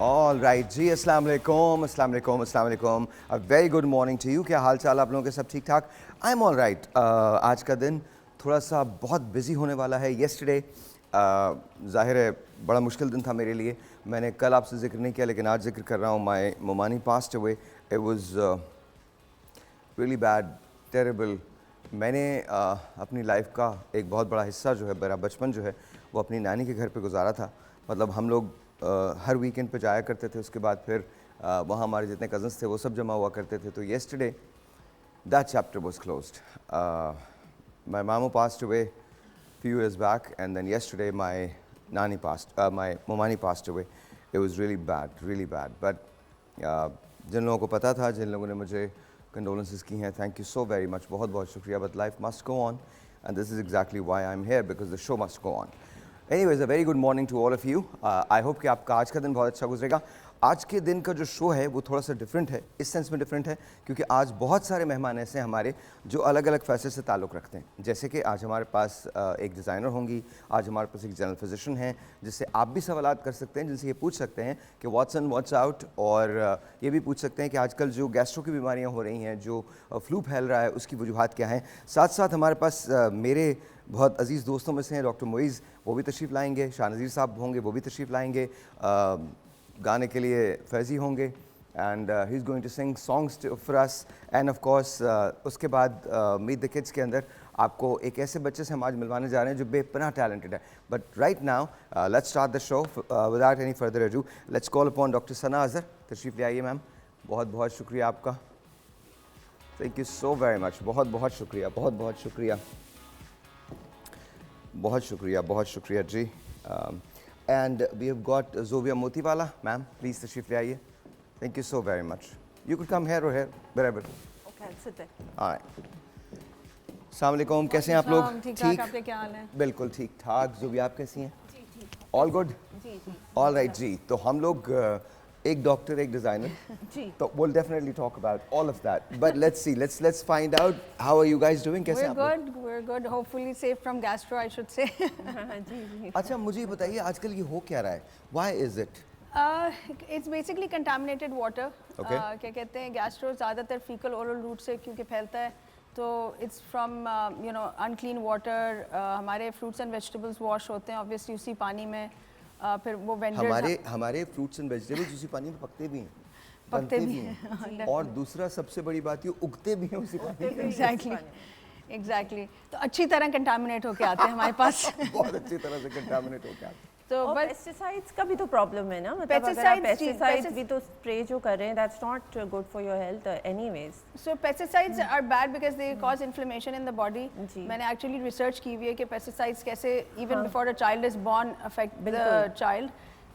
All right जी, अस्सलाम वालेकुम, अस्सलाम वालेकुम, अस्सलाम वालेकुम। A very good morning to you. क्या हाल चाल आप लोगों के, सब ठीक ठाक? I am all right. आज का दिन थोड़ा सा बहुत बिजी होने वाला है। येस्टरडे ज़ाहिर है बड़ा मुश्किल दिन था मेरे लिए। मैंने कल आपसे जिक्र नहीं किया लेकिन आज जिक्र कर रहा हूँ। माय मोमानी passed away. It was really bad, terrible. मैंने अपनी लाइफ का एक बहुत बड़ा हिस्सा जो है, मेरा बचपन जो है, वो अपनी नानी के घर पे गुजारा था। मतलब हम लोग हर वीकेंड पे जाया करते थे। उसके बाद फिर वहाँ हमारे जितने कज़न्स थे वो सब जमा हुआ करते थे। तो yesterday that chapter was closed. My मामू passed away few years back, and then yesterday my momani passed away. It was really bad. But जिन लोगों को पता था, जिन लोगों ने मुझे condolences की हैं, thank you so very much, बहुत बहुत शुक्रिया. But life must go on, and this is exactly why I'm here, because the show must go on. Anyways, a very good morning to all of you. I hope कि आपका आज का दिन बहुत अच्छा गुजरेगा. आज के दिन का जो शो है वो थोड़ा सा डिफरेंट है, इस सेंस में डिफरेंट है क्योंकि आज बहुत सारे मेहमान ऐसे हैं हमारे जो अलग अलग फैसले से ताल्लुक़ रखते हैं। जैसे कि आज हमारे पास एक डिज़ाइनर होंगी, आज हमारे पास एक जनरल फिजिशियन हैं जिससे आप भी सवालात कर सकते हैं, जिनसे ये पूछ सकते हैं कि व्हाट्स इन व्हाट्स आउट, और ये भी पूछ सकते हैं कि आजकल जो गैस्ट्रो की बीमारियाँ हो रही हैं, जो फ्लू फैल रहा है, उसकी वजूहात क्या हैं। साथ साथ हमारे पास मेरे बहुत अजीज़ दोस्तों में से हैं डॉक्टर मोइज़, वो भी तशरीफ़ लाएँगे। शाह नज़ीर साहब होंगे, वो भी तशरीफ़ लाएँगे। गाने के लिए फैज़ी होंगे, and he is going to sing songs for us. And of course उसके बाद मीट द किड्स के अंदर आपको एक ऐसे बच्चे से हम आज मिलवाने जा रहे हैं जो बेपनाह टैलेंटेड है। But right now let's start the show without any further ado. Let's call upon doctor Sana Azhar. तशरीफ़ ले आइए मैम। बहुत बहुत शुक्रिया आपका, thank you so very much. बहुत बहुत शुक्रिया, बहुत बहुत शुक्रिया, बहुत शुक्रिया, बहुत शुक्रिया जी। And we have got Zovia Motiwala, ma'am. Please तशरीफ़ ले आइए. Thank you so very much. You could come here or here, wherever. Okay, I'll sit there. All right. अस्सलाम वालेकुम, कैसे हैं आप लोग? ठीक, आपके क्या हाल है? बिल्कुल ठीक ठाक। ज़ोविया आप कैसी हैं? जी ठीक। All good? जी। All right जी। तो हम लोग एक डॉक्टर, एक डिज़ाइनर, जी। तो we'll definitely talk about all of that. But let's see, let's find out how are you guys doing? कैसे हैं आप लोग? We're good. Hopefully safe from gastro, I should say. जी। अच्छा मुझे बताइए आजकल ये हो क्या रहा है? Why is it? It's basically contaminated water. Okay. क्या कहते हैं, गैस्ट्रो ज़्यादातर फीकल ओरल रूट से क्योंकि फैलता है, तो इट्स फ्रॉम अनक्लीन वाटर। हमारे फ्रूट्स एंड वेजिटेबल्स वॉश होते हैं ऑब्वियसली उसी पानी में। फिर वो वेंडर्स हमारे फ्रूट्स एंड वेजिटेबल्स उसी पानी में पकते भी हैं, पकते बनते भी हैं, और दूसरा सबसे बड़ी बात ये उगते भी हैं उसी पानी में। एग्जैक्टली तो अच्छी तरह कंटामिनेट होके आते हैं हमारे पास। बहुत अच्छी तरह से कंटामिनेट होके आते हैं। तो पेस्टिसाइड्स का भी तो प्रॉब्लम है ना, मतलब अगर आप पेस्टिसाइड्स भी तो स्प्रे जो कर रहे हैं, that's not good for your health anyways. So pesticides are bad because they cause inflammation in the body. मैंने एक्चुअली रिसर्च की हुई है कि पेस्टिसाइड्स कैसे even before a child is born affect the child.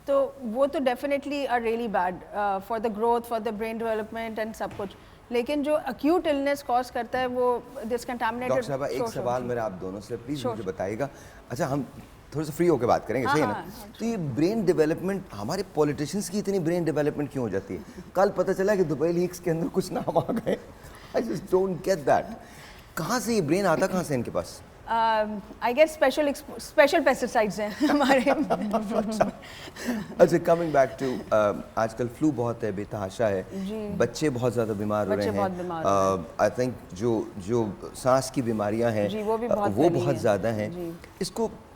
तो वो तो definitely are really bad for the growth, for the brain development and सब कुछ। लेकिन जो अक्यूट इलनेस कॉज करता है वो दिस कंटामिनेटेड। डॉक्टर साहब एक सवाल मेरा आप दोनों से प्लीज मुझे बताइएगा। अच्छा हम थोड़ा सा फ्री होकर बात करेंगे, सही है ना? तो ये ब्रेन डेवलपमेंट, हमारे पॉलिटिशियंस की इतनी ब्रेन डेवलपमेंट क्यों हो जाती है? कल पता चला कि दुबई लीक्स के अंदर कुछ नाम आ गए। I just don't get that. कहाँ से ये ब्रेन आता, कहाँ से इनके पास? आई गेस स्पेशल पेस्टिसाइड्स हैं हमारे। अच्छा कमिंग बैक टू, आजकल फ्लू बहुत है, बेतहाशा है, बच्चे बहुत ज़्यादा बीमार हो रहे हैं। आई थिंक जो सांस की बीमारियां हैं वो बहुत ज़्यादा हैं।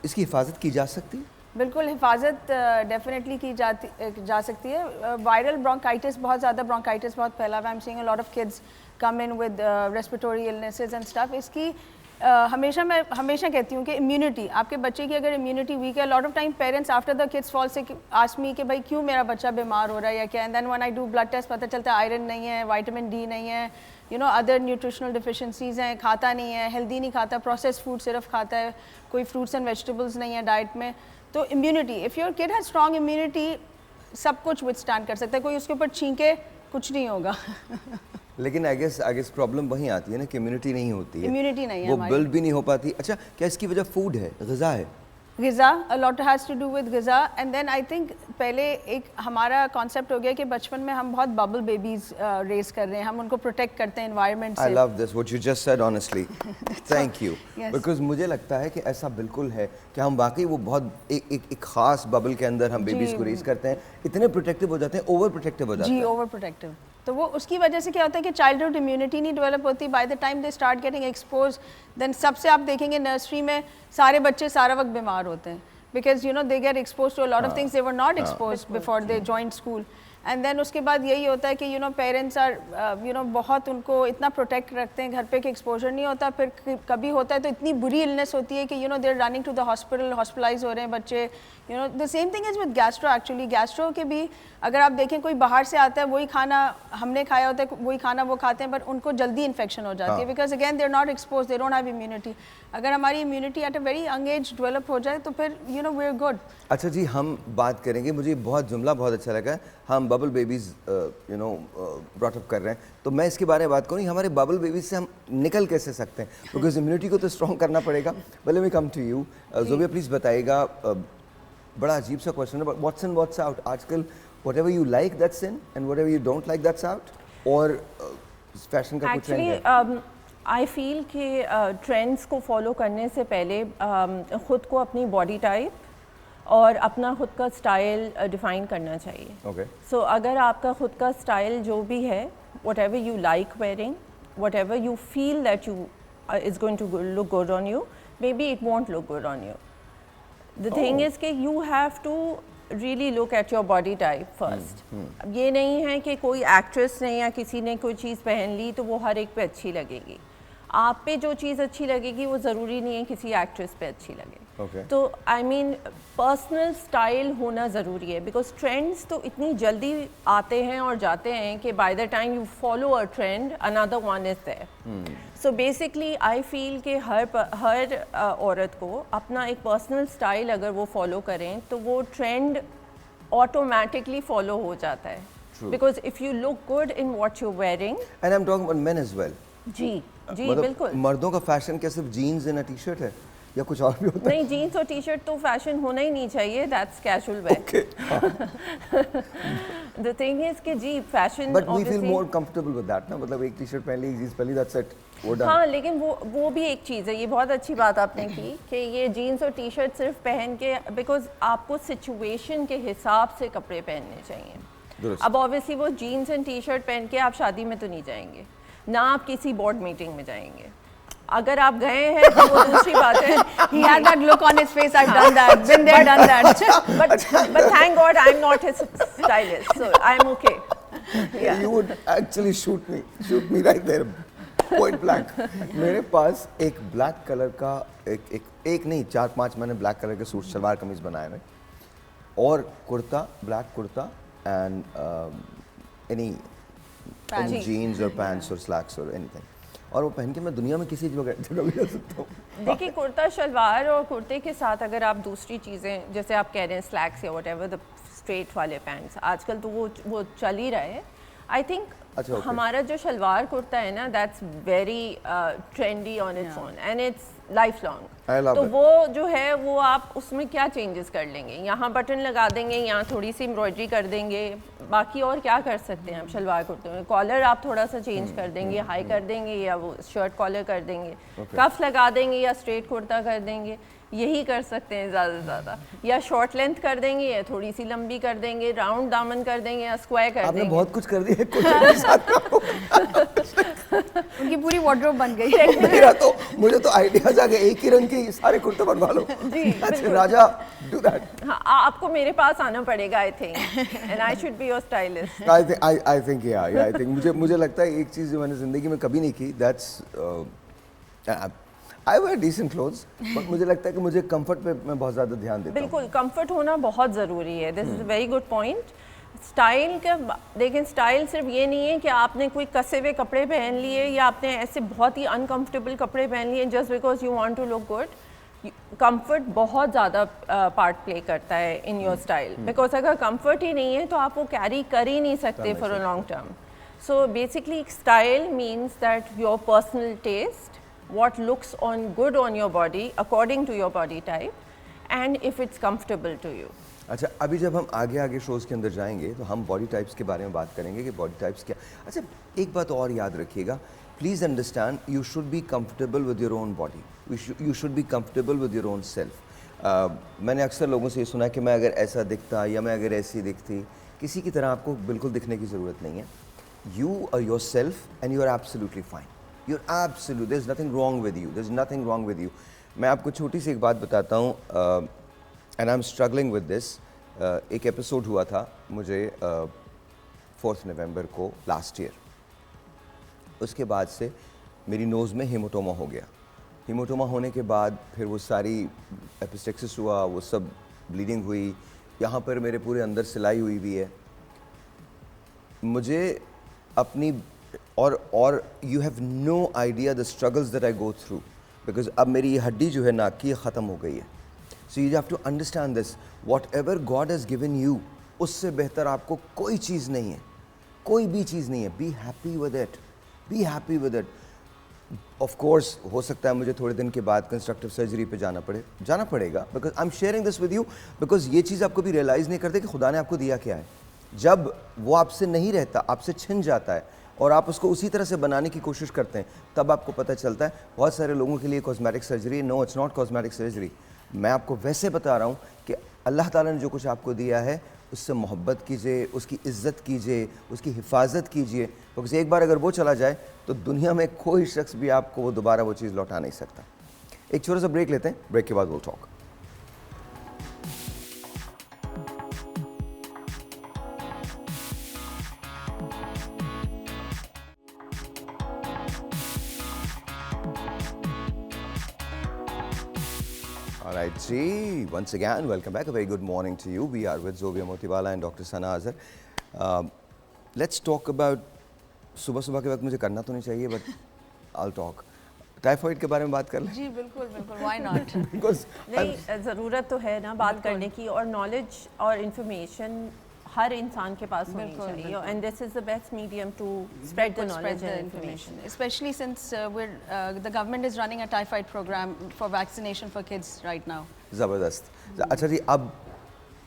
इसकी हिफाजत की जा सकती है? बिल्कुल हिफाजत डेफिनेटली की जा सकती है। वायरल ब्रोंकाइटिस बहुत ज़्यादा, ब्रोंकाइटिस बहुत फैला हुआ है। I am seeing a lot of kids come in with respiratory illnesses and stuff. इसकी मैं हमेशा कहती हूँ कि इम्यूनिटी, आपके बच्चे की अगर इम्यूनिटी वीक है, lot of time parents after the kids fall sick ask me कि भाई क्यों मेरा बच्चा बीमार हो रहा है या क्या। And then when I do blood test पता चलता है आयरन नहीं है, विटामिन डी नहीं है, अदर न्यूट्रिशनल डिफिशेंसीज हैं, खाता नहीं है, हेल्दी नहीं खाता, प्रोसेस फूड सिर्फ खाता है, कोई फ्रूट्स एंड वेजिटेबल्स नहीं है डाइट में। तो immunity, if your kid has strong immunity, सब कुछ विथस्टैंड कर सकता है, कोई उसके ऊपर छींके कुछ नहीं होगा। लेकिन आई गेस प्रॉब्लम वहीं आती है ना कि इम्यूनिटी नहीं होती है, इम्यूनिटी नहीं है, वो बिल्ड भी नहीं हो पाती। अच्छा क्या इसकी वजह फूड है, ग़िज़ा है? ग़िज़ा, a lot has to do with ग़िज़ा, and then I think पहले एक हमारा कॉन्सेप्ट हो गया कि बचपन में हम बहुत बबल बेबीज रेस कर रहे हैं, हम उनको प्रोटेक्ट करते हैं एनवायरनमेंट से। I love this what you just said honestly. Thank you. Yes. Because मुझे लगता है कि ऐसा बिल्कुल है कि हम वाकई वो बहुत एक खास बबल के अंदर हम बेबीज को रेस करते हैं, इतने प्रोटेक्टिव हो जाते हैं, ओवर प्रोटेक्टिव हो जाते हैं। जी, ओवर प्रोटेक्टिव। तो वो उसकी वजह से क्या होता है कि चाइल्डहुड इम्यूनिटी नहीं डेवलप होती, by the time they start getting expose, then सबसे आप देखेंगे नर्सरी में सारे बच्चे सारा वक्त बीमार होते हैं, because you know they get exposed to a lot of things they were not exposed before they joined school, and then उसके बाद यही होता है कि you know parents are you know बहुत उनको इतना प्रोटेक्ट रखते हैं घर पे कि एक्सपोजर नहीं होता, फिर कभी होता है तो इतनी बुरी इलनेस होती है कि you know they're running to the hospital, hospitalize हो रहे हैं बच्चे। you know the same thing is with gastro actually, gastro के भी अगर आप देखें कोई बाहर से आता है वही खाना हमने खाया होता है, वही खाना वो खाते हैं, पर उनको जल्दी इन्फेक्शन हो जाती है because again they are not expose, they don't have immunity. अगर हमारी immunity at a very young age develop हो जाए तो फिर you know we are good. अच्छा जी, हम बात करेंगे, मुझे बहुत जुमला बहुत अच्छा लगा है, हम bubble babies you know brought up कर रहे हैं, तो मैं इसके बारे में बात करूँ, हमारे बबल बेबीज से हम निकल कैसे सकते हैं, बिकॉज इम्यूनिटी को तो स्ट्रॉन्ग करना पड़ेगा। Let me come to you Zobia, please बताइएगा, बड़ा अजीब सा क्वेश्चन है, but what's in what's out आजकल, whatever you like that's in and whatever you don't like that's out, और फैशन का कुछ ट्रेंड है? आई फील कि ट्रेंड्स को फॉलो करने से पहले ख़ुद को अपनी बॉडी टाइप और अपना खुद का स्टाइल डिफ़ाइन करना चाहिए। okay. सो अगर आपका खुद का स्टाइल जो भी है, whatever you like wearing, whatever you feel that you is going to look good on you, maybe it won't look good on you. The thing is कि you have to really look at your body type first. अब ये नहीं है कि कोई actress ने या किसी ने कोई चीज़ पहन ली तो वो हर एक पे अच्छी लगेगी। आप पे जो चीज़ अच्छी लगेगी वो ज़रूरी नहीं है किसी एक्ट्रेस पे अच्छी लगे। तो आई मीन पर्सनल स्टाइल होना ज़रूरी है, बिकॉज ट्रेंड्स तो इतनी जल्दी आते हैं और जाते हैं कि by the time you follow a trend another one is there. So basically I feel कि हर औरत को अपना एक पर्सनल स्टाइल अगर वो फॉलो करें तो वो ट्रेंड ऑटोमेटिकली फॉलो हो जाता है, because if you look good in what you wearing. And I am talking about men as well. जी जी मतलब बिल्कुल। मर्दों का फैशन क्या सिर्फ जीन्स एंड टी शर्ट है या कुछ और भी होता है? नहीं, जीन्स और टी शर्ट तो फैशन होना ही नहीं चाहिए, that's casual wear. The thing is कि जी fashion, but we feel more comfortable with that ना, मतलब एक टी शर्ट पहन ली, एक जीन्स पहन ली, दैट्स इट, वो डन। हाँ, लेकिन वो भी एक चीज़ है, ये बहुत अच्छी बात आपने की कि ये जीन्स और टी शर्ट सिर्फ पहन के, बिकॉज आपको सिचुएशन के हिसाब से कपड़े पहनने चाहिए। अब ऑब्वियसली वो जीन्स एंड टी शर्ट पहन के आप शादी में तो नहीं जाएंगे ना, आप किसी बोर्ड मीटिंग में जाएंगे। अगर आप गए हैं तो वो दूसरी बात है। He had that look on his face, I've done that, been there, done that. but thank God I'm not his stylist, so I'm okay. Yeah. You would actually shoot me right there, point blank. मेरे पास एक black colour का एक नहीं 4-5 मैंने black colour के suit salwar kameez बनाए हैं, और kurta, black kurta and any jeans और पैंट्स और स्लैक्स और एनीथिंग, और वो पहन के मैं दुनिया में किसी जगह भी जा सकता हूँ। देखिए, कुर्ता शलवार और कुर्ते के साथ अगर आप दूसरी चीज़ें जैसे आप कह रहे हैं स्लैक्स या व्हाटएवर द स्ट्रेट वाले पैंट्स, आजकल तो वो चल ही रहा है। आई थिंक हमारा जो शलवार कुर्ता है ना, that's very trendy on its own and it's life long. तो वो जो है वो आप उसमें क्या चेंजेस कर लेंगे, यहाँ बटन लगा देंगे, यहाँ थोड़ी सी एम्ब्रॉयडरी कर देंगे, बाकी और क्या कर सकते हैं आप शलवार कुर्ते में? कॉलर आप थोड़ा सा चेंज कर देंगे, हाई कर देंगे, या वो शर्ट कॉलर कर देंगे, कफ लगा देंगे, या स्ट्रेट कुर्ता कर देंगे, यही कर सकते हैं ज़्यादा से ज़्यादा, या शॉर्ट लेंथ कर देंगे, या थोड़ी सी लंबी कर देंगे, राउंड दामन कर देंगे, या स्क्वायर कर देंगे। आपने बहुत कुछ कर दिया कुर्ते के साथ। उनकी पूरी वार्डरोब बन गई। मुझे तो आइडियाज आ गए, एक ही रंग के सारे कुर्ते बनवा लो। जी राजा, डू दैट। हाँ, आपको मेरे पास आना पड़ेगा, I think, and I should be your stylist. I think मुझे लगता है एक चीज़ जो मैंने ज़िंदगी में कभी नहीं की, that's I wear decent clothes, but मुझे लगता है कि मुझे कंफर्ट पे मैं बहुत ज़्यादा ध्यान देता हूँ। बिल्कुल, कंफर्ट होना बहुत ज़रूरी है। This is a very good point. Style का, लेकिन स्टाइल सिर्फ ये नहीं है कि आपने कोई कसे हुए कपड़े पहन लिए या आपने ऐसे बहुत ही अनकंफर्टेबल कपड़े पहन लिए just because you want to look good. Comfort बहुत ज़्यादा पार्ट प्ले करता है इन योर स्टाइल, बिकॉज अगर कंफर्ट ही नहीं है तो आप वो कैरी कर ही नहीं सकते for a long term. So basically style means that your personal taste, what looks on good on your body according to your body type, and if it's comfortable to you. अच्छा, अभी जब हम आगे आगे शोज़ के अंदर जाएंगे तो हम बॉडी टाइप्स के बारे में बात करेंगे कि बॉडी टाइप्स क्या। अच्छा, एक बात और याद रखिएगा, please understand, you should be comfortable with your own body, you should be comfortable with your own self. मैंने अक्सर लोगों से ये सुना कि मैं अगर ऐसा दिखता या मैं अगर ऐसी दिखती, किसी की तरह आपको बिल्कुल दिखने की ज़रूरत नहीं है। You are yourself and you are absolutely fine, you are absolute, there is nothing wrong with you, there is nothing wrong with you. मैं आपको छोटी सी एक बात बताता हूँ, and I am struggling with this. एक एपिसोड हुआ था मुझे 4 नवंबर को लास्ट ईयर। उसके बाद से मेरी नोज़ में हेमाटोमा हो गया। हेमाटोमा होने के बाद फिर वो सारी एपिस्टेक्सिस हुआ, वो सब ब्लीडिंग हुई, यहाँ पर मेरे पूरे अंदर सिलाई हुई भी है। मुझे अपनी और you have no idea the struggles that I go through, because अब मेरी ये हड्डी जो है नाक की ख़त्म हो गई है। So you have to understand this, whatever God has given you, उससे बेहतर आपको कोई चीज़ नहीं है, कोई भी चीज़ नहीं है। Be happy with it, be happy with it. Of course हो सकता है मुझे थोड़े दिन के बाद कंस्ट्रक्टिव सर्जरी पे जाना पड़ेगा, because I am sharing this with you, because ये चीज़ आप कभी रियलाइज़ नहीं करते कि खुदा ने आपको दिया क्या है। जब वो आपसे नहीं रहता, आपसे छिन जाता है और आप उसको उसी तरह से बनाने की कोशिश करते हैं, तब आपको पता चलता है। बहुत सारे लोगों के लिए cosmetic surgery, no it's not cosmetic surgery. मैं आपको वैसे बता रहा हूँ कि अल्लाह ताला ने जो कुछ आपको दिया है उससे मोहब्बत कीजिए, उसकी इज़्ज़त कीजिए, उसकी हिफाजत कीजिए, क्योंकि एक बार अगर वो चला जाए तो दुनिया में कोई शख्स भी आपको वो दोबारा वो चीज़ लौटा नहीं सकता। एक छोटा सा ब्रेक लेते हैं, ब्रेक के बाद विल टॉक। Alright, जी, once again, welcome back. A very good morning to you. We are with Zobia Motiwala and Dr. Sana Azhar. Let's talk about, सुबह के वक्त मुझे करना तो नहीं चाहिए, but I'll talk. टाइफाइड के बारे में बात कर लें? जी बिल्कुल बिल्कुल, why not? Because नहीं, ज़रूरत तो है ना बात करने की, और नॉलेज और इंफॉर्मेशन हर इंसान के पास होनी चाहिए, and this is the best medium to spread the knowledge and information, especially since the government is running a typhoid program for vaccination for kids right now. ज़बरदस्त। अच्छा जी, अब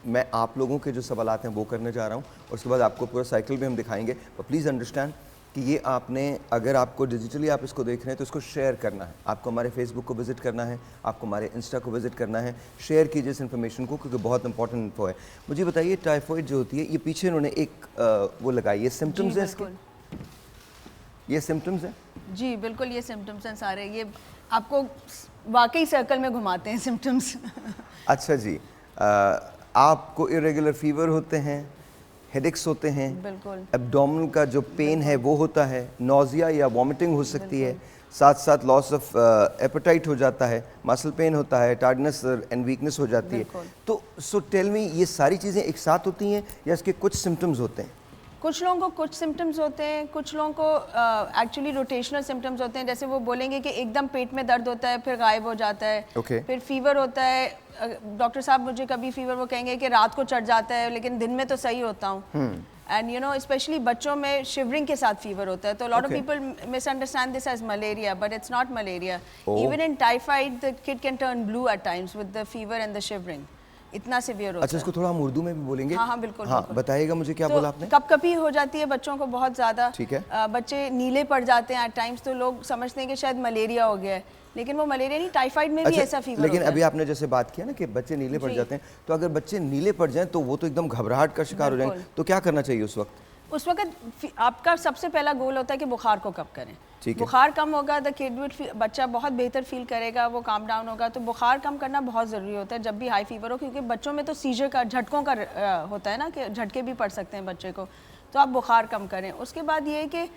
मैं आप लोगों के जो सवालात हैं वो करने जा रहा हूँ, और उसके बाद आपको पूरा साइकिल भी हम दिखाएंगे। पर प्लीज़ अंडरस्टैंड कि ये आपने, अगर आपको डिजिटली आप इसको देख रहे हैं तो इसको शेयर करना है। आपको हमारे फेसबुक को विज़िट करना है, आपको हमारे इंस्टा को विज़िट करना है। शेयर कीजिए इस इन्फॉर्मेशन को, क्योंकि बहुत इंपॉर्टेंट इन्फो है। मुझे बताइए, टाइफाइड जो होती है, ये पीछे इन्होंने एक वो लगाई, ये सिम्टम्स हैं इसके? ये सिम्टम्स हैं? जी बिल्कुल, ये सिम्टम्स हैं सारे। ये आपको वाकई सर्कल में घुमाते हैं सिम्टम्स। अच्छा जी, आपको इरेगुलर फीवर होते हैं, हेडेक्स होते हैं, बिल्कुल, एब्डोमिनल का जो पेन है वो होता है, नोज़िया या वॉमिटिंग हो सकती है, साथ साथ लॉस ऑफ एपेटाइट हो जाता है, मसल पेन होता है, टायर्डनेस एंड वीकनेस हो जाती है। तो सो टेल मी, ये सारी चीज़ें एक साथ होती हैं या इसके कुछ सिम्टम्स होते हैं? कुछ लोगों को कुछ सिम्टम्स होते हैं, कुछ लोगों को एक्चुअली रोटेशनल सिम्टम्स होते हैं। जैसे वो बोलेंगे कि एकदम पेट में दर्द होता है, फिर गायब हो जाता है। फिर फीवर होता है, डॉक्टर साहब मुझे कभी फीवर, वो कहेंगे कि रात को चढ़ जाता है लेकिन दिन में तो सही होता हूँ। एंड यू नो, स्पेशली बच्चों में शिवरिंग के साथ फीवर होता है। तो lot of people misunderstand this as malaria, but it's not malaria. Even in typhoid the kid can turn blue at times with the fever and the shivering. इतना severe होता है। अच्छा, इसको थोड़ा हम उर्दू में भी बोलेंगे? हाँ बिल्कुल। हाँ, बताइएगा मुझे, क्या बोला आपने? कभी हो जाती है बच्चों को बहुत ज़्यादा। ठीक है। बच्चे नीले पड़ जाते हैं एट टाइम्स, तो लोग समझते हैं कि शायद मलेरिया हो गया है, लेकिन वो मलेरिया नहीं, टाइफाइड में भी ऐसा फीवर लेकिन अभी आपने जैसे बात किया ना कि बच्चे नीले पड़ जाते हैं, तो अगर बच्चे नीले पड़ जाएं तो वो तो एकदम घबराहट का शिकार हो जाएंगे, तो क्या करना चाहिए उस वक्त? उस वक्त आपका सबसे पहला गोल होता है कि बुखार को कम करें। ठीक है। बुखार कम होगा, द किड विल, बच्चा बहुत बेहतर फील करेगा, वो काम डाउन होगा। तो बुखार कम करना बहुत ज़रूरी होता है जब भी हाई फीवर हो, क्योंकि बच्चों में तो सीजर का, झटकों का होता है ना, कि झटके भी पड़ सकते हैं बच्चे को। तो आप बुखार कम करें। उसके बाद ये कि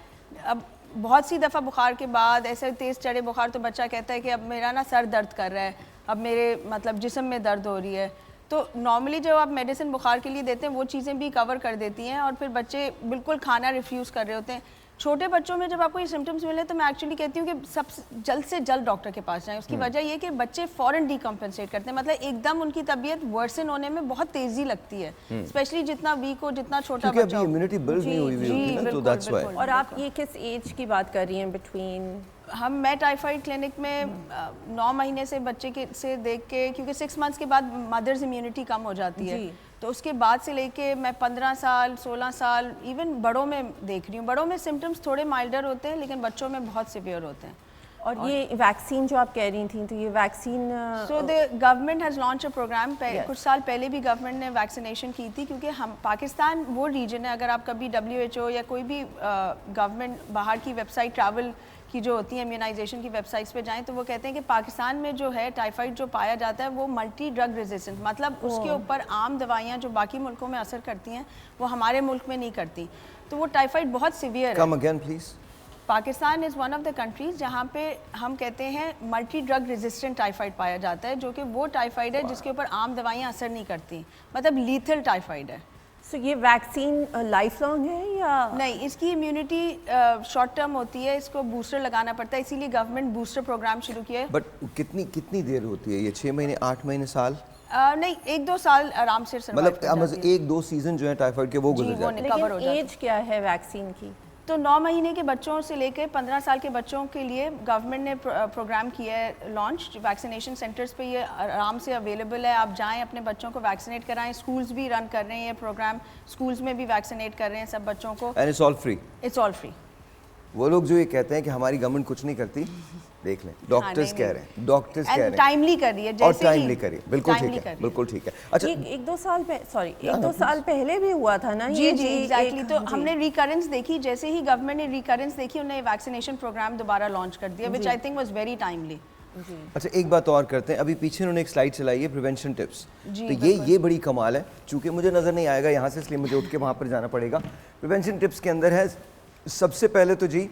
अब बहुत सी दफ़ा बुखार के बाद ऐसे तेज़ चढ़े बुखार तो बच्चा कहता है कि अब मेरा ना सर दर्द कर रहा है, अब मेरे मतलब जिस्म में दर्द हो रही है। तो नॉर्मली जब आप मेडिसिन बुखार के लिए देते हैं वो चीज़ें भी कवर कर देती हैं, और फिर बच्चे बिल्कुल खाना रिफ्यूज़ कर रहे होते हैं। छोटे बच्चों में जब आपको ये सिम्टम्स मिले तो मैं एक्चुअली कहती हूँ कि सब जल्द से जल्द डॉक्टर के पास जाएं। उसकी वजह ये कि बच्चे फ़ौरन डिकम्पनसेट करते हैं, मतलब एकदम उनकी तबीयत वर्सन होने में बहुत तेज़ी लगती है, स्पेशली जितना वीक हो, जितना छोटा बच्चा हो। इम्यूनिटी बिल्ड नहीं हुई है ना, तो दैट्स व्हाई। और आप ये किस एज की बात कर रही हैं? बिटवीन मैं टाइफाइड क्लिनिक में 9 महीने से बच्चे के से देख के, क्योंकि 6 मंथ्स के बाद मदर्स इम्यूनिटी कम हो जाती है, तो उसके बाद से लेके मैं 15 साल 16 साल इवन बड़ों में देख रही हूँ। बड़ों में सिम्टम्स थोड़े माइल्डर होते हैं, लेकिन बच्चों में बहुत सिवियर होते हैं। और ये वैक्सीन जो आप कह रही थी, तो ये vaccine so the government has launch a program. कुछ साल पहले भी गवर्नमेंट ने वैक्सीनेशन की थी, क्योंकि हम पाकिस्तान वो रीजन है, अगर आप कभी WHO या कोई भी गवर्नमेंट बाहर की वेबसाइट ट्रैवल की जो होती है इम्यूनाइजेशन की वेबसाइट्स पे जाएं, तो वो कहते हैं कि पाकिस्तान में जो है टाइफाइड जो पाया जाता है वो मल्टी ड्रग रेजिस्टेंट, मतलब उसके ऊपर आम दवाइयाँ जो बाकी मुल्कों में असर करती हैं वो हमारे मुल्क में नहीं करती, तो वो टाइफाइड बहुत सीवियर है। Come again please. Pakistan is one of the countries जहाँ पे हम कहते हैं मल्टी ड्रग रेजिस्टेंट टाइफाइड पाया जाता है, जो कि वो टाइफाइड है जिसके ऊपर आम दवाइयाँ असर नहीं करती, मतलब लीथल टाइफाइड है। सो ये वैक्सीन लाइफ लॉन्ग है या नहीं? इसकी इम्यूनिटी शॉर्ट टर्म होती है, इसको बूस्टर लगाना पड़ता है, इसीलिए गवर्नमेंट बूस्टर प्रोग्राम शुरू किया है। बट कितनी देर होती है ये? 6 महीने, 8 महीने, साल? नहीं, 1-2 साल आराम से सर्वाइव कर जाती मतलब है। 1-2 सीजन जो है टाइफाइड के वो गुजर जाते हैं। कवर हो लेकिन जाती एज क्या है वैक्सीन की? तो 9 महीने के बच्चों से लेकर 15 साल के बच्चों के लिए गवर्नमेंट ने प्रोग्राम किया है लॉन्च। वैक्सीनेशन सेंटर्स पे ये आराम से अवेलेबल है, आप जाएं अपने बच्चों को वैक्सीनेट कराएं। स्कूल्स भी रन कर रहे हैं ये प्रोग्राम, स्कूल्स में भी वैक्सीनेट कर रहे हैं सब बच्चों को। And it's all free. It's all free. वो लोग जो ये कहते हैं कि हमारी गवर्नमेंट कुछ नहीं करती, देख लें, डॉक्टर्स कह रहे हैं, डॉक्टर्स कह रहे हैं टाइमली कर रही है, और जैसे टाइमली करिए। बिल्कुल ठीक है, बिल्कुल ठीक है। अच्छा, एक दो साल पहले भी हुआ था ना जी एग्जैक्टली। तो हमने रिकरेंस देखी, जैसे ही गवर्नमेंट ने रिकरेंस देखी उन्होंने वैक्सीनेशन प्रोग्राम दोबारा लॉन्च कर दिया, which I think was very timely. अच्छा, एक बात और करते हैं, अभी पीछे उन्होंने एक स्लाइड चलाई है प्रिवेंशन टिप्स, तो ये बड़ी कमाल है, चूंकि मुझे नजर नहीं आएगा यहाँ से, इसलिए मुझे उठ के वहाँ पर जाना पड़ेगा। प्रिवेंशन टिप्स के अंदर है सबसे पहले तो जी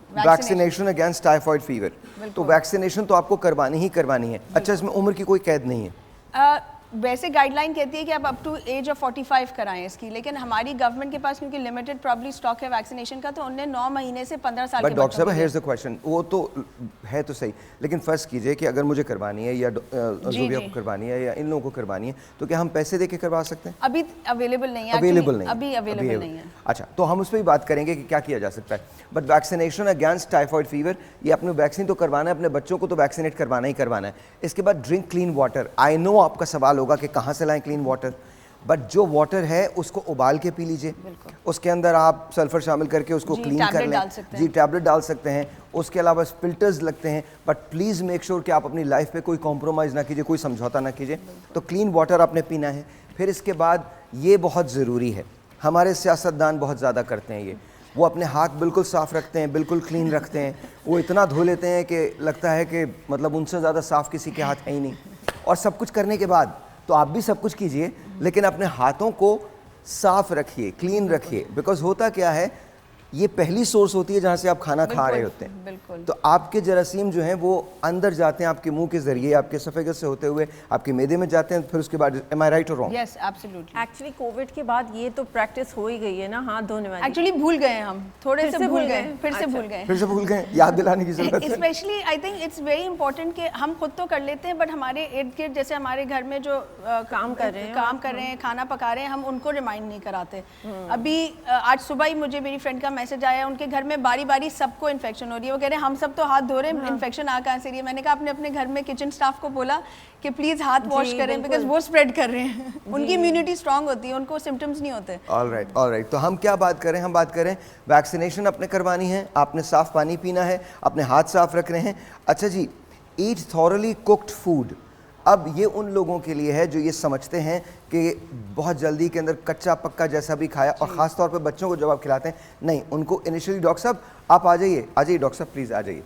वैक्सीनेशन अगेंस्ट टाइफाइड फीवर। तो वैक्सीनेशन तो आपको करवानी ही करवानी है। अच्छा, इसमें उम्र की कोई कैद नहीं है? वैसे गाइडलाइन कहती है कि आप अप टू एज ऑफ 45 कराएं इसकी, लेकिन हमारी गवर्नमेंट के पास क्योंकि लिमिटेड प्रॉब्ली स्टॉक है वैक्सीनेशन का, तो उन्होंने 9 महीने से 15 साल के डॉक्टर साहब, हियर्स द क्वेश्चन, वो तो है तो सही, लेकिन फर्स्ट कीजिए कि अगर मुझे करवानी है या ज़ुबिया को करवानी है या इन लोगों को करवानी है, तो क्या हम पैसे दे के करवा सकते हैं? अभी अवेलेबल नहीं है, अभी अवेलेबल नहीं है। अच्छा, तो हम उस पर भी बात करेंगे कि क्या किया जा सकता है। But vaccination against typhoid fever, ये अपने वैक्सीन तो करवाना है, अपने बच्चों को तो वैक्सीनेट करवाना ही करवाना है। इसके बाद drink clean water. I know आपका सवाल होगा कि कहाँ से लाएं क्लीन वाटर, बट जो वाटर है उसको उबाल के पी लीजिए, उसके अंदर आप सल्फर शामिल करके उसको क्लीन कर लें। जी, टैबलेट डाल सकते हैं। उसके अलावा फिल्टर्स लगते हैं, बट प्लीज़ मेक श्योर कि आप अपनी लाइफ पे कोई कॉम्प्रोमाइज़ ना कीजिए, कोई समझौता ना कीजिए। तो क्लीन वाटर आपने पीना है। फिर इसके बाद ये बहुत ज़रूरी है, हमारे सियासतदान बहुत ज़्यादा करते हैं ये, वो अपने हाथ बिल्कुल साफ़ रखते हैं, बिल्कुल क्लीन रखते हैं, वो इतना धो लेते हैं कि लगता है कि मतलब उनसे ज़्यादा साफ़ किसी के हाथ है ही नहीं। और सब कुछ करने के बाद तो आप भी सब कुछ कीजिए, लेकिन अपने हाथों को साफ रखिए, क्लीन रखिए, बिकॉज होता क्या है, ये पहली सोर्स होती है जहाँ से आप खाना खा रहे होते हैं। बिल्कुल। तो आपके जरासीम जो हैं वो अंदर जाते हैं आपके मुंह के जरिए, आपके सफेगस से होते हुए आपके मैदे में जाते हैं, फिर उसके बाद एम आई राइट और wrong? Yes, absolutely. Actually Covid के बाद ये तो प्रैक्टिस हो ही गई है ना, हाथ धोने वाली। एक्चुअली भूल गए हम, थोड़े से भूल गए, फिर से भूल गए, याद दिलाने की जरूरत है। Specially I think it's very important कि हम खुद तो कर लेते हैं, बट हमारे इर्द गिर्द जैसे हमारे घर में जो काम कर रहे हैं, खाना पका रहे हैं, हम उनको रिमाइंड नहीं कराते। अभी आज सुबह ही मुझे मेरी फ्रेंड का मैसेज आया, उनके घर में बारी बारी सबको इन्फेक्शन हो रही है। वो कह रहे हैं हम सब तो हाथ धो रहे हैं, इन्फेक्शन आ कहाँ से रही है? मैंने कहा आपने अपने घर में किचन स्टाफ को बोला कि प्लीज हाथ वॉश करें, बिकॉज वो स्प्रेड कर रहे हैं। उनकी इम्यूनिटी स्ट्रांग होती है, उनको सिम्टम्स नहीं होते। ऑलराइट। तो हम क्या बात करें? हम बात करें वैक्सीनेशन अपने करवानी है, आपने साफ पानी पीना है, अपने हाथ साफ रख रहे हैं। अच्छा जी, ईट थॉरली कुक्ड फूड। अब ये उन लोगों के लिए है जो ये समझते हैं कि बहुत जल्दी के अंदर कच्चा पक्का जैसा भी खाया, और ख़ास तौर पे बच्चों को जब आप खिलाते हैं, नहीं, उनको इनिशियली डॉक्टर साहब आप आ जाइए डॉक्टर साहब प्लीज़ आ जाइए।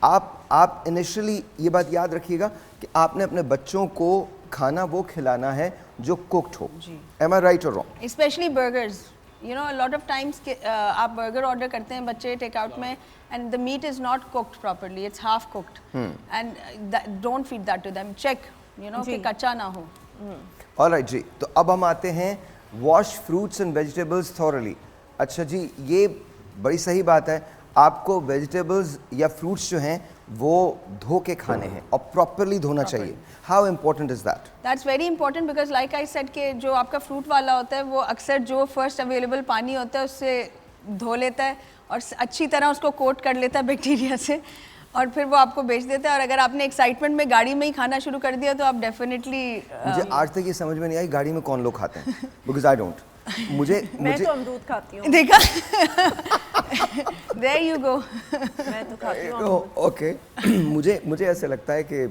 आप इनिशियली ये बात याद रखिएगा कि आपने अपने बच्चों को खाना वो खिलाना है जो कुक्ड हो। एम आई राइट और wrong? Specially burgers, you know, lot of times आप बर्गर ऑर्डर करते हैं बच्चे टेक आउट में, and the meat is not cooked properly, it's half cooked, and don't feed that to them, check, you know, कि कच्चा ना हो। Alright जी, तो अब हम आते हैं wash fruits and vegetables thoroughly. अच्छा जी, ये बड़ी सही बात है, आपको वेजिटेबल्स या फ्रूट्स जो हैं वो धो के खाने हैं और प्रॉपरली धोना चाहिए। How important is that? That's very important, because like I said कि जो आपका फ्रूट वाला होता है वो अक्सर जो फर्स्ट अवेलेबल पानी होता है उससे धो लेता है और अच्छी तरह उसको कोट कर लेता है बैक्टीरिया से, और फिर वो आपको बेच देता है। और अगर आपने एक्साइटमेंट में गाड़ी में ही खाना शुरू कर दिया तो आप डेफिनेटली मुझे आज तक ये समझ में नहीं आई गाड़ी में कौन लोग खाते हैं, बिकॉज आई डोंट। मैं तो अमरूद खाती हूँ। देखा देयर यू गो। मैं तो खाती हूँ। ओके मुझे ऐसे लगता है कि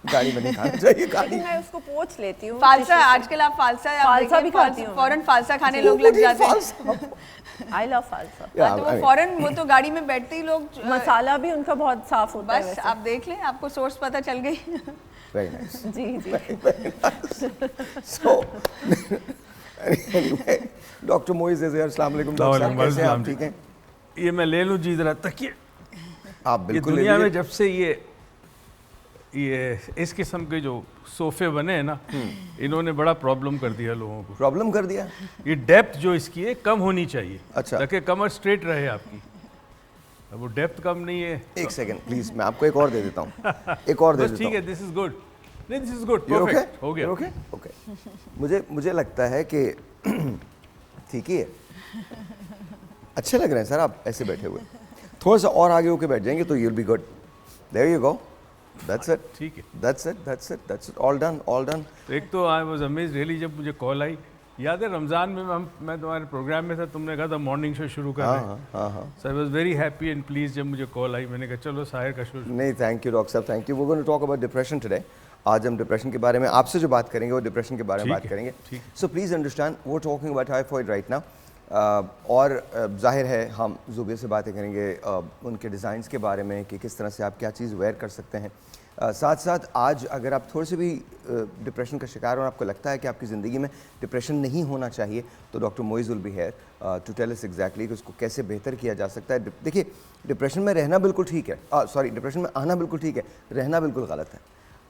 गाड़ी में नहीं खाना चाहिए। गाड़ी मैं उसको पोंछ लेती हूँ। फालसा, आजकल आप फालसा भी खाती हूँ। फौरन फालसा खाने लोग लग जाते हैं। I love phalsa. तो वो फौरन, वो तो गाड़ी में बैठते ही लोग मसाला भी उनका बहुत साफ होता है। बस आप देख लें, आपको सोर्स पता चल गई। Very nice. जी। So anyway, doctor Moiz is here. अस्सलाम वालेकुम डॉक्टर साहब, कैसे हैं आप? ठीक हैं? ये मैं ले लूँ जी जरा तकिए। आप ये बिल्कुल दुनिया में जब से ये इस किस्म के जो सोफे बने हैं ना, इन्होंने बड़ा प्रॉब्लम कर दिया लोगों को। प्रॉब्लम कर दिया। ये डेप्थ जो इसकी है कम होनी चाहिए। अच्छा। ताकि कमर स्ट्रेट रहे आपकी। अब वो डेप्थ कम नहीं है। एक सेकंड प्लीज, मैं आपको एक और दे देता हूँ। एक और दे बस देता ठीक हूँ। है, दिस इज गुड। नहीं, this is good, You're okay? Perfect हो गया। You're okay? Okay. मुझे लगता है कि ठीक ही है। अच्छे लग रहे हैं सर आप ऐसे बैठे हुए। थोड़ा सा और आगे होके बैठ जाएंगे तो you'll be good. There you go. That's it. ठीक है। That's it. All done. तो एक तो आई वाज अमेज्ड रियली जब मुझे कॉल आई। याद है रमज़ान में मैं तुम्हारे प्रोग्राम में था, तुमने कहा था मॉर्निंग शो शुरू कर रहे हैं। हाँ। So I was very happy and please जब मुझे कॉल आई, मैंने कहा चलो साहिर का शो। नहीं, थैंक यू डॉक्टर साहब, thank you. We're going to talk about depression today. आज हम डिप्रेशन के बारे में आपसे जो बात करेंगे वो डिप्रेशन के बारे में बात करेंगे। सो प्लीज़ अंडरस्टैंड वो talking about typhoid right now. और जाहिर है हम ज़ुबैर से बातें करेंगे उनके डिज़ाइंस के बारे में कि किस तरह से आप क्या चीज़ वेयर कर सकते हैं। साथ साथ आज अगर आप थोड़े से भी डिप्रेशन का शिकार हो और आपको लगता है कि आपकी ज़िंदगी में डिप्रेशन नहीं होना चाहिए, तो doctor Moiz will be here to tell us exactly कि उसको कैसे बेहतर किया जा सकता है। देखिए, डिप्रेशन में रहना बिल्कुल ठीक है, डिप्रेशन में आना बिल्कुल ठीक है, रहना बिल्कुल गलत है।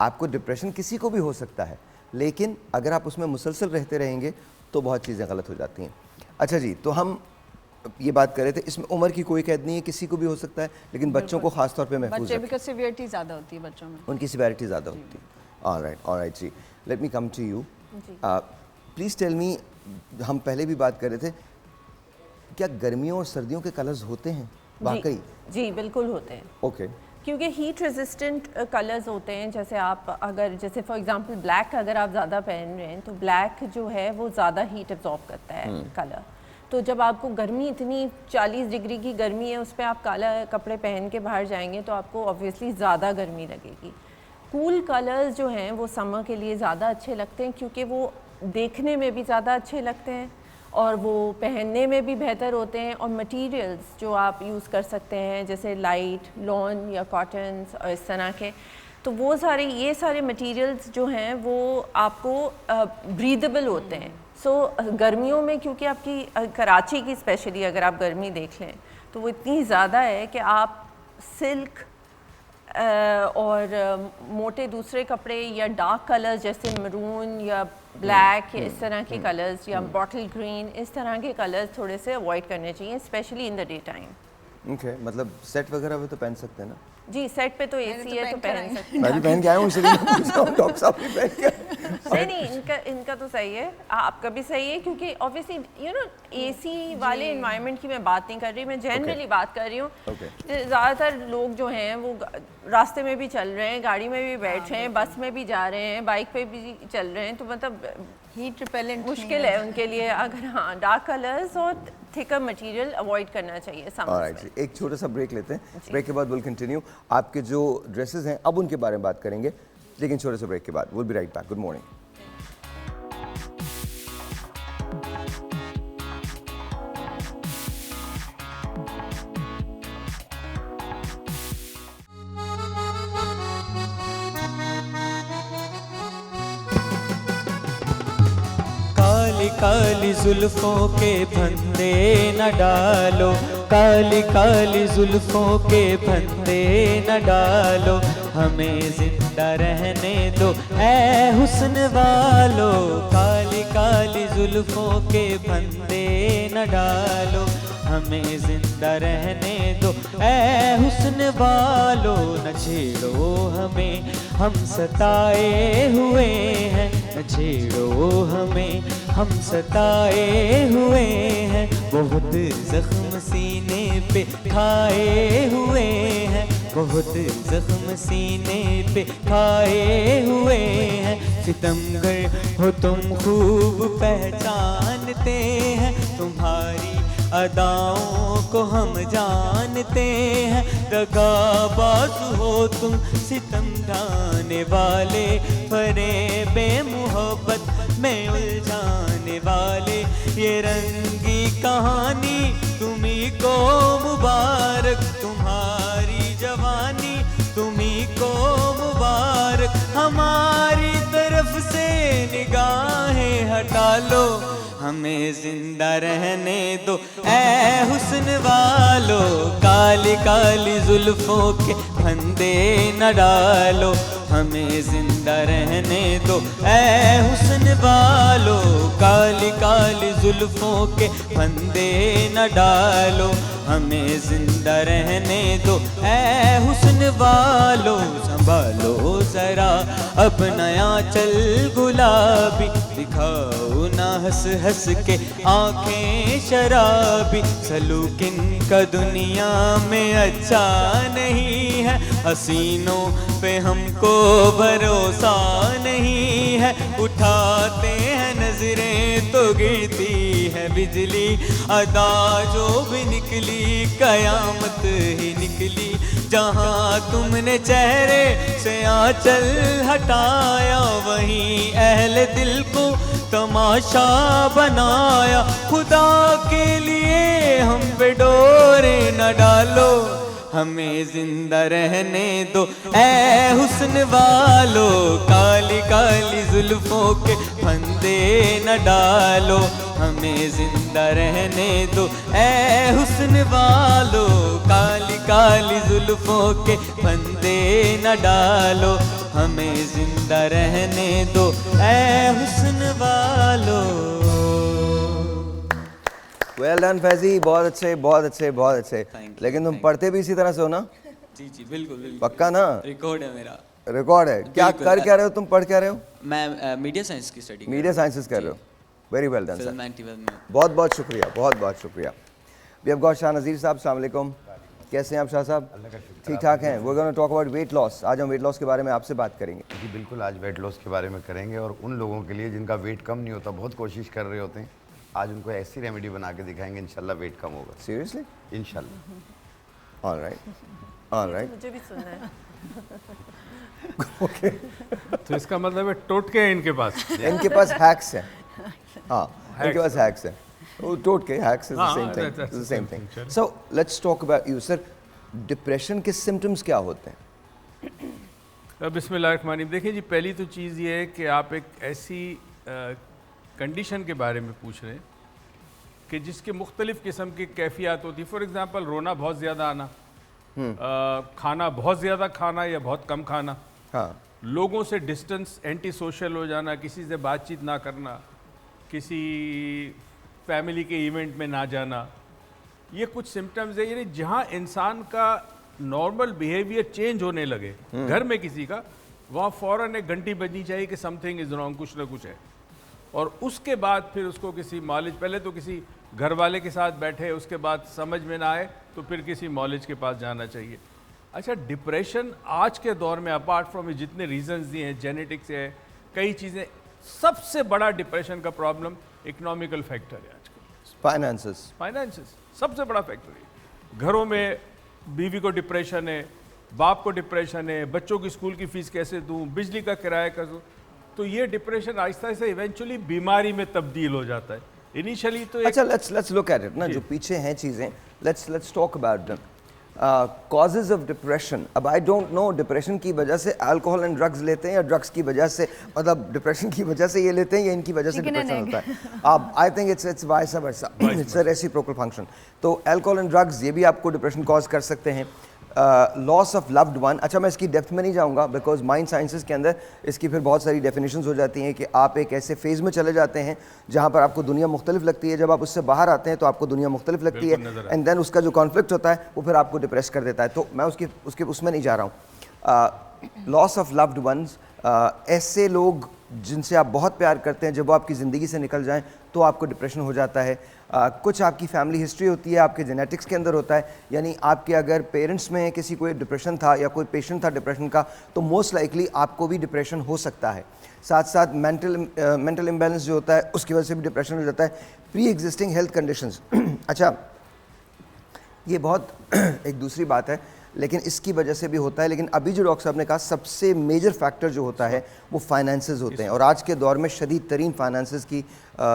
आपको डिप्रेशन किसी को भी हो सकता है, लेकिन अगर आप उसमें मुसलसल रहते रहेंगे तो बहुत चीज़ें गलत हो जाती हैं। अच्छा जी, तो हम ये बात कर रहे थे, इसमें उम्र की कोई कैद नहीं है, किसी को भी हो सकता है, लेकिन बच्चों को खास तौर पे महफूज बच्चे रखें। बिकॉज़ सिवियरिटी ज़्यादा होती है बच्चों में, उनकी सिवियरिटी ज़्यादा होती है। ऑलराइट जी, let me come to you. Please tell me, हम पहले भी बात कर रहे थे, क्या गर्मियों और सर्दियों के कलर्स होते हैं वाकई? जी बिल्कुल होते हैं। ओके। क्योंकि हीट रेजिस्टेंट कलर्स होते हैं। जैसे आप अगर जैसे फॉर एग्जांपल ब्लैक अगर आप ज़्यादा पहन रहे हैं तो ब्लैक जो है वो ज़्यादा हीट एब्जॉर्ब करता है कलर। तो जब आपको गर्मी इतनी 40 डिग्री की गर्मी है, उस पर आप काला कपड़े पहन के बाहर जाएंगे तो आपको ऑब्वियसली ज़्यादा गर्मी लगेगी। कूल कलर्स जो हैं वो समर के लिए ज़्यादा अच्छे लगते हैं क्योंकि वो देखने में भी ज़्यादा अच्छे लगते हैं और वो पहनने में भी बेहतर होते हैं। और मटेरियल्स जो आप यूज़ कर सकते हैं जैसे लाइट लॉन या कॉटन्स और इस तरह के, तो वो सारे ये सारे मटेरियल्स जो हैं वो आपको ब्रीदेबल होते हैं। सो गर्मियों में क्योंकि आपकी कराची की स्पेशली अगर आप गर्मी देख लें तो वो इतनी ज़्यादा है कि आप सिल्क और मोटे दूसरे कपड़े या डार्क कलर्स जैसे मरून या ब्लैक या इस तरह के कलर्स या बॉटल ग्रीन, इस तरह के कलर्स थोड़े से अवॉइड करने चाहिए specially in the day time. Okay, मतलब सेट वगैरह भी तो पहन सकते हैं ना? जी, सेट पे तो एसी है तो पहन सकते हैं। मैं भी पहन के आया हूँ, इसलिए मैं पूछ रहा हूँ, डॉक्टर साहब भी पहन के। नहीं, इनका तो सही है, आपका भी सही है क्योंकि ऑब्वियसली यू नो एसी वाले एनवायरनमेंट की मैं बात नहीं कर रही, मैं जनरली बात कर रही हूँ। ज़्यादातर लोग जो हैं वो रास्ते में भी चल रहे हैं, गाड़ी में भी बैठ रहे हैं, बस में भी जा रहे हैं, बाइक पे भी चल रहे हैं, तो मतलब हीट रिपेलेंट मुश्किल है उनके लिए। अगर हाँ डार्क कलर्स और थिकर मटेरियल अवॉइड करना चाहिए समर में। एक छोटा सा ब्रेक लेते हैं, ब्रेक के बाद विल कंटिन्यू। आपके जो ड्रेसेस हैं अब उनके बारे में बात करेंगे, लेकिन छोटे से ब्रेक के बाद। Will be right back. Good morning. काली काली जुल्फों के फंदे न डालो, काली काली जुल्फों के फंदे न डालो, हमें जिंदा रहने दो ऐ हुस्न वालो। काली काली जुल्फों के फंदे न डालो, हमें जिंदा रहने दो ऐ हुस्न वालो। न छेड़ो हमें, हम सताए हुए हैं, न छेड़ो हमें, हम सताए हुए हैं, बहुत जख्म पे खाए हुए हैं, बहुत जख्म सीने पे खाए हुए हैं। सितमगर हो तुम खूब पहचानते हैं, तुम्हारी अदाओं को हम जानते हैं। दगाबाज हो तुम सितम ढाने वाले, फरेबे मोहब्बत में उलझाने वाले। ये रंगी कहानी तुम्ही को मुबारक, तुम्हारी जवानी तुम्ही को मुबारक। हमारी तरफ से निगाहें हटा लो, हमें जिंदा रहने दो ऐ हुस्न वालो। काली काली जुल्फों के फंदे न डालो, हमें जिंदा रहने दो ऐ हुस्न वालो। काली काली जुल्फों के फंदे न डालो, हमें जिंदा रहने दो ऐ हुस्न वालो। संभालो जरा अपना आंचल गुलाबी, दिखाओ ना हंस हंस के आंखें शराबी। सलूक इनका दुनिया में अच्छा नहीं है, हसीनों पे हमको भरोसा नहीं है। उठाते हैं नजरें तो गिरती है बिजली, अदा जो भी निकली कयामत ही निकली। जहाँ तुमने चेहरे से आंचल हटाया, वहीं अहले दिल को तमाशा बनाया। खुदा के लिए हम पे डोरे न डालो, हमें जिंदा रहने दो ऐ हुस्न वालो। काली काली जुल्फों के फंदे न डालो, हमें जिंदा रहने दो ऐ हुस्न वालो। काली काली जुल्फों के फंदे न डालो, हमें जिंदा रहने दो ऐ हुस्न वालो। वेल डन फैजी, बहुत अच्छे बहुत अच्छे बहुत अच्छे। Thank you, लेकिन तुम thank पढ़ते भी इसी तरह से हो ना? जी जी बिल्कुल बिल्कुल, पक्का ना? रिकॉर्ड है मेरा। रिकॉर्ड है क्या? बिल्कुल। कर क्या रहे हो तुम? पढ़ क्या रहे हो? मैं मीडिया साइंस की स्टडी मीडिया साइंसेस कर रहे हो। Very well done film sir, and TV में। बहुत बहुत शुक्रिया, बहुत बहुत शुक्रिया। वी हैव गॉट शाह नज़ीर साहब, अस्सलाम वालेकुम। कैसे हैं आप शाह साहब? ठीक ठाक हैं। We are gonna talk about weight loss. आज हम वेट लॉस के बारे में आपसे बात करेंगे। जी बिल्कुल, आज वेट लॉस के बारे में करेंगे और उन लोगों के लिए जिनका वेट कम नहीं होता, बहुत कोशिश कर रहे होते हैं, आज उनको ऐसी रेमेडी बना के दिखाएंगे, इंशाल्लाह वेट कम होगा। सीरियसली? इंशाल्लाह। ऑलराइट। मुझे भी सुनना है। ओके, तो इसका मतलब है टोटके हैं इनके पास। इनके पास हैक्स हैं। हाँ, इनके पास हैक्स हैं। वो टोटके हैक्स इज द हाँ, same thing, that's is the the same same thing. thing, so let's talk about you sir. Depression के सिम्टम्स क्या होते हैं? बिस्मिल्लाहिर्रहमानिर्रहीम। देखिए जी, पहली तो चीज़ ये है कि आप एक ऐसी कंडीशन के बारे में पूछ रहे हैं कि जिसके मुख्तलिफ़ किस्म की कैफियत होती है। फॉर एग्ज़ाम्पल, रोना बहुत ज़्यादा आना, खाना बहुत ज़्यादा खाना या बहुत कम खाना, हाँ, लोगों से डिस्टेंस, एंटी सोशल हो जाना, किसी से बातचीत ना करना, किसी फैमिली के इवेंट में ना जाना, ये कुछ सिम्टम्स है। यानी जहाँ इंसान का नॉर्मल बिहेवियर चेंज होने लगे घर में किसी का, वहाँ फ़ौरन एक घंटी बजनी चाहिए कि समथिंग इज़ रॉन्ग, कुछ ना कुछ है। और उसके बाद फिर उसको किसी मॉलेज, पहले तो किसी घर वाले के साथ बैठे, उसके बाद समझ में ना आए तो फिर किसी मॉलेज के पास जाना चाहिए। अच्छा, डिप्रेशन आज के दौर में अपार्ट फ्रॉम जितने रीजंस दिए हैं, जेनेटिक्स है, कई चीज़ें, सबसे बड़ा डिप्रेशन का प्रॉब्लम इकोनॉमिकल फैक्टर है आजकल। फाइनेंसेस सबसे बड़ा फैक्टर है। घरों में बीवी को डिप्रेशन है, बाप को डिप्रेशन है, बच्चों की स्कूल की फ़ीस कैसे दूँ, बिजली का किराया कैसे दूँ। तो ये डिप्रेशन आहिस्ता आहिस्ता इवेंचुअली बीमारी में तब्दील हो जाता है। इनिशियली तो अच्छा, लेट्स लुक एट इट ना, जो पीछे हैं चीज़ें, let's talk about them. Causes of depression. अब आई डोंट नो डिप्रेशन की वजह से अल्कोहल एंड ड्रग्स लेते हैं या ड्रग्स की वजह से, मतलब डिप्रेशन की वजह से ये लेते हैं या इनकी वजह से Chicken and डिप्रेशन egg. होता है। अब आई think it's vice versa, it's a reciprocal function. तो अल्कोहल एंड ड्रग्स ये भी आपको डिप्रेशन कॉज कर सकते हैं। Loss of loved one. अच्छा, मैं इसकी डेप्थ में नहीं जाऊंगा बिकॉज माइंड साइंसेस के अंदर इसकी फिर बहुत सारी डेफिनेशंस हो जाती हैं कि आप एक ऐसे फेज़ में चले जाते हैं जहां पर आपको दुनिया मुख्तलिफ लगती है, जब आप उससे बाहर आते हैं तो आपको दुनिया मुख्तलिफ लगती है, एंड देन उसका जो कॉन्फ्लिक्ट होता है वो फिर आपको डिप्रेस कर देता है। तो मैं उसमें नहीं जा रहा हूँ। लॉस ऑफ लव्ड वंस, ऐसे लोग जिनसे आप बहुत प्यार करते हैं, जब वो आपकी ज़िंदगी से निकल जाएं तो आपको डिप्रेशन हो जाता है। कुछ आपकी फैमिली हिस्ट्री होती है, आपके जेनेटिक्स के अंदर होता है, यानी आपके अगर पेरेंट्स में किसी कोई डिप्रेशन था या कोई पेशेंट था डिप्रेशन का, तो मोस्ट लाइकली आपको भी डिप्रेशन हो सकता है। साथ साथ मेंटल इम्बैलेंस जो होता है उसकी वजह से भी डिप्रेशन हो जाता है। प्री एग्जिस्टिंग हेल्थ कंडीशंस अच्छा, ये बहुत एक दूसरी बात है, लेकिन इसकी वजह से भी होता है। लेकिन अभी जो डॉक्टर साहब ने कहा, सबसे मेजर फैक्टर जो होता है वो फाइनेंसेस होते हैं, और आज के दौर में शदीद तरीन फाइनेंसेस की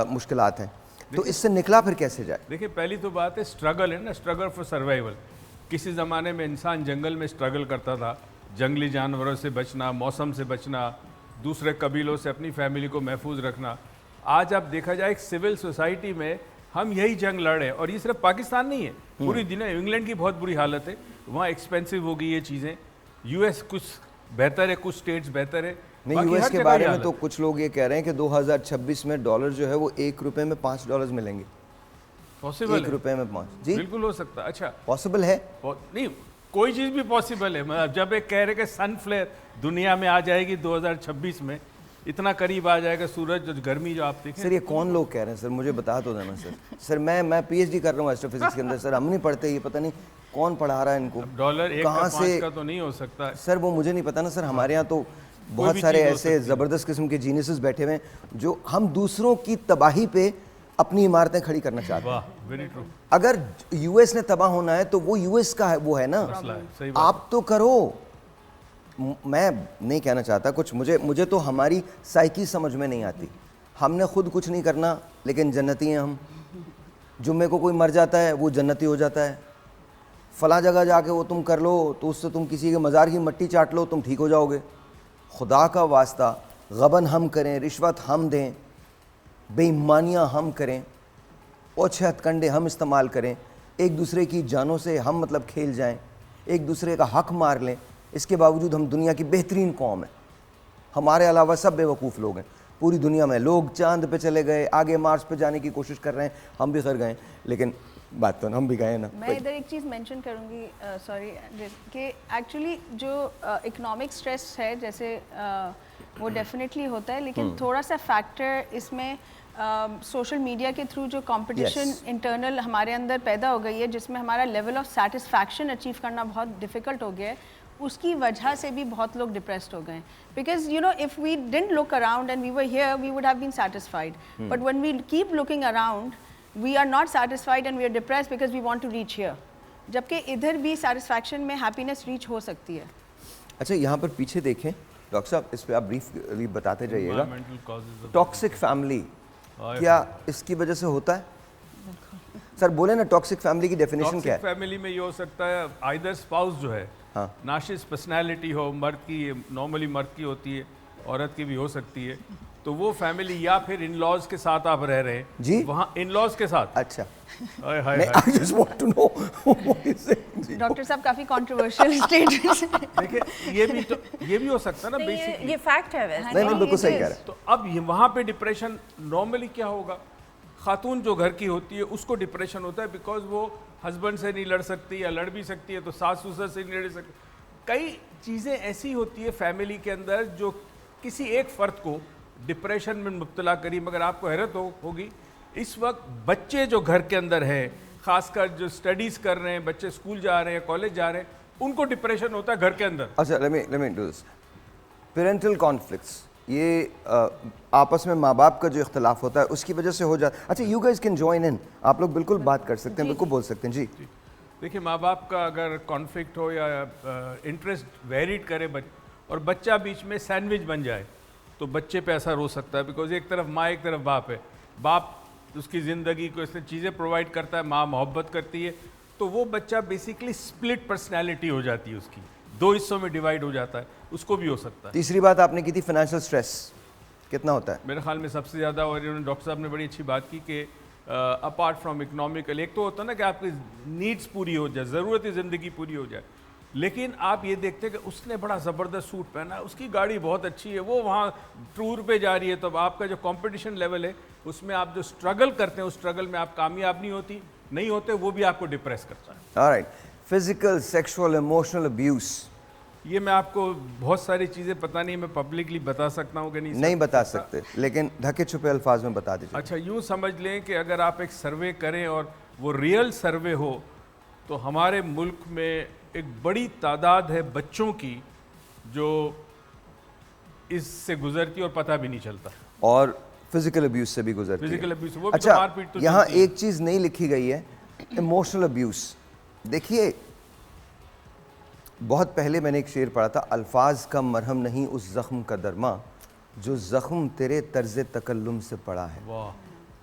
मुश्किलात हैं। तो इससे निकला फिर कैसे जाए? देखिए, पहली तो बात है स्ट्रगल है ना, स्ट्रगल फॉर सर्वाइवल। किसी ज़माने में इंसान जंगल में स्ट्रगल करता था, जंगली जानवरों से बचना, मौसम से बचना, दूसरे कबीलों से अपनी फैमिली को महफूज रखना। आज आप देखा जाए एक सिविल सोसाइटी में हम यही जंग लड़ रहे हैं, और ये सिर्फ पाकिस्तान नहीं है, पूरी दुनिया। इंग्लैंड की बहुत बुरी हालत है, वहाँ एक्सपेंसिव हो गई ये चीज़ें। यूएस कुछ बेहतर है, कुछ स्टेट्स बेहतर है। नहीं, बाकी यूएस हर के जगह बारे ये में हालत तो है। कुछ लोग ये कह रहे हैं कि 2026 में डॉलर जो है वो $1 में $5 मिलेंगे। पॉसिबल है, ₹1 में 5 जी बिल्कुल हो सकता है। अच्छा, पॉसिबल है। नहीं, कोई चीज़ भी पॉसिबल है। मतलब जब एक कह रहे कि सन फ्लेयर दुनिया में आ जाएगी 2026 में, इतना करीब आ जाएगा सूरज, जो गर्मी जो आप देखें। सर ये कौन लोग कह रहे हैं सर, मुझे बता तो देना सर। सर मैं PhD कर रहा हूँ एस्ट्रोफिजिक्स के अंदर सर, हम नहीं पढ़ते, ये पता नहीं कौन पढ़ा रहा है इनको। डॉलर 1 कहाँ का से 5 का तो नहीं हो सकता। सर, वो मुझे नहीं पता ना सर। हमारे यहाँ तो बहुत भी सारे चीज़ हो ऐसे सकती है। ज़बरदस्त किस्म के जीनियसेस बैठे हुए हैं जो हम दूसरों की तबाही पे अपनी इमारतें खड़ी करना चाहते हैं। वाह, वेरी ट्रू। अगर यूएस ने तबाह होना है तो वो यूएस का है, वो है ना। मसला है, सही बात। आप तो करो। मैं नहीं कहना चाहता कुछ, मुझे तो हमारी साइकी समझ में नहीं आती। हमने खुद कुछ नहीं करना, लेकिन जन्नती हैं हम। जुम्मे को कोई मर जाता है वो जन्नती हो जाता है। फला जगह जाके वो तुम कर लो तो उससे तुम किसी के मज़ार की मट्टी चाट लो, तुम ठीक हो जाओगे। खुदा का वास्ता, गबन हम करें, रिश्वत हम दें, बेईमानियाँ हम करें, ओछे हथकंडे हम इस्तेमाल करें, एक दूसरे की जानों से हम मतलब खेल जाएं, एक दूसरे का हक मार लें, इसके बावजूद हम दुनिया की बेहतरीन कौम है। हमारे अलावा सब बेवकूफ़ लोग हैं पूरी दुनिया में। लोग चांद पे चले गए, आगे मार्स पे जाने की कोशिश कर रहे हैं, हम भी कर गए, लेकिन बात तो हम भी गए ना। मैं इधर एक चीज़ मेंशन करूँगी, सॉरी, कि एक्चुअली जो इकोनॉमिक स्ट्रेस है, जैसे वो डेफिनेटली होता है, लेकिन थोड़ा सा फैक्टर इसमें सोशल मीडिया के थ्रू जो कंपटीशन इंटरनल हमारे अंदर पैदा हो गई है, जिसमें हमारा लेवल ऑफ सेटिस्फैक्शन अचीव करना बहुत डिफ़िकल्ट हो गया है, उसकी वजह से भी बहुत लोग डिप्रेस्ड हो गए। Because you know, if we didn't look around and we were here, we would have been satisfied, but when we keep looking around, we are not satisfied and we are depressed because we want to reach here. जबकि इधर भी satisfaction में happiness reach हो सकती है। अच्छा, यहाँ पर पीछे देखें डॉक्टर साहब, इस पर आप ब्रीफली बताते जाइएगा। Environmental causes of- toxic family क्या इसकी वजह से होता है? सर बोले ना, टॉक्सिक फैमिली की डेफिनेशन क्या टॉक्सिक है? फैमिली में ये हो सकता है, आइदर स्पाउस जो है हाँ। नाशिस पर्सनैलिटी हो, मर्द की, नॉर्मली मर्द की होती है, औरत की भी हो सकती है, तो वो फैमिली, या फिर इन लॉज के साथ आप रह रहे हैं जी? वहाँ इन लॉज के साथ। अच्छा, हाय हाय नहीं, हाय। I just want to know what is it? Doctor साहब काफ़ी कंट्रोवर्शियल स्टेटमेंट। देखिए, ये भी हो सकता है ना नहीं, बेसिकली। ये फैक्ट है वैसे। नहीं नहीं, बिल्कुल सही कह रहे हैं। तो अब वहाँ पे डिप्रेशन नॉर्मली क्या होगा, खातून जो घर की होती है उसको डिप्रेशन होता है, बिकॉज वो हस्बैंड से नहीं लड़ सकती, या लड़ भी सकती है तो सास ससुर से नहीं लड़ सकती। कई चीज़ें ऐसी होती है फैमिली के अंदर जो किसी एक फ़र्द को डिप्रेशन में मुब्तला करी। मगर आपको हैरत होगी, इस वक्त बच्चे जो घर के अंदर हैं, खासकर जो स्टडीज़ कर रहे हैं, बच्चे स्कूल जा रहे हैं, कॉलेज जा रहे हैं, उनको डिप्रेशन होता है घर के अंदर। अच्छा, let me do this. Parental conflicts, ये आपस में माँ बाप का जो इख्तलाफ होता है उसकी वजह से हो जाता है। अच्छा, you guys can join in, आप लोग बिल्कुल बात कर सकते हैं, बिल्कुल बोल सकते हैं जी। देखिए, माँ बाप का अगर कॉन्फ्लिक्ट हो या इंटरेस्ट वेरीड करे और बच्चा बीच में सैंडविच बन जाए, तो बच्चे पे असर हो सकता है। बिकॉज एक तरफ माँ, एक तरफ बाप है। बाप उसकी ज़िंदगी को इसने चीज़ें प्रोवाइड करता है, माँ मोहब्बत करती है, तो वो बच्चा बेसिकली स्प्लिट पर्सनैलिटी हो जाती है, उसकी दो हिस्सों में डिवाइड हो जाता है, उसको भी हो सकता है। तीसरी बात आपने की थी फाइनेंशियल स्ट्रेस, कितना होता है? मेरे ख्याल में सबसे ज़्यादा, और इन्होंने डॉक्टर साहब ने बड़ी अच्छी बात की कि अपार्ट फ्रॉम इकोनॉमिकल, एक तो होता है ना कि आपकी नीड्स पूरी हो जाए, ज़रूरती ज़िंदगी पूरी हो जाए, लेकिन आप ये देखते हैं कि उसने बड़ा ज़बरदस्त सूट पहना है, उसकी गाड़ी बहुत अच्छी है, वो वहाँ टूर पे जा रही है, तो आपका जो कंपटीशन लेवल है उसमें आप जो स्ट्रगल करते हैं, उस स्ट्रगल में आप कामयाब नहीं होते, वो भी आपको डिप्रेस करता है। Alright, physical, sexual, emotional abuse, ये मैं आपको बहुत सारी चीज़ें पता नहीं मैं पब्लिकली बता सकता हूँ कि नहीं बता सकते, लेकिन ढके छुपे अल्फाज में बता दीजिए। अच्छा, यूँ समझ लें कि अगर आप एक सर्वे करें और वो रियल सर्वे हो, तो हमारे मुल्क में एक बड़ी तादाद है बच्चों की जो इससे गुजरती और पता भी नहीं चलता। और फिजिकल अब्यूज से भी गुजरती है। फिजिकल अब्यूज, वो भी तो अच्छा, मारपीट तो यहाँ चलती है। एक चीज नहीं लिखी गई है, इमोशनल अब्यूज। देखिए, बहुत पहले मैंने एक शेर पढ़ा था, अल्फाज का मरहम नहीं उस जख्म का दरमा जो जख्म तेरे तर्ज तकल्लुम से पड़ा है। वाह,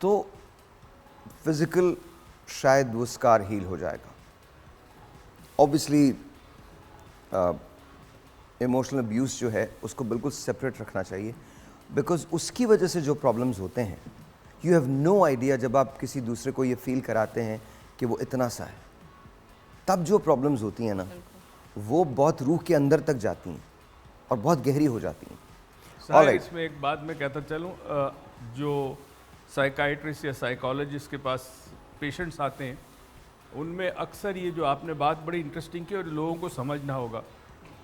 तो फिजिकल शायद वो स्कार हील हो जाएगा। ऑब्वियसली इमोशनल अब्यूज़ जो है उसको बिल्कुल सेपरेट रखना चाहिए, बिकॉज उसकी वजह से जो प्रॉब्लम्स होते हैं, यू हैव नो आइडिया। जब आप किसी दूसरे को ये फील कराते हैं कि वो इतना सा है, तब जो प्रॉब्लम्स होती हैं ना, वो बहुत रूह के अंदर तक जाती हैं और बहुत गहरी हो जाती हैं। साहब, इसमें एक बात मैं कहता चलूँ, जो साइकाइट्रिस्ट या साइकोलॉजिस्ट के पास पेशेंट्स आते हैं, उनमें अक्सर ये जो आपने बात बड़ी इंटरेस्टिंग की और लोगों को समझना होगा।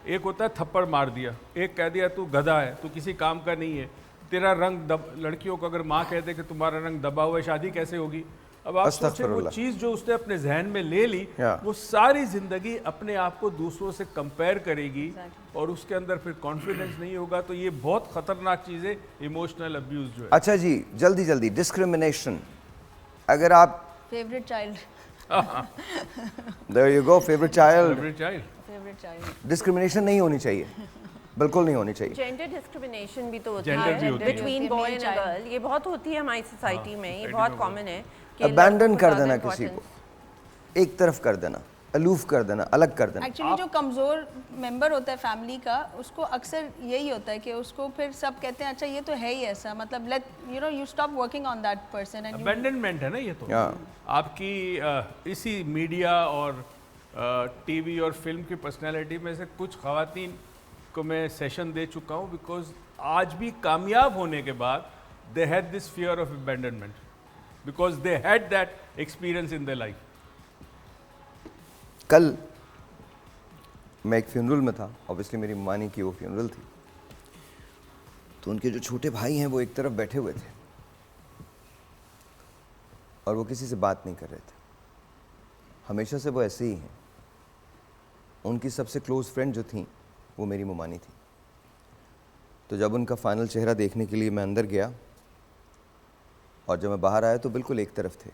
एक होता है थप्पड़ मार दिया, एक कह दिया तू गधा है, तू किसी काम का नहीं है, तेरा रंग लड़कियों को अगर माँ कह दे कि तुम्हारा रंग दबा हुआ है, शादी कैसे होगी? अब आप सोचें, वो चीज़ जो उसने अपने जहन में ले ली, वो सारी ज़िंदगी अपने आप को दूसरों से कंपेयर करेगी और उसके अंदर फिर कॉन्फिडेंस नहीं होगा। तो ये बहुत ख़तरनाक चीज़ है, इमोशनल अब्यूज़ जो है। अच्छा जी, जल्दी जल्दी, डिस्क्रिमिनेशन। अगर आप favourite child, there you go, favourite child. Favourite child. Discrimination नहीं होनी चाहिए, बिल्कुल नहीं होनी चाहिए। जेंडर डिस्क्रिमिनेशन भी तो होती Gender भी है होती है। बिटवीन बॉय एंड गर्ल, ये बहुत होती है हमारी सोसाइटी में, ये बहुत कॉमन है कि अबैंडन लड़कों को कर ज़्यादा देना किसी को, importance। एक तरफ कर देना, अलूफ कर देना, अलग कर देना। एक्चुअली जो कमज़ोर मेंबर होता है फैमिली का, उसको अक्सर यही होता है कि उसको फिर सब कहते हैं अच्छा ये तो है ही ऐसा, मतलब let you stop working on that person and abandonment है ना ये तो। आपकी इसी मीडिया और टीवी और फिल्म की पर्सनालिटी में से कुछ ख़वातीन को मैं सेशन दे चुका हूँ, बिकॉज आज भी कामयाब होने के बाद they had this fear of abandonment because they had that experience in their life. कल मैं एक फ्यूनरल में था, ऑब्वियसली मेरी मानी की वो फ्यूनरल थी, तो उनके जो छोटे भाई हैं वो एक तरफ बैठे हुए थे और वो किसी से बात नहीं कर रहे थे। हमेशा से वो ऐसे ही हैं। उनकी सबसे क्लोज फ्रेंड जो थी वो मेरी मुमानी थी। तो जब उनका फाइनल चेहरा देखने के लिए मैं अंदर गया और जब मैं बाहर आया तो बिल्कुल एक तरफ थे।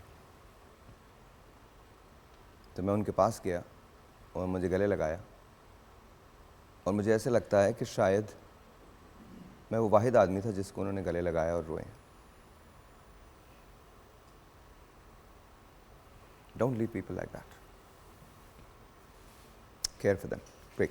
तो मैं उनके पास गया और मुझे गले लगाया और मुझे ऐसे लगता है कि शायद मैं वो वाहिद आदमी था जिसको उन्होंने गले लगाया और रोए। Don't leave people like that. Care for them. Break.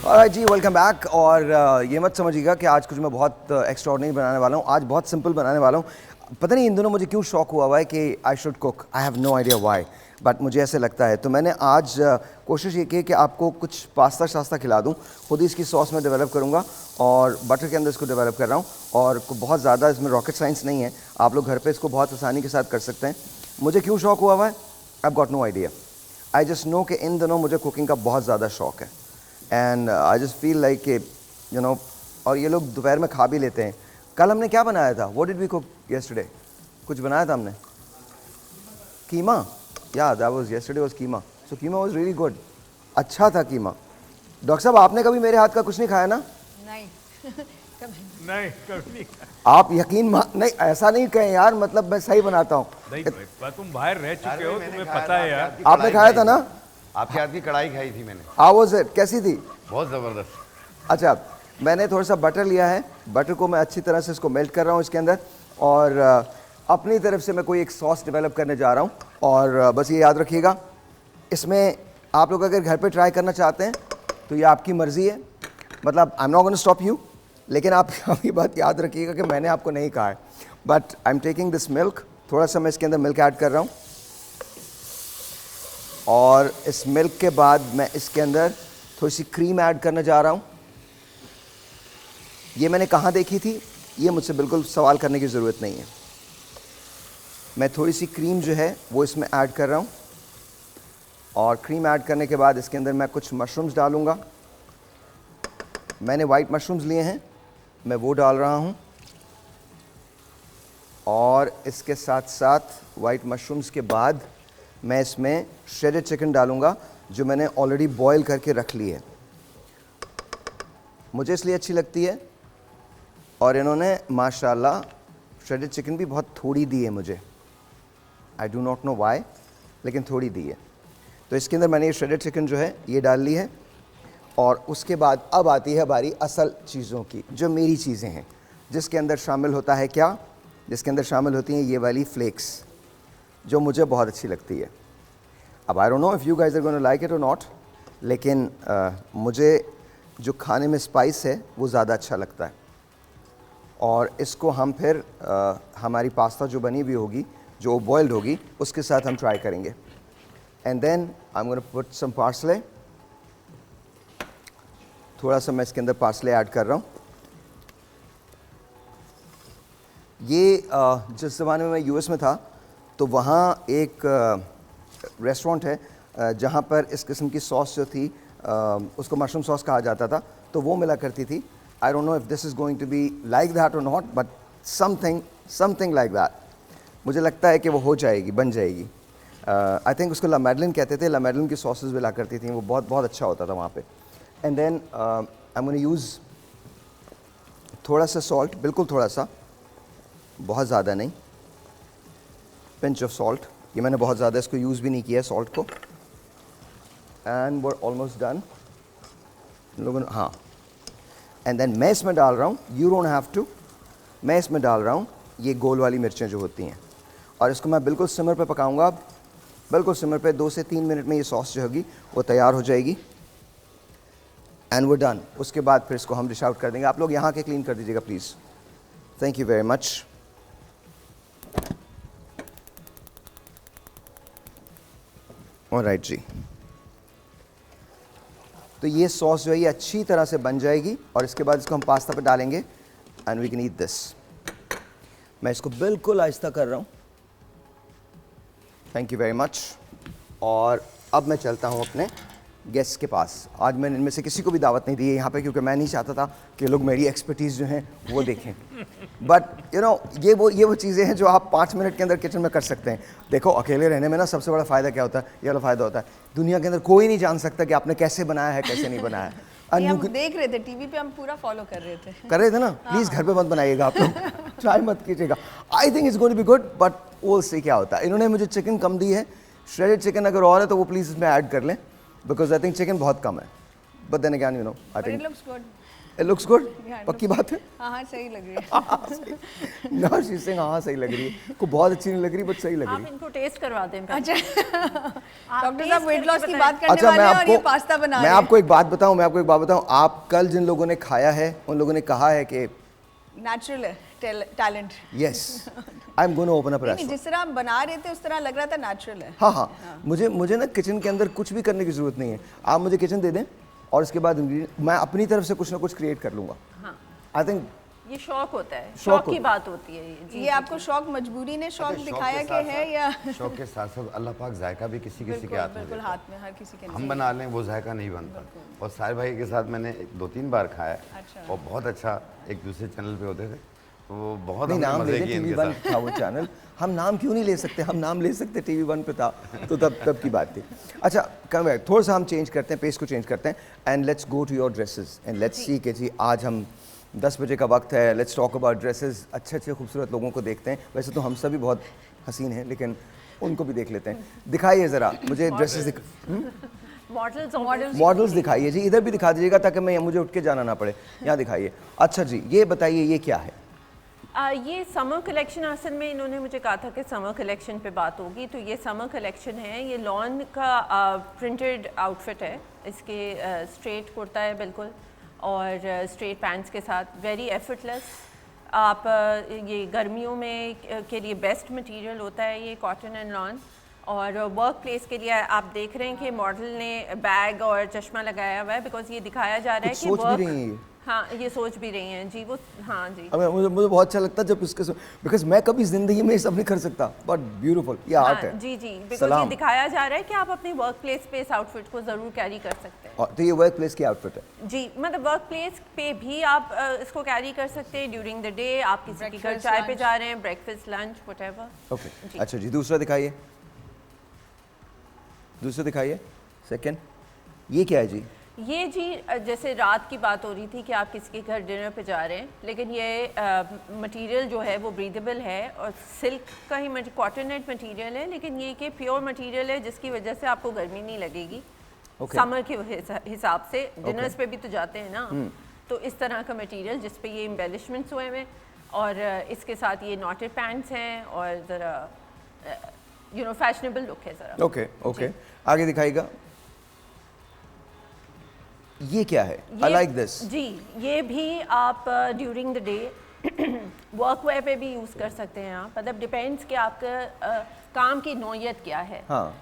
Alright जी, वेलकम बैक। और ये मत समझिएगा कि आज कुछ मैं बहुत एक्स्ट्राऑर्डिनरी बनाने वाला हूँ। आज बहुत सिंपल बनाने वाला हूँ। पता नहीं इन दिनों मुझे क्यों शौक हुआ है कि I should cook. I have no idea why, but मुझे ऐसे लगता है। तो मैंने आज कोशिश ये की कि आपको कुछ पास्ता शास्ता खिला दूँ। खुद ही इसकी सॉस मैं डेवलप करूँगा और बटर के अंदर इसको डेवलप कर रहा हूँ। और बहुत ज़्यादा इसमें रॉकेट साइंस नहीं है, आप लोग घर पर इसको बहुत आसानी के साथ कर सकते हैं। मुझे क्यों शौक हुआ है, I got no idea. I just know कि इन दिनों मुझे कुकिंग का बहुत ज़्यादा शौक है। And I just feel like you know, और ये लोग दोपहर में खा भी लेते हैं। कल हमने क्या बनाया था, what did we cook yesterday? कुछ बनाया था हमने, कीमा। या that was yesterday was keema. So keema was really good, अच्छा था कीमा। डॉक्टर साहब, आपने कभी मेरे हाथ का कुछ नहीं खाया ना? नहीं नहीं, कभी नहीं। आप यकीन नहीं, ऐसा नहीं कहें यार, मतलब मैं सही बनाता हूँ। नहीं, तुम बाहर रह चुके हो, तुम्हें पता है यार। आपने खाया था ना? आपके हाथ की कढ़ाई खाई थी मैंने। हाउ वाज इट, कैसी थी? बहुत ज़बरदस्त। अच्छा, मैंने थोड़ा सा बटर लिया है। बटर को मैं अच्छी तरह से इसको मेल्ट कर रहा हूँ इसके अंदर, और अपनी तरफ से मैं कोई एक सॉस डेवलप करने जा रहा हूँ। और बस ये याद रखिएगा, इसमें आप लोग अगर घर पे ट्राई करना चाहते हैं तो ये आपकी मर्ज़ी है, मतलब I am not gonna stop you, लेकिन आप ये बात याद रखिएगा कि मैंने आपको नहीं कहा है। But I am taking this milk, थोड़ा सा मैं इसके अंदर मिल्क ऐड कर रहा हूँ, और इस मिल्क के बाद मैं इसके अंदर थोड़ी सी क्रीम ऐड करने जा रहा हूँ। ये मैंने कहाँ देखी थी, ये मुझसे बिल्कुल सवाल करने की ज़रूरत नहीं है। मैं थोड़ी सी क्रीम जो है वो इसमें ऐड कर रहा हूँ, और क्रीम ऐड करने के बाद इसके अंदर मैं कुछ मशरूम्स डालूँगा। मैंने वाइट मशरूम्स लिए हैं, मैं वो डाल रहा हूँ, और इसके साथ साथ वाइट मशरूम्स के बाद मैं इसमें श्रेडेड चिकन डालूँगा जो मैंने ऑलरेडी बॉईल करके रख ली है। मुझे इसलिए अच्छी लगती है, और इन्होंने माशाल्लाह श्रेडेड चिकन भी बहुत थोड़ी दी है मुझे, I do not know why, लेकिन थोड़ी दी है। तो इसके अंदर मैंने ये श्रेडेड चिकन जो है ये डाल ली है, और उसके बाद अब आती है बारी असल चीज़ों की, जो मेरी चीज़ें हैं, जिसके अंदर शामिल होता है क्या, जिसके अंदर शामिल होती हैं ये वाली फ्लेक्स जो मुझे बहुत अच्छी लगती है। अब I don't know if you guys are gonna like it और नॉट, लेकिन मुझे जो खाने में स्पाइस है वो ज़्यादा अच्छा लगता है। और इसको हम फिर हमारी पास्ता जो बनी हुई होगी, जो बॉइल्ड होगी, उसके साथ हम ट्राई करेंगे। And then I am gonna put some parsley, थोड़ा सा मैं इसके अंदर पार्सले ऐड कर रहा हूँ। ये जिस ज़माने में मैं यूएस में था तो वहाँ एक रेस्टोरेंट है जहाँ पर इस किस्म की सॉस जो थी उसको मशरूम सॉस कहा जाता था, तो वो मिला करती थी। I don't know if this is going to be like that और not, but something like that मुझे लगता है कि वो हो जाएगी, बन जाएगी। आई थिंक उसको ला मैडलिन कहते थे, ला मैडलिन की सॉसेस मिला करती थी, वो बहुत अच्छा होता था वहाँ पे। And then I am gonna use थोड़ा सा सॉल्ट, बिल्कुल थोड़ा सा, बहुत ज़्यादा नहीं, पिंच ऑफ सॉल्ट। ये मैंने बहुत ज़्यादा इसको यूज़ भी नहीं किया सॉल्ट को। And we are almost done लोगों ने, हाँ। एंड देन मैं इसमें डाल रहा हूँ, यू डोंट हैव टू, मैं इसमें डाल रहा हूँ ये गोल वाली मिर्चें जो होती हैं, और इसको मैं बिल्कुल सिमर पे पकाऊंगा। अब बिल्कुल सिमर पे 2 से 3 मिनट में ये सॉस जो होगी वो तैयार हो जाएगी। एंड वो डन। उसके बाद फिर इसको हम डिश आउट कर देंगे। आप लोग यहाँ के क्लीन कर दीजिएगा please, thank you very much. Alright जी, तो ये सॉस जो है ये अच्छी तरह से बन जाएगी, और इसके बाद इसको हम पास्ता पे डालेंगे and we can eat this. मैं इसको बिल्कुल आहिस्ता कर रहा हूँ, थैंक यू वेरी मच। और अब मैं चलता हूँ अपने गेस्ट के पास। आज मैंने इनमें से किसी को भी दावत नहीं दी है यहाँ पे, क्योंकि मैं नहीं चाहता था कि लोग मेरी एक्सपर्टीज़ जो हैं वो देखें। बट यू नो ये वो चीज़ें हैं जो आप 5 मिनट के अंदर किचन में कर सकते हैं। देखो अकेले रहने में ना सबसे बड़ा फ़ायदा क्या होता है, ये वाला फ़ायदा होता है, दुनिया के अंदर कोई नहीं जान सकता कि आपने कैसे बनाया है, कैसे नहीं बनाया है। ये हम देख रहे थे टीवी पे, हम पूरा फॉलो कर रहे थे ना। प्लीज़ घर पे मत बनाइएगा आप लोग, ट्राई मत कीजिएगा। I think it's going to be good, but वो से क्या होता है। इन्होंने मुझे चिकन कम दी है, श्रेडेड चिकन अगर और है तो वो प्लीज़ इसमें ऐड कर लें, बिकॉज आई थिंक चिकन बहुत कम है। But then again you know I think it looks good. पक्की बात है, हाँ सही लग रही है। ना शी सिंह, हाँ सही लग रही है, को बहुत अच्छी नहीं लग रही बट सही लग रही आप इनको टेस्ट करवा दें। अच्छा डॉक्टर साहब taste वेट लॉस करके की बताएं। बात करने अच्छा वाले हैं और ये पास्ता बना मैं रहे हैं। आपको एक बात बताऊं, आप कल जिन लोगों ने खाया है उन लोगों ने कहा है कि नेचुरल है talent. Yes I am gonna open up restaurant. जिस तरह आप बना रहे थे उस तरह लग रहा था नेचुरल है। हाँ, मुझे ना किचन के अंदर कुछ भी करने की जरूरत नहीं है। आप मुझे किचन दे दें और उसके बाद मैं अपनी तरफ से कुछ ना कुछ क्रिएट कर लूँगा। आई थिंक ये शौक होता है, शौक की बात होती है ये। ये आपको शौक मजबूरी ने शौक दिखाया कि है, या शौक के साथ साथ अल्लाह पाक जायका भी किसी के हाथ में बिल्कुल देता है। हाथ में हर किसी के हम बना लें वो जायका नहीं बनता। और साहिर भाई के साथ मैंने 2-3 बार खाया अच्छा। और बहुत अच्छा, एक दूसरे चैनल पे होते थे तो वो बहुत नहीं, हमने नाम ले मजे लें, किए टीवी इनके 1 साथ। था वो चैनल। हम नाम क्यों नहीं ले सकते, हम नाम ले सकते, टीवी 1 पे था तो तब की बात थी। अच्छा कम बैक, थोड़ा सा हम चेंज करते हैं, पेस को चेंज करते हैं and let's go to your dresses and let's see कि जी आज हम 10 बजे का वक्त है, लेट्स टॉक अबाउट ड्रेसेस। अच्छे खूबसूरत लोगों को देखते हैं। वैसे तो हम सभी बहुत हसीन हैं लेकिन उनको भी देख लेते हैं। दिखाइए ज़रा मुझे ड्रेसेस, मॉडल्स दिखाइए जी, इधर भी दिखा दीजिएगा ताकि मुझे उठ के जाना ना पड़े। यहाँ दिखाइए। अच्छा जी, ये बताइए ये क्या है? ये समर कलेक्शन असल में इन्होंने मुझे कहा था कि समर कलेक्शन पे बात होगी, तो ये समर कलेक्शन है। ये लॉन का प्रिंटेड आउटफिट है। इसके स्ट्रेट कुर्ता है बिल्कुल और स्ट्रेट पैंट्स के साथ, वेरी एफर्टलेस। आप ये गर्मियों में के लिए बेस्ट मटेरियल होता है ये कॉटन एंड लॉन। और वर्क प्लेस के लिए आप देख रहे हैं कि मॉडल ने बैग और चश्मा लगाया हुआ है बिकॉज ये दिखाया जा रहा है कि सोच भी रही हैं हाँ ये सोच भी रही हैं जी वो, हाँ जी। अब मुझे बहुत अच्छा लगता है जब इसके, बिकॉज मैं कभी जिंदगी में ये सब नहीं कर सकता, बट ब्यूटीफुल, ये आर्ट हाँ, है। जी जी, बिकॉज ये सलाम। दिखाया जा रहा है कि आप अपनी वर्क प्लेस पे इस आउटफिट को ज़रूर कैरी कर सकते हैं। तो ये वर्क प्लेस की आउटफिट है। जी, मतलब वर्क प्लेस पे भी आप इसको कैरी कर सकते हैं ड्यूरिंग द डे, आप किसी के घर Breakfast, चाय पे lunch. जा रहे हैं, ब्रेकफास्ट लंच व्हाटएवर। ओके अच्छा जी, दूसरा दिखाइए, दूसरा दिखाइए, सेकंड। ये क्या है जी? ये जी जैसे रात की बात हो रही थी कि आप किसी के घर डिनर पे जा रहे हैं, लेकिन ये मटेरियल जो है वो ब्रीदेबल है और सिल्क का ही कॉटनेट मटेरियल है, लेकिन ये कि प्योर मटेरियल है जिसकी वजह से आपको गर्मी नहीं लगेगी। समर के हिसाब से डिनर्स पे भी तो जाते हैं ना, तो इस तरह का मटेरियल जिस पे ये एम्बेलिशमेंट्स हुए हैं, और इसके साथ ये नॉटेड पैंट्स हैं और ज़रा यू नो फैशनेबल लुक है ज़रा। ओके ओके, आगे दिखाइएगा। ये क्या है? I like this. जी, ये भी आप during the day work wear पे भी यूज़ कर सकते हैं आप, मतलब डिपेंड्स कि आपका काम की नौयत क्या है।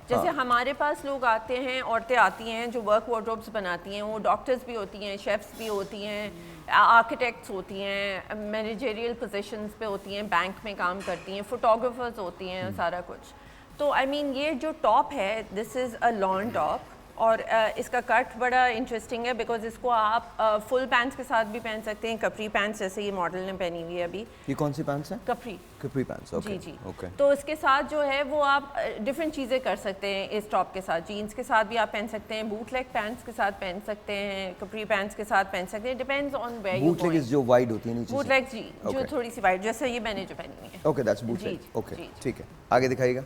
जैसे हमारे पास लोग आते हैं, औरतें आती हैं जो वर्क वार्डरोब्स बनाती हैं, वो डॉक्टर्स भी होती हैं, शेफ्स भी होती हैं, आर्किटेक्ट्स होती हैं, मैनेजरियल पोजीशंस पे होती हैं, बैंक में काम करती हैं, फोटोग्राफर्स होती हैं, सारा कुछ। तो आई मीन ये जो टॉप है, this is a lawn top, और इसका कट बड़ा इंटरेस्टिंग है बिकॉज इसको आप फुल पैंट्स के साथ भी पहन सकते हैं, कपरी पैंट्स जैसे ये मॉडल ने पहनी हुई है अभी। ये कौन सी पैंट्स हैं? कपरी। कपरी पैंट्स, ओके। जी जी, ओके। तो इसके साथ जो है वो आप डिफरेंट चीज़ें कर सकते हैं इस टॉप के साथ। जीन्स के साथ भी आप पहन सकते हैं, बूट लेग पैंट्स के साथ पहन सकते हैं, कपरी पैंट्स के साथ पहन सकते हैं, depends on where you bootleg जो वाइड होती है नीचे बूट से। लेग जी, जो Okay. थोड़ी सी वाइड, जैसे ये मैंने जो पहनी हुई है। ओके, दैट्स बूट जी, लेग। ओके जी। ठीक है, आगे दिखाइएगा।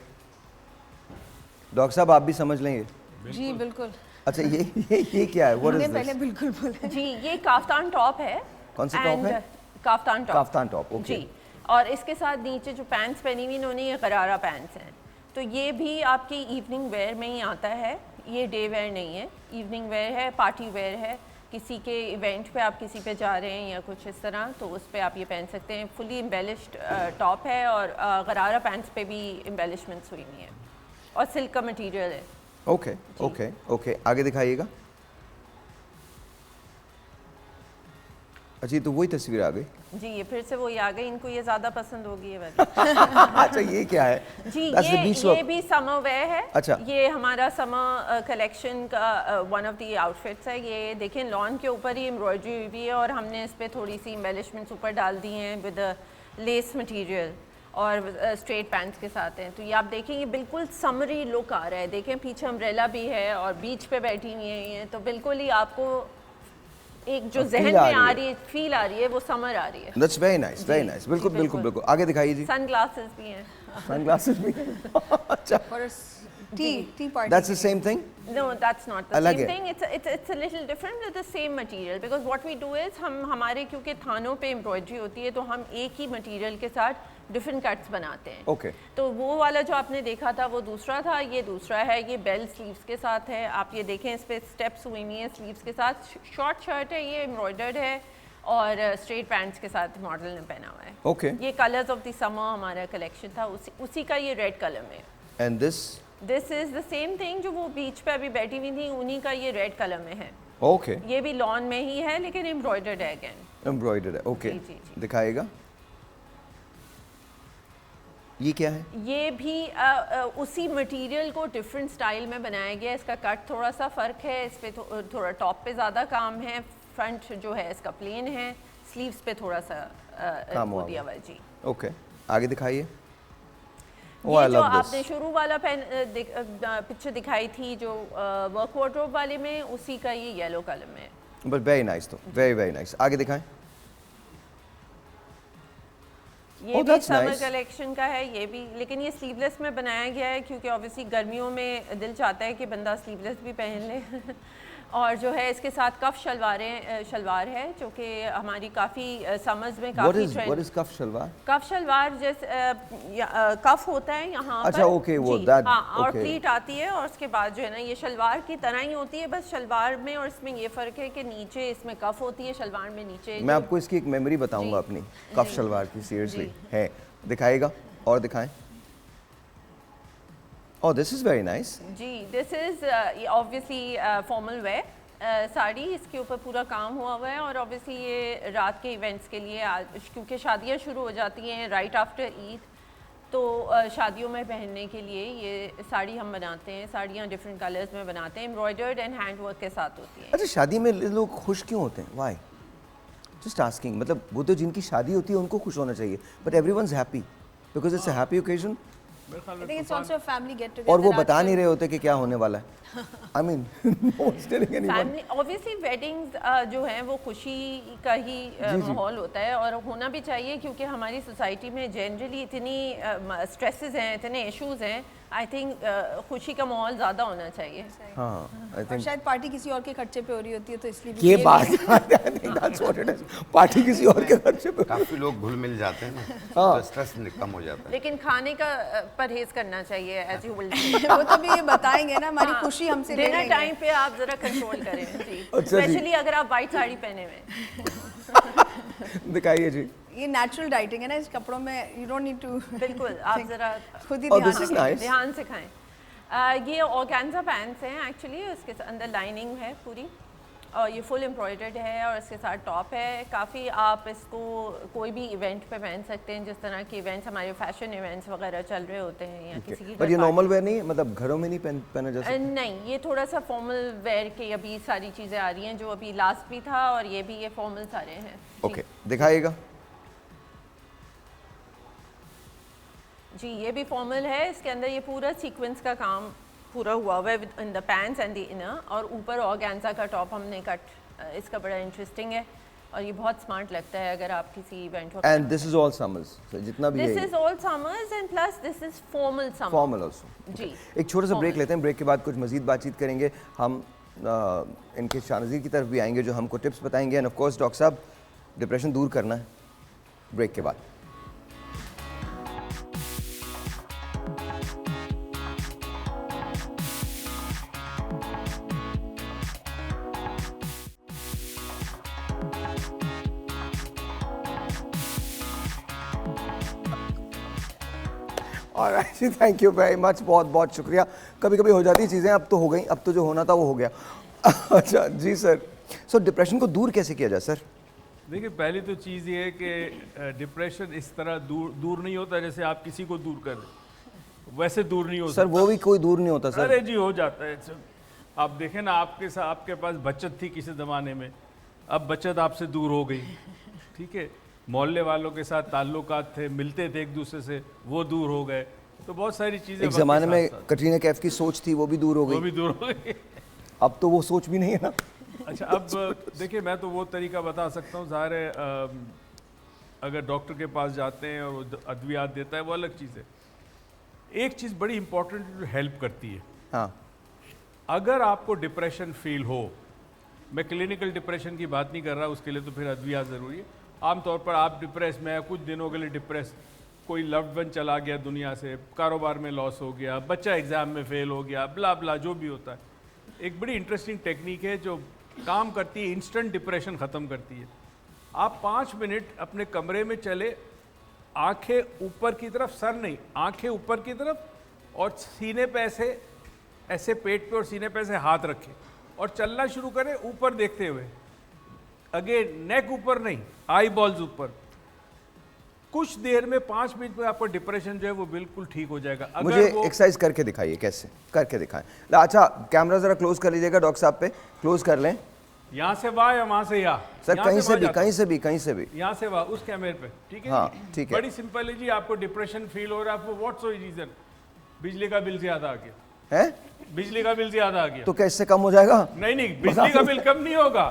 डॉक्टर साहब आप भी समझ लेंगे। जी बिल्कुल। अच्छा ये क्या है? व्हाट मैंने इज पहले दिस? बिल्कुल बोला। जी, ये काफ्तान टॉप है। कौन सी टॉप है? Kaftan top. Kaftan top, okay. जी, और इसके साथ नीचे जो पैंट्स पहनी हुई इन्होंने, ये गरारा पैंट्स हैं, तो ये भी आपकी इवनिंग वेयर में ही आता है, ये डे वेयर नहीं है, इवनिंग वेयर है, पार्टी वेयर है, किसी के इवेंट पे आप किसी पे जा रहे हैं या कुछ इस तरह, तो उस पर आप ये पहन सकते हैं। फुली एम्बेलिश्ड टॉप है और गरारा पैंट्स पे भी एम्बेलिशमेंट्स हुई हुई हैं और सिल्क का मटीरियल है। ओके ओके ओके, आगे दिखाइएगा। अच्छा, तो वही तस्वीर आ गई। जी, ये फिर से वही आ गई, इनको ये ज़्यादा पसंद होगी ये वाली। अच्छा ये क्या है? जी, That's the beach look. ये भी समर वेयर है। अच्छा। ये हमारा समर कलेक्शन का वन ऑफ द आउटफिट्स है। ये देखें लॉन के ऊपर ही एम्ब्रॉयडरी हुई हुई है और हमने इस पर थोड़ी सी एम्बेलिशमेंट्स ऊपर डाल दी हैं विद लेस मटेरियल और स्ट्रेट पैंट्स के साथ हैं। तो ये आप देखेंगे बिल्कुल समरी लुक आ रहा है। देखें पीछे अम्ब्रेला भी है और बीच पे बैठी हुई हैं, तो बिल्कुल ही आपको एक जो जहन में आ रही है, फील आ रही है, वो समर आ रही है। That's very nice, very nice. बिल्कुल बिल्कुल बिल्कुल, आगे दिखाइए जी। सनग्लासेस भी हैं। सनग्लासेस भी। अच्छा, For a tea party. That's the same thing. No, that's not the अलग same है। thing. It's a little different with the same material because what we do is हम हमारे क्योंकि थानों पे एम्ब्रॉयडरी होती है तो हम एक ही मटेरियल के साथ डिफरेंट कट्स बनाते हैं। ओके। तो वो वाला जो आपने देखा था वो दूसरा था, ये दूसरा है। ये बेल स्लीव्स के साथ है, आप ये देखें इस पे स्टेप्स हुई हुई हैं स्लीव्स के साथ। शॉर्ट शर्ट है, ये एम्ब्रॉयडर्ड है और स्ट्रेट पैंट्स के साथ मॉडल ने पहना हुआ है। ओके। ये कलर्स ऑफ द समर हमारा कलेक्शन था, उसी का ये रेड कलर में। And this is the same thing जो वो बीच पे अभी बैठी हुई थी, उन्हीं का ये रेड कलर में है। ओके, ये भी लॉन में ही है लेकिन एम्ब्रॉयडर्ड है अगेन। एम्ब्रॉयडर्ड है। ओके, जी, जी, जी। दिखाएगा। ये क्या है? ये भी उसी मटेरियल को डिफरेंट स्टाइल में बनाया गया है। इसका कट थोड़ा सा फ़र्क है, इस पे थोड़ा टॉप पे ज़्यादा काम है, फ्रंट जो है इसका प्लेन है, स्लीव्स पे थोड़ा सा काम वो हुआ दिया हुआ है। जी, ओके, आगे दिखाइए। ये जो आपने शुरू वाला पिक्चर दिखाई थी जो वर्क वार्डरोब वाले में, उसी का ये येलो कलर में है। बट वेरी नाइस, तो वेरी वेरी नाइस। आगे दिखाएं। ये Oh, भी that's समर nice. कलेक्शन का है ये भी, लेकिन ये स्लीवलेस में बनाया गया है क्योंकि ऑब्वियसली गर्मियों में दिल चाहता है कि बंदा स्लीवलेस भी पहन ले। और जो है इसके साथ कफ शलवार है जो कि हमारी काफ़ी समर्स में काफ़ी What is कफ शलवार? कफ शलवार जैसे कफ होता है यहाँ अच्छा, पर। okay, वो जी, that, हाँ, और okay. प्लीट आती है और उसके बाद जो है ना ये शलवार की तरह ही होती है, बस शलवार में और इसमें ये फ़र्क है कि नीचे इसमें कफ होती है, शलवार में नीचे मैं आपको इसकी एक मेमोरी बताऊंगा अपनी कफ शलवार की, सीरियसली है। दिखाएगा और दिखाएं। Oh, this is very nice. जी, this is obviously formal wear sari इसके ऊपर पूरा काम हुआ हुआ है और ऑब्वियसली ये रात के इवेंट्स के लिए क्योंकि शादियां शुरू हो जाती हैं राइट आफ्टर ईद, तो शादियों में पहनने के लिए ये साड़ी हम बनाते हैं। साड़ियाँ डिफरेंट कलर्स में बनाते हैं, एम्ब्रॉयडर्ड एंड हैंड वर्क के साथ होती हैं। अच्छा, शादी में लोग खुश क्यों होते हैं? वाई? Just asking. मतलब वो तो जिनकी शादी होती है उनको खुश होना चाहिए, but everyone's happy because it's a happy occasion. मेरे ख्याल I में think it's also a family get together. और वो बता नहीं रहे होते कि क्या होने वाला है। I mean no one's telling anyone. Family obviously weddings जो हैं वो खुशी का ही माहौल होता है और होना भी चाहिए, क्योंकि हमारी सोसाइटी में जनरली इतनी स्ट्रेसेस हैं, इतने इश्यूज हैं। आई थिंक खुशी का माहौल ज़्यादा होना चाहिए। हाँ, आई और थिंक शायद पार्टी किसी और के खर्चे पे हो रही होती है, तो इसलिए भी ये बात that's what it is. Party किसी और के खर्चे पे। काफ़ी लोग घुल मिल जाते हैं ना, हाँ। तो स्ट्रेस कम हो जाता है। लेकिन खाने का परहेज करना चाहिए एज यू विल। वो तो भी ये बताएंगे ना, हमारी खुशी हमसे ले डिनर लेंगे। टाइम पे आप जरा कंट्रोल करें जी, अच्छा जी। स्पेशली अगर आप वाइट साड़ी पहने हुए। दिखाइए जी। ये नेचुरल डाइटिंग है ना, इस कपड़ों में यू डोंट नीड टू। बिल्कुल, आप जरा खुद ही Oh, ध्यान this is रखें। nice. ध्यान से खाएं। ये ऑर्गेन्जा पैंट्स हैं एक्चुअली, उसके अंदर लाइनिंग है पूरी और ये फुल एम्ब्रॉयडर्ड है और इसके साथ टॉप है। काफ़ी आप इसको कोई भी इवेंट पे पहन सकते हैं, जिस तरह के इवेंट्स हमारे फैशन इवेंट्स वगैरह चल रहे होते हैं या किसी की पर ये घर नॉर्मल वेयर नहीं है, मतलब घरों में नहीं पहना जा सकता? नहीं, ये थोड़ा सा फॉर्मल वेयर के अभी सारी चीज़ें आ रही हैं, जो अभी लास्ट भी था और ये भी, ये फॉर्मल सारे हैं जी। ओके, दिखाइएगा। जी, ये भी फॉर्मल है। इसके अंदर ये पूरा सीक्वेंस का काम पूरा हुआ हुआ है in the pants and the inner, और ऊपर ऑर्गेन्जा का टॉप हमने कट। इसका बड़ा इंटरेस्टिंग है और ये बहुत स्मार्ट लगता है अगर आप किसी इवेंट को। And this is all summers, जितना भी दिस है is all summers and plus this is formal summer. Formal also. जी, एक छोटा सा ब्रेक formal। लेते हैं, ब्रेक के बाद कुछ मजीद बातचीत करेंगे हम। इनके शाहनज़ीर की तरफ भी आएंगे जो हमको टिप्स बताएंगे, एंड ऑफ कोर्स डॉक्टर साहब डिप्रेशन दूर करना है ब्रेक के बाद। ऑलराइट जी, थैंक यू वेरी मच, बहुत बहुत शुक्रिया। कभी कभी हो जाती चीज़ें, अब तो हो गई, अब तो जो होना था वो हो गया। अच्छा जी सर, सो डिप्रेशन को दूर कैसे किया जाए सर? देखिए, पहली तो चीज़ ये है कि डिप्रेशन इस तरह दूर नहीं होता जैसे आप किसी को दूर कर दें, वैसे दूर नहीं हो सर वो भी कोई दूर नहीं होता सर। अरे जी, हो जाता है। आप देखें ना, आपके पास बचत थी किसी ज़माने में, अब बचत आपसे दूर हो गई, ठीक है। मोहल्ले वालों के साथ ताल्लुकात थे, मिलते थे एक दूसरे से, वो दूर हो गए। तो बहुत सारी चीज़ें एक ज़माने में कटरीना कैफ की सोच थी, वो भी दूर हो वो गई, भी दूर हो गई। अब तो वो सोच भी नहीं है ना। अच्छा, अब देखिए, मैं तो वो तरीका बता सकता हूँ। ज़ाहिर है अगर डॉक्टर के पास जाते हैं और वो अद्वियात देता है, वो अलग चीज़ है। एक चीज़ बड़ी इंपॉर्टेंट हेल्प करती है। हाँ, अगर आपको डिप्रेशन फील हो, मैं क्लिनिकल डिप्रेशन की बात नहीं कर रहा, उसके लिए तो फिर अद्वियात ज़रूरी है। आमतौर पर आप डिप्रेस में, कुछ दिनों के लिए डिप्रेस, कोई लव्ड वन चला गया दुनिया से, कारोबार में लॉस हो गया, बच्चा एग्ज़ाम में फेल हो गया, ब्ला ब्ला जो भी होता है, एक बड़ी इंटरेस्टिंग टेक्निक है जो काम करती है, इंस्टेंट डिप्रेशन ख़त्म करती है। आप 5 मिनट अपने कमरे में चले, आंखें ऊपर की तरफ, सर नहीं, आंखें ऊपर की तरफ, और सीने पे ऐसे पेट पे और सीने पे ऐसे हाथ रखें और चलना शुरू करें ऊपर देखते हुए। अगेन नेक ऊपर नहीं, आई बॉल्स ऊपर। कुछ देर में 5 मिनट में आपका डिप्रेशन जो है वो बिल्कुल ठीक हो जाएगा। अगर मुझे वो एक्सरसाइज करके दिखाइए, कैसे करके दिखाएं। अच्छा, कैमरा ज़रा क्लोज कर लीजिएगा डॉक्टर साहब पे, क्लोज कर लें यहाँ से वाह या वहाँ से यहाँ, सर। यहाँ कहीं से वहाँ भी, जाता कहीं से भी, कहीं से भी। यहाँ से वाह उस कैमरे पे, ठीक है। हाँ, जी? ठीक है। बड़ी सिंपल है जी। आपको डिप्रेशन फील हो रहा है, आपको व्हाट्स रीजन? बिजली का बिल ज्यादा आ गया है, बिजली का बिल ज्यादा आ गया। तो क्या इससे कम हो जाएगा? नहीं नहीं, बिजली का बिल कम नहीं होगा,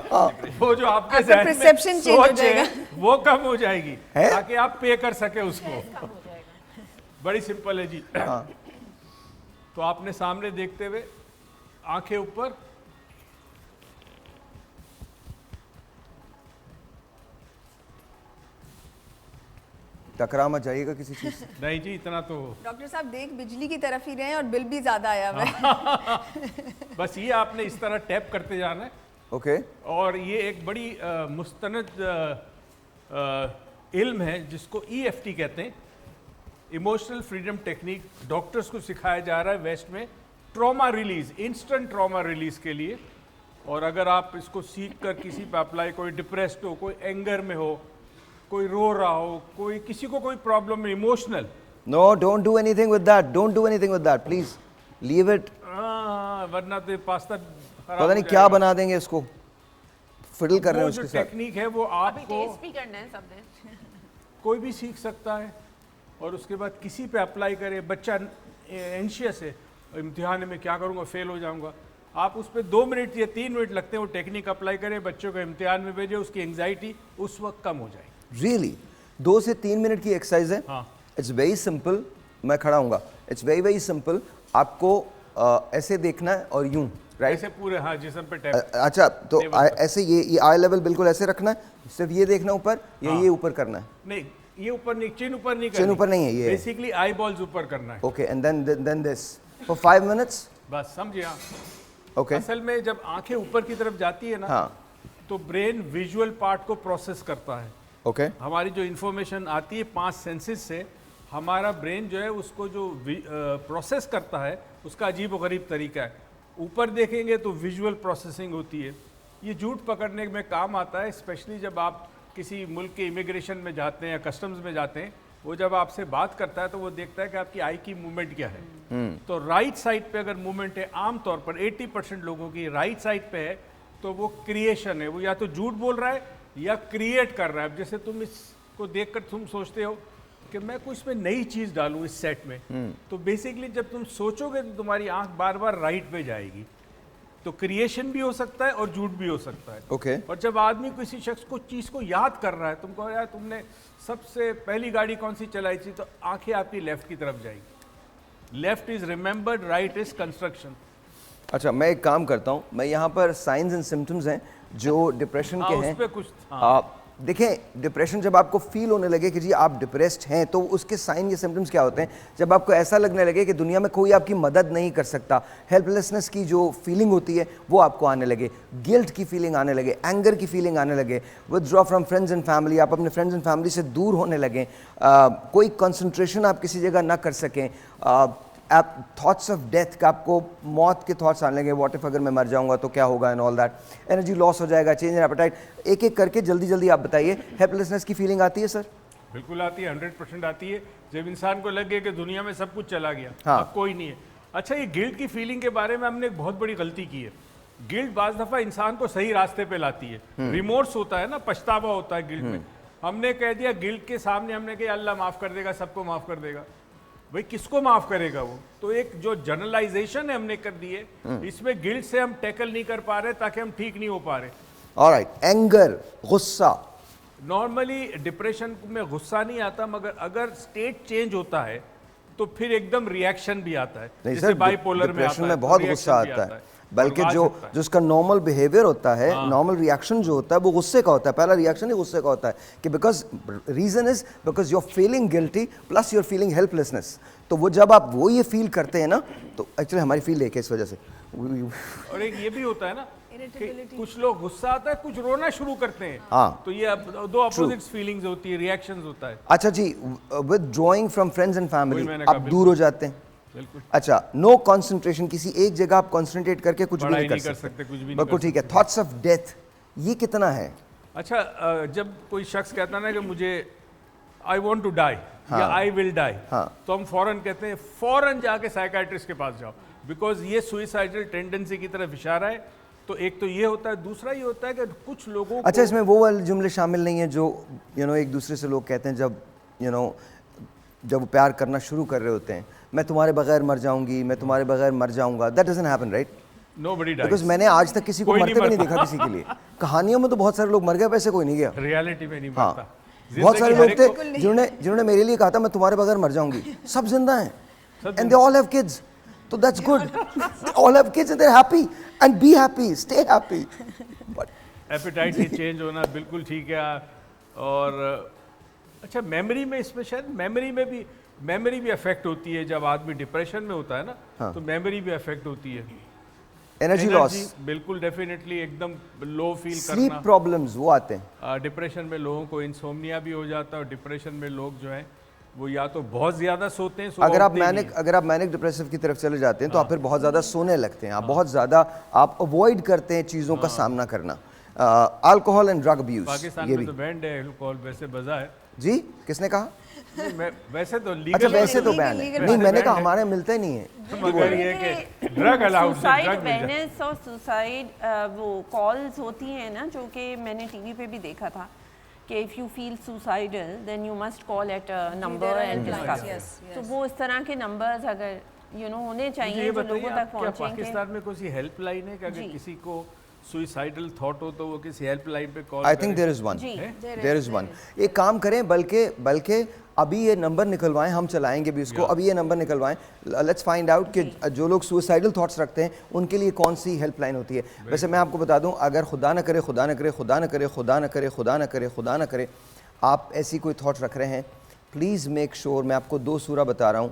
वो जो आपके आपका जहन में perception change हो सोच है, जाएगा। वो कम हो जाएगी, है? ताकि आप पे कर सके उसको। बड़ी सिंपल है जी। हाँ, तो आपने सामने देखते हुए आंखें ऊपर, टकरा मत जाइएगा किसी चीज से। नहीं जी, इतना तो डॉक्टर साहब देख बिजली की तरफ ही रहे हैं और बिल भी ज्यादा आया हुआ है। बस ये आपने इस तरह टैप करते जाना है। ओके, और ये एक बड़ी मुस्तनद इल्म है जिसको EFT कहते हैं, इमोशनल फ्रीडम टेक्निक। डॉक्टर्स को सिखाया जा रहा है वेस्ट में, trauma release, instant trauma release के लिए। और अगर आप इसको सीख कर किसी पे अप्लाई, कोई डिप्रेस्ड हो, कोई एंगर में हो, कोई रो रहा हो, कोई किसी को कोई प्रॉब्लम है emotional, No, don't do anything with that. Don't do anything with that. Please leave it. वरना तो ये पास्ता पता नहीं क्या बना देंगे इसको, फिडल कर रहे हैं वो जो उसके साथ। टेक्निक है वो आपको भी करना है सबने। कोई भी सीख सकता है और उसके बाद किसी पे अप्लाई करे। बच्चा एंशियस है, इम्तिहान में क्या करूँगा, फेल हो जाऊँगा, आप उस पर 2 मिनट या 3 मिनट लगते हैं वो टेक्निक अप्लाई करें, बच्चों को इम्तिहान में भेजे, उसकी एंग्जाइटी उस वक्त कम हो जाएगी। Really? 2 से 3 मिनट की एक्सरसाइज है। हाँ। It's very simple. मैं खड़ा हूँगा, इट्स वेरी वेरी सिंपल। आपको ऐसे देखना है और यूं, राइट? ऐसे पूरे, हाँ, जिस्म पे टैप। अच्छा, तो ऐसे ये आई लेवल बिल्कुल ऐसे रखना है, सिर्फ ये देखना ऊपर, ये ऊपर करना है। नहीं, ये ऊपर नहीं, चिन ऊपर नहीं, चिन ऊपर नहीं है, ये बेसिकली आई बॉल्स ऊपर करना है। Okay, and then this for 5 minutes. बस समझिए आप। ओके, असल में जब आंखें ऊपर की तरफ जाती है ना, हाँ, तो ब्रेन विजुअल पार्ट को प्रोसेस करता है। ओके, हमारी जो इन्फॉर्मेशन आती है 5 सेंसेस से, हमारा ब्रेन जो है उसको जो प्रोसेस करता है उसका अजीब व गरीब तरीका है। ऊपर देखेंगे तो विजुअल प्रोसेसिंग होती है। ये झूठ पकड़ने में काम आता है, स्पेशली जब आप किसी मुल्क के इमिग्रेशन में जाते हैं या कस्टम्स में जाते हैं। वो जब आपसे बात करता है तो वो देखता है कि आपकी आई की मूवमेंट क्या है। तो राइट साइड पे अगर मूवमेंट है, आमतौर पर 80% लोगों की राइट साइड पे है, तो वो क्रिएशन है। वो या तो झूठ बोल रहा है या क्रिएट कर रहा है। जैसे तुम इसको देखकर तुम सोचते हो कि मैं कुछ में नई चीज़ डालूं इस सेट में, तो बेसिकली जब तुम सोचोगे तो तुम्हारी आंख बार बार राइट पे जाएगी। तो क्रिएशन भी हो सकता है और झूठ भी हो सकता है। ओके। और जब आदमी किसी शख्स को चीज़ को याद कर रहा है, तुमको यार तुमने सबसे पहली गाड़ी कौन सी चलाई थी, तो आंखें आपकी लेफ्ट की तरफ जाएगी। Left is remembered, right is construction. अच्छा, मैं एक काम करता हूँ, मैं यहाँ पर साइंस एंड सिम्टम्स हैं जो डिप्रेशन के उस हैं। पे कुछ, हाँ। देखें, डिप्रेशन जब आपको फील होने लगे कि जी आप डिप्रेस्ड हैं, तो उसके साइन या सिम्टम्स क्या होते हैं? जब आपको ऐसा लगने लगे कि दुनिया में कोई आपकी मदद नहीं कर सकता, हेल्पलेसनेस की जो फीलिंग होती है वो आपको आने लगे, गिल्ट की फीलिंग आने लगे, एंगर की फीलिंग आने लगे, withdraw from friends and family, आप अपने फ्रेंड्स एंड फैमिली से दूर होने लगें, कोई कंसंट्रेशन आप किसी जगह ना कर सकें, आप थॉट्स ऑफ डेथ का, आपको मौत के थॉट्स आने लगे, व्हाट इफ अगर मैं मर जाऊंगा तो क्या होगा, and all that, energy loss हो जाएगा, चेंज इन एपेटाइट। एक एक करके जल्दी जल्दी आप बताइए। हेल्पलेसनेस की फीलिंग आती है सर? बिल्कुल आती है, 100% आती है। जब इंसान को लगे कि दुनिया में सब कुछ चला गया, हाँ। अब कोई नहीं है। अच्छा, ये गिल्ट की फीलिंग के बारे में हमने एक बहुत बड़ी गलती की है। गिल्ट बाज दफा इंसान को सही रास्ते पे लाती है। रिमोर्स होता है ना, पछतावा होता है गिल्ट में। हमने कह दिया गिल्ट के सामने, हमने कहा अल्लाह माफ कर देगा, सबको माफ कर देगा। भाई किसको माफ करेगा वो? तो एक जो जनरलाइजेशन है हमने कर दी है, इसमें गिल्ट से हम टैकल नहीं कर पा रहे ताकि हम ठीक नहीं हो पा रहे। ऑलराइट, एंगर, गुस्सा। नॉर्मली डिप्रेशन में गुस्सा नहीं आता, मगर अगर स्टेट चेंज होता है तो फिर एकदम रिएक्शन भी आता है। नहीं जैसे सर, बाइपोलर में डिप्रेशन आता में है, बहुत तो गुस्सा reaction भी आता है, बल्कि और जो बात होता है। उसका नॉर्मल बिहेवियर होता है, नॉर्मल रिएक्शन जो होता है वो गुस्से का होता है। पहला रिएक्शन ही गुस्से का होता है कि because reason is because you are feeling guilty plus you are feeling helplessness. तो वो जब आप वो ये फील करते हैं ना, तो एक्चुअली हमारी फील एक है इस वजह से। और एक ये भी होता है ना कि कुछ लोग गुस्सा आता है, कुछ रोना शुरू करते हैं। हाँ। तो ये अब दो अपोजिट फीलिंग्स होती है, रिएक्शंस होता है। अच्छा जी, विथड्रॉइंग फ्रॉम फ्रेंड्स एंड वही फैमिली, मैंने आप कहा, दूर हो जाते हैं। बिल्कुल। अच्छा, नो कंसंट्रेशन, किसी एक जगह आप कंसंट्रेट करके कुछ भी पढ़ाई नहीं कर सकते, कुछ भी नहीं बिल्कुल कर ठीक है। थॉट्स ऑफ डेथ, ये कितना है? अच्छा, जब कोई शख्स कहता है ना कि मुझे आई वॉन्ट टू डाई या आई विल डाई, हाँ। तो हम फौरन कहते हैं फौरन जाके साइकाइट्रिस्ट के पास जाओ, बिकॉज ये सुइसाइडल टेंडेंसी की तरफ इशारा है। तो एक तो ये होता है, दूसरा ये होता है कि कुछ लोगों अच्छा, इसमें वो वाले जुमले शामिल नहीं है जो एक दूसरे से लोग कहते हैं जब जब वो प्यार करना शुरू कर रहे होते हैं, मैं तुम्हारे बगैर मर जाऊंगी, मैं तुम्हारे बगैर मर जाऊंगा। That doesn't happen, right? Nobody because dies. मैंने आज तक किसी को कोई मरते नहीं भी नहीं मरता। देखा किसी के लिए। कहानियों में तो बहुत सारे लोग मर गए, वैसे कोई नहीं गया। रियलिटी में नहीं हाँ, मरता। बहुत सारे जिंदगी लोग हर एक थे जिन्होंने मेरे लिए कहा था मैं तुम्हारे बगैर मर जाऊंगी। सब जिंदा हैं, and they all have kids, तो that's good. All have kids and they are happy, and be happy, stay happy. Appetite ही चेंज होना बिल्कुल ठीक है। और अच्छा, मेमोरी में, इसमें शायद मेमोरी भी अफेक्ट होती है। जब आदमी डिप्रेशन में होता है ना, हाँ। तो मेमोरी भी अफेक्ट होती है। एनर्जी लॉस, बिल्कुल, डेफिनेटली एकदम लो फील स्लीप करना। प्रॉब्लम्स वो आते हैं। डिप्रेशन में लोगों को इंसोम्निया भी हो जाता है, और डिप्रेशन में लोग जो है वो या तो बहुत ज़्यादा सोते हैं, अगर आप मैनिक डिप्रेसिव की तरफ चले जाते हैं तो आप फिर बहुत ज़्यादा सोने लगते हैं, आप बहुत ज़्यादा आप अवॉइड करते हैं चीज़ों का सामना करना। Alcohol and drug abuse, Pakistan ये में भी तो बैंड है अल्कोहल, वैसे बजा है। जी, किसने कहा? वैसे तो अच्छा, लीगल वैसे तो बैन है। legal नहीं, मैंने ban कहा है। हमारे मिलते नहीं है। मगर ये कि ड्रग अलाउड है, सुसाइड ड्रग मिल जाए। अवेयरनेस और सुसाइड वो कॉल्स होती हैं ना, जो कि मैंने टीवी पे भी देखा था कि if you feel suicidal then you must call at a number and discuss. yes, तो वो इस तरह के नंबर्स अगर होने मुझे चाहिए ये जो बताइए, लोगों आप तक क्या पहुंचेंगे। पाकिस्तान में कोई हेल्पलाइन है कि अगर जी। किसी को सुइसाइडल थॉट हो तो वो किसी हेल्पलाइन पे call I think there is one, जी देयर इज वन। एक काम करें, बल्कि अभी ये नंबर निकलवाएं, हम चलाएंगे भी उसको, अभी ये नंबर निकलवाएं, लेट्स फाइंड आउट कि जो लोग सुसाइडल थॉट्स रखते हैं उनके लिए कौन सी हेल्पलाइन होती है। वैसे मैं आपको बता दूं, अगर खुदा न करे, खुदा न करे, खुदा न करे, खुदा न करे, खुदा न करे, खुदा न करे, आप ऐसी कोई थॉट रख रहे हैं, प्लीज़ मेक श्योर, मैं आपको 2 सूरा बता रहा हूँ।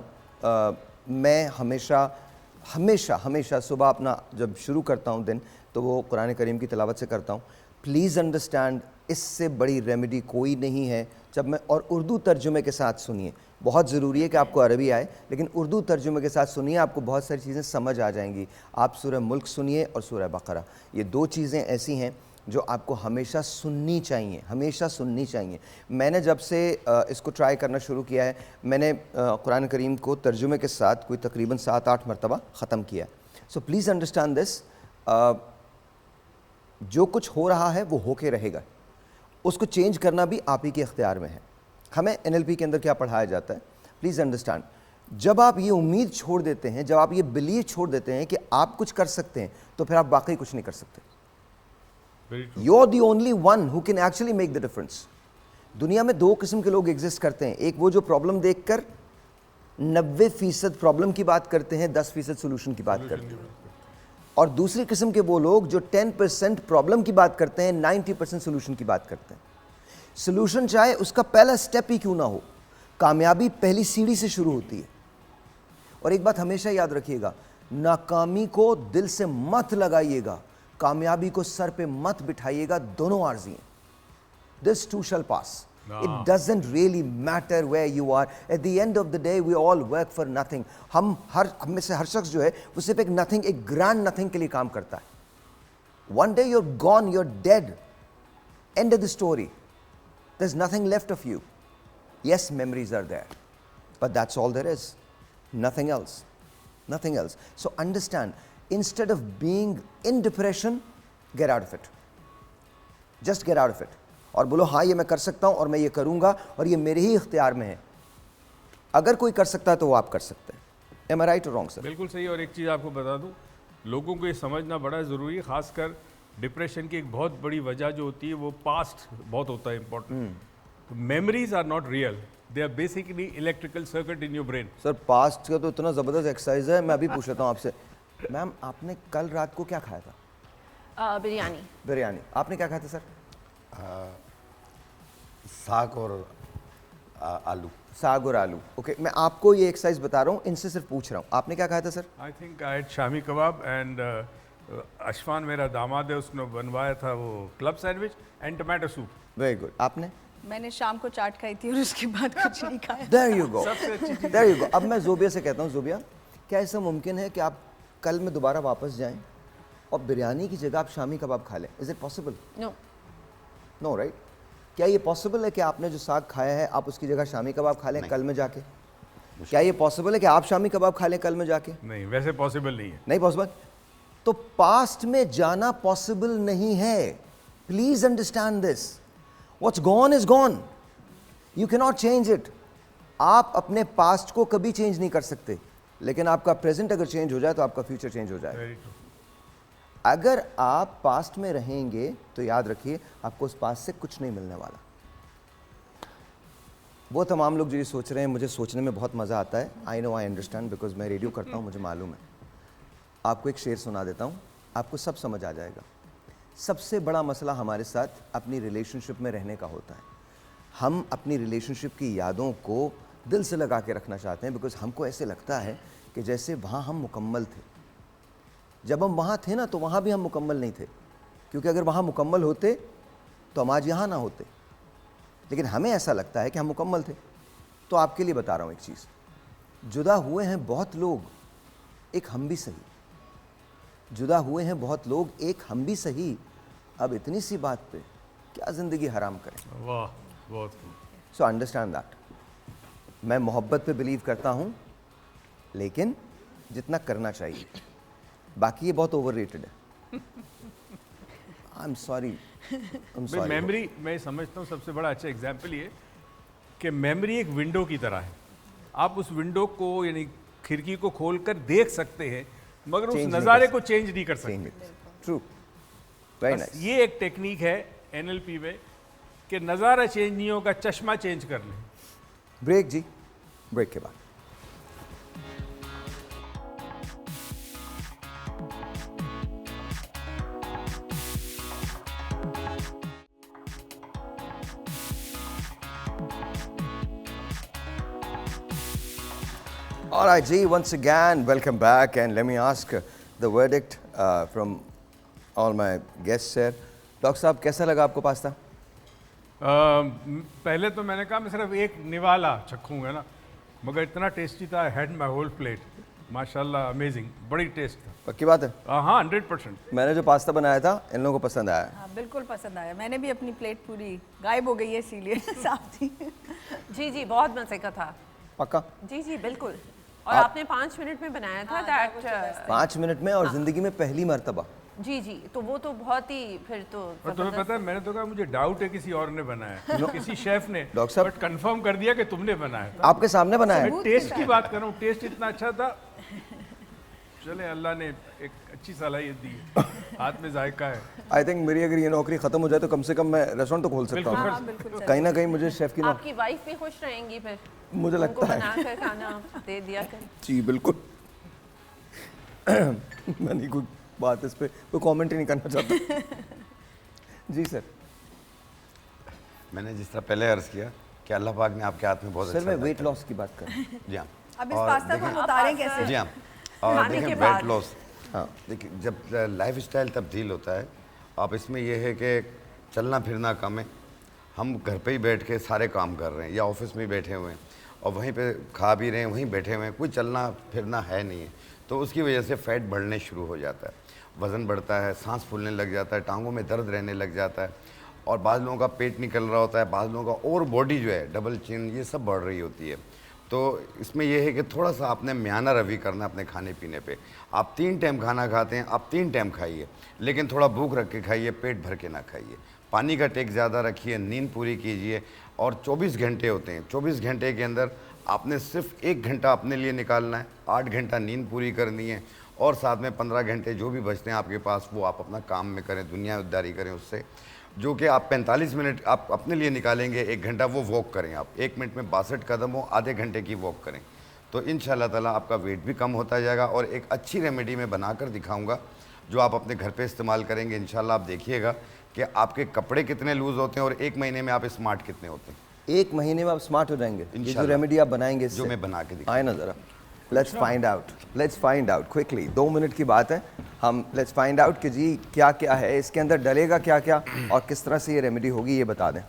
मैं हमेशा सुबह अपना जब शुरू करता हूँ दिन, तो वो कुरान करीम की तिलावत से करता हूँ। प्लीज़ अंडरस्टैंड, इससे बड़ी रेमेडी कोई नहीं है। जब मैं, और उर्दू तर्जुमे के साथ सुनिए, बहुत ज़रूरी है कि आपको अरबी आए, लेकिन उर्दू तर्जुमे के साथ सुनिए, आपको बहुत सारी चीज़ें समझ आ जाएंगी। आप सूरह मुल्क सुनिए और सूरह बकरा, ये 2 चीज़ें ऐसी हैं जो आपको हमेशा सुननी चाहिए, हमेशा सुननी चाहिए। मैंने जब से इसको ट्राई करना शुरू किया है, मैंने कुरान करीम को तर्जुमे के साथ कोई तकरीबन 7-8 मरतबा ख़त्म किया है। सो प्लीज़ अंडरस्टैंड दिस, जो कुछ हो रहा है वो होके रहेगा, उसको चेंज करना भी आप ही के इख्तियार में है। हमें NLP के अंदर क्या पढ़ाया जाता है, प्लीज़ अंडरस्टैंड, जब आप ये उम्मीद छोड़ देते हैं, जब आप ये बिलीव छोड़ देते हैं कि आप कुछ कर सकते हैं, तो फिर आप वाकई कुछ नहीं कर सकते। You are the only one who can actually make the difference. दुनिया में 2 किस्म के लोग एग्जिस्ट करते हैं, एक वो जो प्रॉब्लम देखकर 90% प्रॉब्लम की बात करते हैं, 10% सोल्यूशन की बात करते हैं, और दूसरी किस्म के वो लोग जो 10% प्रॉब्लम की बात करते हैं, 90% सोल्यूशन की बात करते हैं। सोल्यूशन चाहे उसका पहला स्टेप ही क्यों ना हो, कामयाबी पहली सीढ़ी से शुरू होती है। और एक बात हमेशा याद रखिएगा, नाकामी को दिल से मत लगाइएगा, कामयाबी को सर पे मत बिठाइएगा, दोनों आर्जी हैं। This too shall pass. It doesn't really matter where you are. At the end of the day, we all work for nothing. हम में से हर शख्स जो है वो सिर्फ एक nothing, एक grand nothing के लिए काम करता है। One day you're gone, you're dead. End of the story. There's nothing left of you. Yes, memories are there, but that's all there is. Nothing else. Nothing else. So understand, instead of being in depression, get out of it. Just get out of it. और बोलो हाँ ये मैं कर सकता हूँ और मैं ये करूँगा और ये मेरे ही इख्तियार में है। अगर कोई कर सकता है तो वो आप कर सकते हैं। Am I right or wrong, sir? बिल्कुल सही। और एक चीज़ आपको बता दूं, लोगों को ये समझना बड़ा ज़रूरी है, खासकर डिप्रेशन की एक बहुत बड़ी वजह जो होती है वो पास्ट बहुत होता है इम्पोर्टेंट। तो memories are not real, they are basically electrical circuit in your brain. Sir past का तो इतना ज़बरदस्त एक्सरसाइज है, मैं अभी पूछ लेता हूँ आपसे, मैम आपने कल रात को क्या खाया था? बिरयानी। बिरयानी। आपने क्या खाया था सर? साग और आलू। साग और आलू। ओके, मैं आपको ये एक्सरसाइज बता रहा हूँ, इनसे सिर्फ पूछ रहा हूँ, आपने क्या खाया था sir? I think I had shami kebab and Ashfan मेरा दामाद है, उसने बनवाया था वो club sandwich and tomato soup. Very good. आपने? मैंने शाम को चाट खाई थी और उसके बाद कुछ नहीं खाया। There you go. There you go. अब मैं ज़ोबिया से कहता हूँ, ज़ोबिया क्या ऐसा मुमकिन है कि आप कल में दोबारा वापस जाएं और बिरयानी की जगह आप शामी कबाब खा लें? Is it possible? No. No right. क्या ये पॉसिबल है कि आपने जो साग खाया है आप उसकी जगह शामी कबाब खा लें कल में जाके? क्या ये पॉसिबल है कि आप शामी कबाब खा लें कल में जाके? नहीं, वैसे पॉसिबल नहीं है। नहीं पॉसिबल। तो पास्ट में जाना पॉसिबल नहीं है। Please understand this. What's gone is gone, you can not change it. आप अपने पास्ट को कभी चेंज नहीं कर सकते, लेकिन आपका प्रेजेंट अगर चेंज हो जाए तो आपका फ्यूचर चेंज हो जाए। Very true. अगर आप पास्ट में रहेंगे तो याद रखिए आपको उस पास्ट से कुछ नहीं मिलने वाला। वो तमाम लोग जो ये सोच रहे हैं, मुझे सोचने में बहुत मज़ा आता है। I know, I understand, because मैं रेडियो करता हूँ, मुझे मालूम है। आपको एक शेर सुना देता हूँ, आपको सब समझ आ जाएगा। सबसे बड़ा मसला हमारे साथ अपनी रिलेशनशिप में रहने का होता है। हम अपनी रिलेशनशिप की यादों को दिल से लगा के रखना चाहते हैं, बिकॉज हमको ऐसे लगता है कि जैसे वहाँ हम मुकम्मल थे। जब हम वहाँ थे ना तो वहाँ भी हम मुकम्मल नहीं थे, क्योंकि अगर वहाँ मुकम्मल होते तो हम आज यहाँ ना होते। लेकिन हमें ऐसा लगता है कि हम मुकम्मल थे। तो आपके लिए बता रहा हूँ एक चीज़, जुदा हुए हैं बहुत लोग, एक हम भी सही। जुदा हुए हैं बहुत लोग, एक हम भी सही। अब इतनी सी बात पे क्या ज़िंदगी हराम करें। वाह, बहुत खूब। So understand that. मैं मोहब्बत पे बिलीव करता हूँ, लेकिन जितना करना चाहिए, बाकी ये बहुत ओवररेटेड है। I am sorry. मेमोरी मैं समझता हूँ सबसे बड़ा अच्छा एग्जाम्पल ये कि मेमोरी एक विंडो की तरह है। आप उस विंडो को यानी खिड़की को खोलकर देख सकते हैं, मगर उस Change नहीं नज़ारे कर को चेंज नहीं कर सकते। ट्रू, वेरी बस नाइस। ये एक टेक्निक है NLP में कि नज़ारा चेंज नहीं होगा, चश्मा चेंज कर लें। ब्रेक जी, ब्रेक के बाद। All right, G, once again, welcome back, and let me ask the verdict from all my guests here. Doctor साहब, कैसा लगा आपको पास्ता? पहले तो मैंने कहा मैं सिर्फ एक निवाला चखूंगा ना, मगर इतना टेस्टी था, हैड माई होल प्लेट। माशाल्लाह, अमेजिंग, बड़ी टेस्ट था। पक्की बात है? हाँ, 100%। मैंने जो पास्ता बनाया था, इन लोगों को पसंद आया। हाँ, बिल्कुल पसंद आया। मैंने भी अपनी प्लेट पूरी गायब हो गई है इसीलिए साफ थी। जी जी, बहुत मज़े का था। पक्का? जी जी बिल्कुल। और आपने 5 मिनट में बनाया था दैट 5 मिनट में, और जिंदगी में पहली मर्तबा। जी जी, तो वो तो बहुत ही फिर तो और तुम्हें पता है, मैंने तो कहा मुझे डाउट है किसी और ने बनाया, किसी शेफ ने, डॉक्टर साहब, बट कंफर्म कर दिया कि तुमने बनाया था। आपके सामने बनाया है। मैं टेस्ट की बात कर रहा हूँ, टेस्ट इतना अच्छा था। चले, अल्लाह ने एक अच्छी सलाहियत दी है, हाथ में जायका है। आई थिंक मेरी अगर ये नौकरी खत्म हो जाए तो कम से कम मैं रेस्टोरेंट तो खोल सकता हूँ। कहीं ना कहीं मुझे शेफ की आपकी वाइफ भी खुश रहेंगी फिर, मुझे लगता है। बनाकर खाना दे दिया कर। जी बिल्कुल। मैं नहीं कोई बात इस पे कोई कमेंट ही नहीं करना चाहता। जी सर। मैंने जिस तरह पहले अर्ज किया कि अल्लाह पाक ने आपके हाथ में बहुत सर अच्छा मैं जाता वेट है। लॉस की बात कर रहा हूँ। जी हाँ। अब इस और पास्ता को देखें- हम उतारें कैसे? जी हाँ। और खाने देखें के वेट बाद। लॉस, हाँ देखिए, जब लाइफ स्टाइल तब्दील होता है, आप इसमें यह है कि चलना फिरना कम है। हम घर पे ही बैठ के सारे काम कर रहे हैं, या ऑफिस में ही बैठे हुए हैं और वहीं पे खा भी रहे हैं, वहीं बैठे हुए हैं, कोई चलना फिरना है नहीं है। तो उसकी वजह से फैट बढ़ने शुरू हो जाता है, वज़न बढ़ता है, सांस फूलने लग जाता है, टांगों में दर्द रहने लग जाता है, और बाज़ लोगों का पेट निकल रहा होता है, बाज़ लोगों का और बॉडी जो है डबल चिन, ये सब बढ़ रही होती है। तो इसमें यह है कि थोड़ा सा आपने म्याना रवि करना है अपने खाने पीने पे। आप 3 टाइम खाना खाते हैं, आप 3 टाइम खाइए, लेकिन थोड़ा भूख रख के खाइए, पेट भर के ना खाइए। पानी का टेक ज़्यादा रखिए, नींद पूरी कीजिए, और 24 घंटे होते हैं, 24 घंटे के अंदर आपने सिर्फ 1 घंटा अपने लिए निकालना है, 8 घंटा नींद पूरी करनी है, और साथ में 15 घंटे जो भी बचते हैं आपके पास, वो आप अपना काम में करें, दुनियादारी करें उससे। जो कि आप 45 मिनट आप अपने लिए निकालेंगे, 1 घंटा वो वॉक करें। आप 1 मिनट में 62 कदम हो, आधे घंटे की वॉक करें, तो इंशाल्लाह ताला आपका वेट भी कम होता जाएगा। और एक अच्छी रेमेडी मैं बनाकर दिखाऊंगा जो आप अपने घर पे इस्तेमाल करेंगे, इंशाल्लाह आप देखिएगा कि आपके कपड़े कितने लूज़ होते हैं और 1 महीने में आप स्मार्ट कितने होते हैं। 1 महीने में आप स्मार्ट हो जाएंगे। ये जो इंशाल्लाह। रेमेडी आप बनाएंगे, जो मैं बना के आए ना जरा, let's find out quickly. 2 minute की बात है, हम लेट्स फाइंड आउट कि जी क्या क्या है इसके अंदर, डलेगा क्या क्या, और किस तरह से ये रेमेडी होगी, ये बता दें।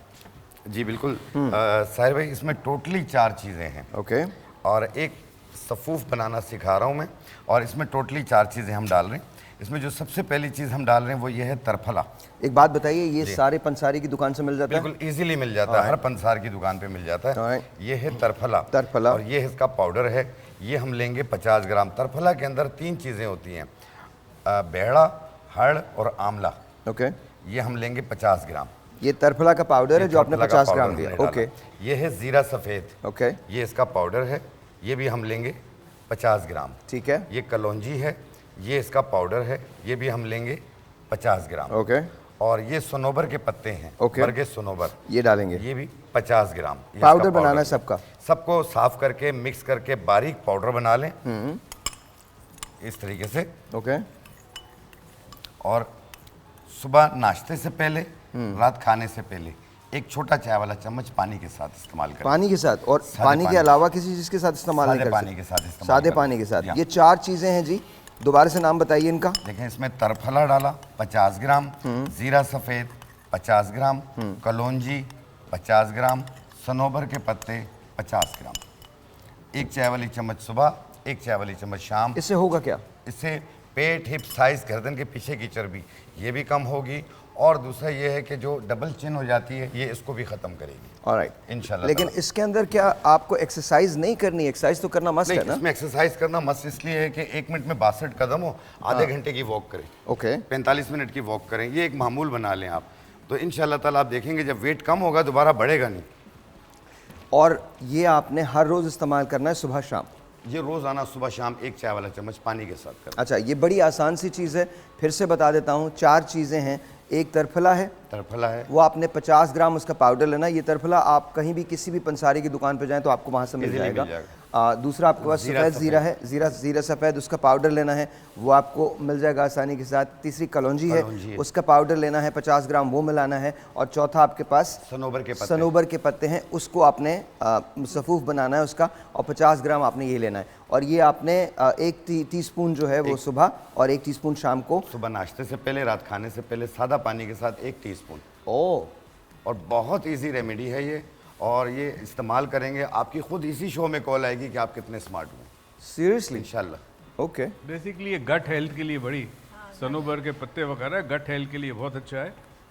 जी बिल्कुल साहिर भाई, इसमें टोटली 4 चीज़ें हैं। ओके। और एक सफ़ूफ बनाना सिखा रहा हूँ मैं, और इसमें टोटली 4 चीज़ें हम डाल रहे हैं। इसमें जो सबसे पहली चीज़ हम डाल रहे हैं वो ये है तरफला। एक बात बताइए, ये सारे पंसारी की दुकान से मिल जाता है? बिल्कुल इजीली मिल जाता है, हर पंसार की दुकान पे मिल जाता है। Alright. ये है तरफला। तरफला। और ये इसका पाउडर है, ये हम लेंगे 50 ग्राम। तरफला के अंदर 3 चीज़ें होती हैं, बेड़ा, हड़ और आंवला। ओके। ये हम लेंगे 50 ग्राम। ये तरफला का पाउडर है जो आपने तरफला का 50 ग्राम पाउडर दिया। हमने ओके। डाला। ये है ज़ीरा सफ़ेद। ओके। ये इसका पाउडर है, ये भी हम लेंगे 50 ग्राम। ठीक है। ये कलौंजी है, ये इसका पाउडर है, ये भी हम लेंगे 50 ग्राम। ओके। और ये सनोबर के पत्ते हैं, ओके। बरगे सनोबर, ये डालेंगे। ये भी 50 ग्राम। ये पाउडर इसका बनाना है है। सबका? सबको साफ करके मिक्स करके बारीक पाउडर बना लें इस तरीके से। ओके। और सुबह नाश्ते से पहले, रात खाने से पहले, एक छोटा चाय वाला चम्मच पानी के साथ इस्तेमाल करें। पानी के साथ? और सादे पानी के पानी। अलावा किसी चीज़ के साथ इस्तेमाल नहीं सादे कर पानी सकते? के साथ इस्तेमाल सादे करें। पानी के साथ। या। ये 4 चीज़ें हैं जी, दोबारा से नाम बताइए इनका। देखें, इसमें तरफला डाला 50 ग्राम, जीरा सफ़ेद 50 ग्राम, कलौंजी 50 ग्राम, सनोबर के पत्ते 50 ग्राम। 1 चाय वाली चम्मच सुबह, 1 चाय वाली चम्मच शाम। इससे होगा क्या? इससे पेट, हिप, थाइस, गर्दन के पीछे की चर्बी ये भी कम होगी, और दूसरा ये है कि जो डबल चिन हो जाती है ये इसको भी ख़त्म करेगी ऑलराइट इंशाल्लाह। लेकिन इसके अंदर क्या आपको एक्सरसाइज नहीं करनी? एक्सरसाइज तो करना मस्ट है नहीं, ना? इसमें एक्सरसाइज करना मस्त इसलिए है कि 1 मिनट में 62 कदम हो, आधे घंटे की वॉक करें, ओके 45 मिनट की वॉक करें, ये एक मामूल बना लें आप, तो इंशाल्लाह ताला आप देखेंगे जब वेट कम होगा दोबारा बढ़ेगा नहीं। और ये आपने हर रोज़ इस्तेमाल करना है सुबह शाम? ये रोज़ाना सुबह शाम 1 चाय वाला चम्मच पानी के साथ करें। अच्छा, ये बड़ी आसान सी चीज़ है, फिर से बता देता हूँ। 4 चीज़ें हैं। एक तरफला है, तरफला है, वो आपने 50 ग्राम उसका पाउडर लेना। ये तरफला आप कहीं भी किसी भी पंसारी की दुकान पर जाएं तो आपको वहाँ से मिल Easily मिल जाएगा। जाएगा। दूसरा आपके पास सफ़ेद ज़ीरा है, ज़ीरा सफ़ेद, उसका पाउडर लेना है, वो आपको मिल जाएगा आसानी के साथ। तीसरी कलौंजी है, उसका पाउडर लेना है 50 ग्राम, वो मिलाना है। और चौथा आपके पास सनोबर के पत्ते हैं, उसको आपने सफ़ूफ बनाना है उसका, और 50 ग्राम आपने ये लेना है। और ये आपने 1 टीस्पून जो है वो सुबह और 1 टीस्पून शाम को, सुबह नाश्ते से पहले, रात खाने से पहले सादा पानी के साथ 1 टीस्पून। ओह, और बहुत इजी रेमेडी है ये, और ये इस्तेमाल करेंगे आपकी खुद इसी शो में कॉल आएगी कि आप कितने स्मार्ट हो, सीरियसली? इंशाल्लाह। ओके बेसिकली ये गट हेल्थ के लिए बड़ी, सनोबर के पत्ते वगैरह गट हेल्थ के लिए बहुत अच्छा है।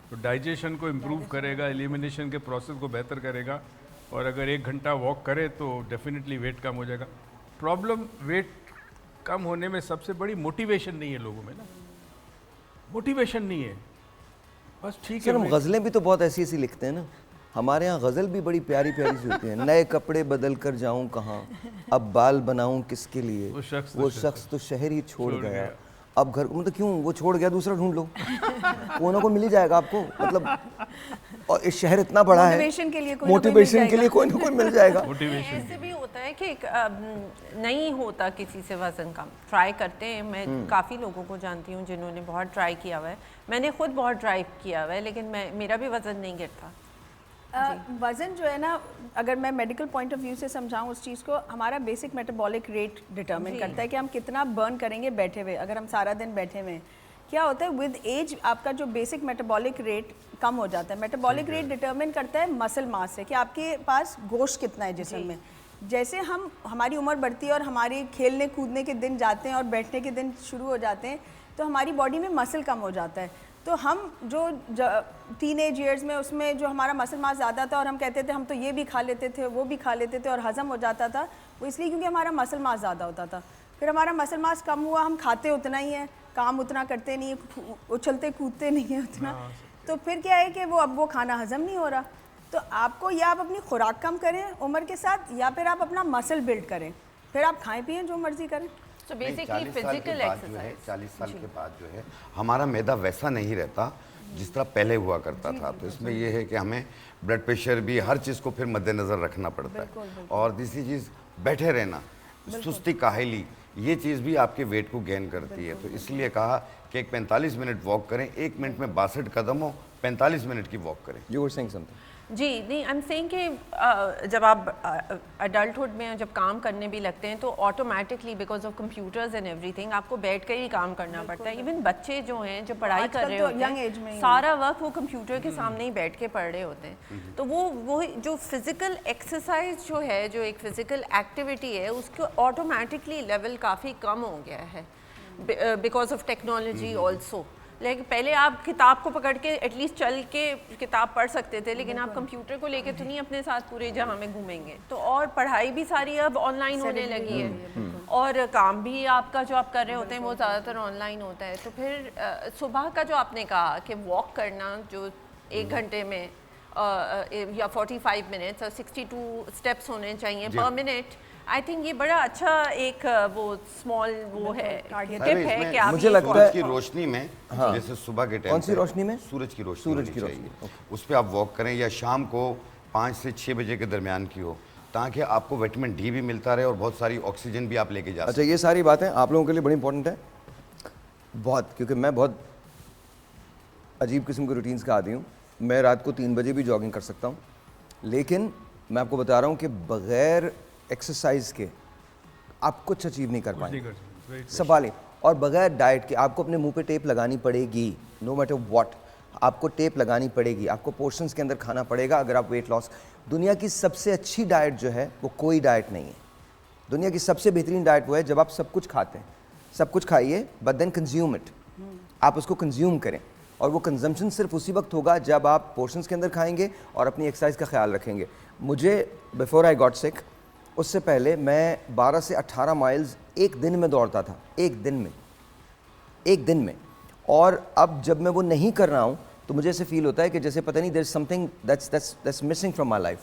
तो डाइजेशन को इम्प्रूव करेगा, एलिमिनेशन के प्रोसेस को बेहतर करेगा, और अगर 1 घंटा वॉक करे तो डेफिनेटली वेट कम हो जाएगा। प्रॉब्लम वेट कम होने में सबसे बड़ी मोटिवेशन नहीं है लोगों में ना, मोटिवेशन नहीं है, बस ठीक सर, हम है। गज़लें भी तो बहुत ऐसी ऐसी लिखते हैं ना। हमारे यहाँ गज़ल भी बड़ी प्यारी प्यारी सी होती है। नए कपड़े बदल कर जाऊं कहाँ, अब बाल बनाऊं किसके लिए, वो शख्स तो शहर ही छोड़ गया, अब घर, मतलब क्यों वो छोड़ गया, दूसरा ढूंढ लो, कोई ना कोई मिल ही जाएगा आपको। मतलब और इस शहर इतना बड़ा है, मोटिवेशन के लिए कोई ना कोई मिल जाएगा। ऐसे भी होता है कि नहीं होता किसी से वज़न कम, ट्राई करते हैं। मैं काफ़ी लोगों को जानती हूँ जिन्होंने बहुत ट्राई किया हुआ है, मैंने खुद बहुत ट्राई किया हुआ है, लेकिन मेरा भी वज़न नहीं गिरता। वज़न जो है ना, अगर मैं मेडिकल पॉइंट ऑफ व्यू से समझाऊं उस चीज़ को, हमारा बेसिक मेटाबॉलिक रेट डिटरमिन करता है कि हम कितना बर्न करेंगे बैठे हुए। अगर हम सारा दिन बैठे हुए हैं, क्या होता है विद एज आपका जो बेसिक मेटाबॉलिक रेट कम हो जाता है। मेटाबॉलिक रेट डिटरमिन करता है मसल मास से, कि आपके पास गोश्त कितना है जिस्म में। जैसे हमारी उम्र बढ़ती है और हमारे खेलने कूदने के दिन जाते हैं और बैठने के दिन शुरू हो जाते हैं, तो हमारी बॉडी में मसल कम हो जाता है। तो हम जो टीनेज ईयर्स में, उसमें जो हमारा मसल मास ज़्यादा था और हम कहते थे हम तो ये भी खा लेते थे, वो भी खा लेते थे, और हज़म हो जाता था, वो इसलिए क्योंकि हमारा मसल मास ज़्यादा होता था। फिर हमारा मसल मास कम हुआ, हम खाते उतना ही है, काम उतना करते नहीं, उछलते कूदते नहीं है उतना, तो फिर क्या है कि अब वो खाना हज़म नहीं हो रहा। तो आपको या आप अपनी खुराक कम करें उम्र के साथ, या फिर आप अपना मसल बिल्ड करें, फिर आप खाएं पिएं जो मर्जी करें। So basically physical exercise. 40 साल के बाद जो है हमारा मैदा वैसा नहीं रहता जिस तरह पहले हुआ करता था। तो इसमें यह है कि हमें ब्लड प्रेशर भी, हर चीज़ को फिर मद्देनज़र रखना पड़ता है। और दूसरी चीज़, बैठे रहना, सुस्ती, काहली, ये चीज़ भी आपके वेट को गेन करती है। तो इसलिए कहा कि एक 45 मिनट वॉक करें, 1 मिनट में 62 कदम हो, 45 मिनट की वॉक करें। You were saying something. जी नहीं, आई एम सेइंग कि जब आप अडल्टहुड में जब काम करने भी लगते हैं तो automatically because of computers and everything आपको बैठ कर ही काम करना पड़ता है। इवन बच्चे जो हैं जो पढ़ाई कर रहे होते हैं, सारा वक्त वो कंप्यूटर के सामने ही बैठ के पढ़ रहे होते हैं। तो वो जो फिज़िकल एक्सरसाइज जो है, जो एक फ़िज़िकल एक्टिविटी है, उसको ऑटोमेटिकली लेवल काफ़ी कम हो गया है बिकॉज ऑफ टेक्नोलॉजी ऑल्सो। लेकिन पहले आप किताब को पकड़ के एटलीस्ट चल के किताब पढ़ सकते थे, लेकिन आप कंप्यूटर को लेके तो नहीं अपने साथ पूरे जहाँ में घूमेंगे। तो और पढ़ाई भी सारी अब ऑनलाइन होने लगी है, और काम भी आपका जो आप कर रहे होते हैं वो ज़्यादातर ऑनलाइन होता है। तो फिर सुबह का जो आपने कहा कि वॉक करना, जो 1 घंटे में या 45 मिनट्स और 62 स्टेप्स होने चाहिए पर मिनट, आई थिंक ये बड़ा अच्छा एक वो स्मॉल वो है टिप है कि आप मुझे लगता है की रोशनी में, जैसे सुबह के टाइम, कौन सी रोशनी में? सूरज की रोशनी, उस पर आप वॉक करें, या शाम को 5 से 6 बजे के दरमियान की हो, ताकि आपको विटामिन डी भी मिलता रहे और बहुत सारी ऑक्सीजन भी आप लेके जा अच्छा, ये सारी बातें आप लोगों के लिए बड़ी इंपॉर्टेंट है बहुत, क्योंकि मैं बहुत अजीब किस्म के रूटीन्स का आदी हूँ। मैं रात को 3 बजे भी जॉगिंग कर सकता हूँ, लेकिन मैं आपको बता रहा हूँ कि बग़ैर एक्सरसाइज के आप कुछ अचीव नहीं कर पाएंगे, सवाल ही। और बगैर डाइट के आपको अपने मुंह पे टेप लगानी पड़ेगी, नो मैटर व्हाट। आपको टेप लगानी पड़ेगी, आपको पोर्शंस के अंदर खाना पड़ेगा अगर आप वेट लॉस। दुनिया की सबसे अच्छी डाइट जो है वो कोई डाइट नहीं है। दुनिया की सबसे बेहतरीन डाइट वो है जब आप सब कुछ खाते हैं, सब कुछ खाइए बट देन कंज्यूम इट, आप उसको कंज्यूम करें। और वो कंजम्पशन सिर्फ उसी वक्त होगा जब आप पोर्शंस के अंदर खाएंगे और अपनी एक्सरसाइज का ख्याल रखेंगे। मुझे बिफोर आई गॉट सिक, उससे पहले मैं 12 से 18 माइल्स एक दिन में दौड़ता था, एक दिन में। और अब जब मैं वो नहीं कर रहा हूँ तो मुझे ऐसे फील होता है कि जैसे पता नहीं there is something that's missing from my life.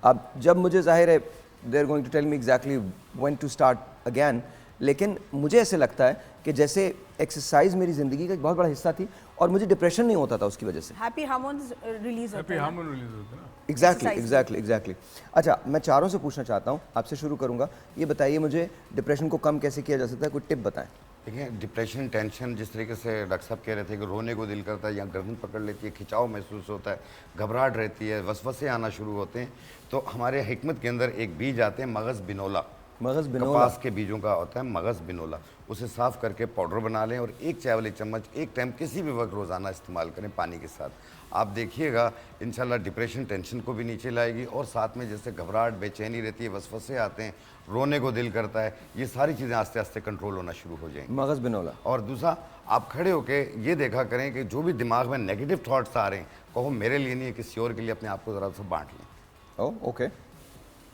अब जब मुझे जाहिर है they are going to tell me exactly when to start again, लेकिन मुझे ऐसे लगता है कि जैसे एक्सरसाइज मेरी ज़िंदगी का एक बहुत बड़ा हिस्सा थी और मुझे डिप्रेशन नहीं होता था उसकी वजह से। हैप्पी हार्मोन्स रिलीज होते हैप्पी हैं। हार्मोन रिलीज होता है ना। एग्जैक्टली। अच्छा, मैं चारों से पूछना चाहता हूँ, आपसे शुरू करूँगा। ये बताइए मुझे डिप्रेशन को कम कैसे किया जा सकता है, कोई टिप बताएं। देखिए, डिप्रेशन, टेंशन, जिस तरीके से डॉक्टर साहब कह रहे थे कि रोने को दिल करता है या गर्दन पकड़ लेती है, खिंचाव महसूस होता है, घबराहट रहती है, वसवसे आना शुरू होते हैं, तो हमारे हिकमत के अंदर एक बीज आते हैं मगज़ बिनोला। कपास के बीजों का होता है मगज़ बिनोला। उसे साफ़ करके पाउडर बना लें और एक चाय वाली चम्मच एक टाइम किसी भी वक्त रोज़ाना इस्तेमाल करें पानी के साथ। आप देखिएगा इंशाल्लाह डिप्रेशन टेंशन को भी नीचे लाएगी और साथ में जैसे घबराहट, बेचैनी रहती है, वसवसे आते हैं, रोने को दिल करता है, ये सारी चीज़ें आस्ते आस्ते कंट्रोल होना शुरू हो जाएंगी। मगज़ बिनोला। और दूसरा, आप खड़े होके ये देखा करें कि जो भी दिमाग में नेगेटिव थॉट्स आ रहे हैं, कहो मेरे लिए नहीं है, किसी और के लिए, अपने आप को ज़रा सा बांट लें। Oh okay,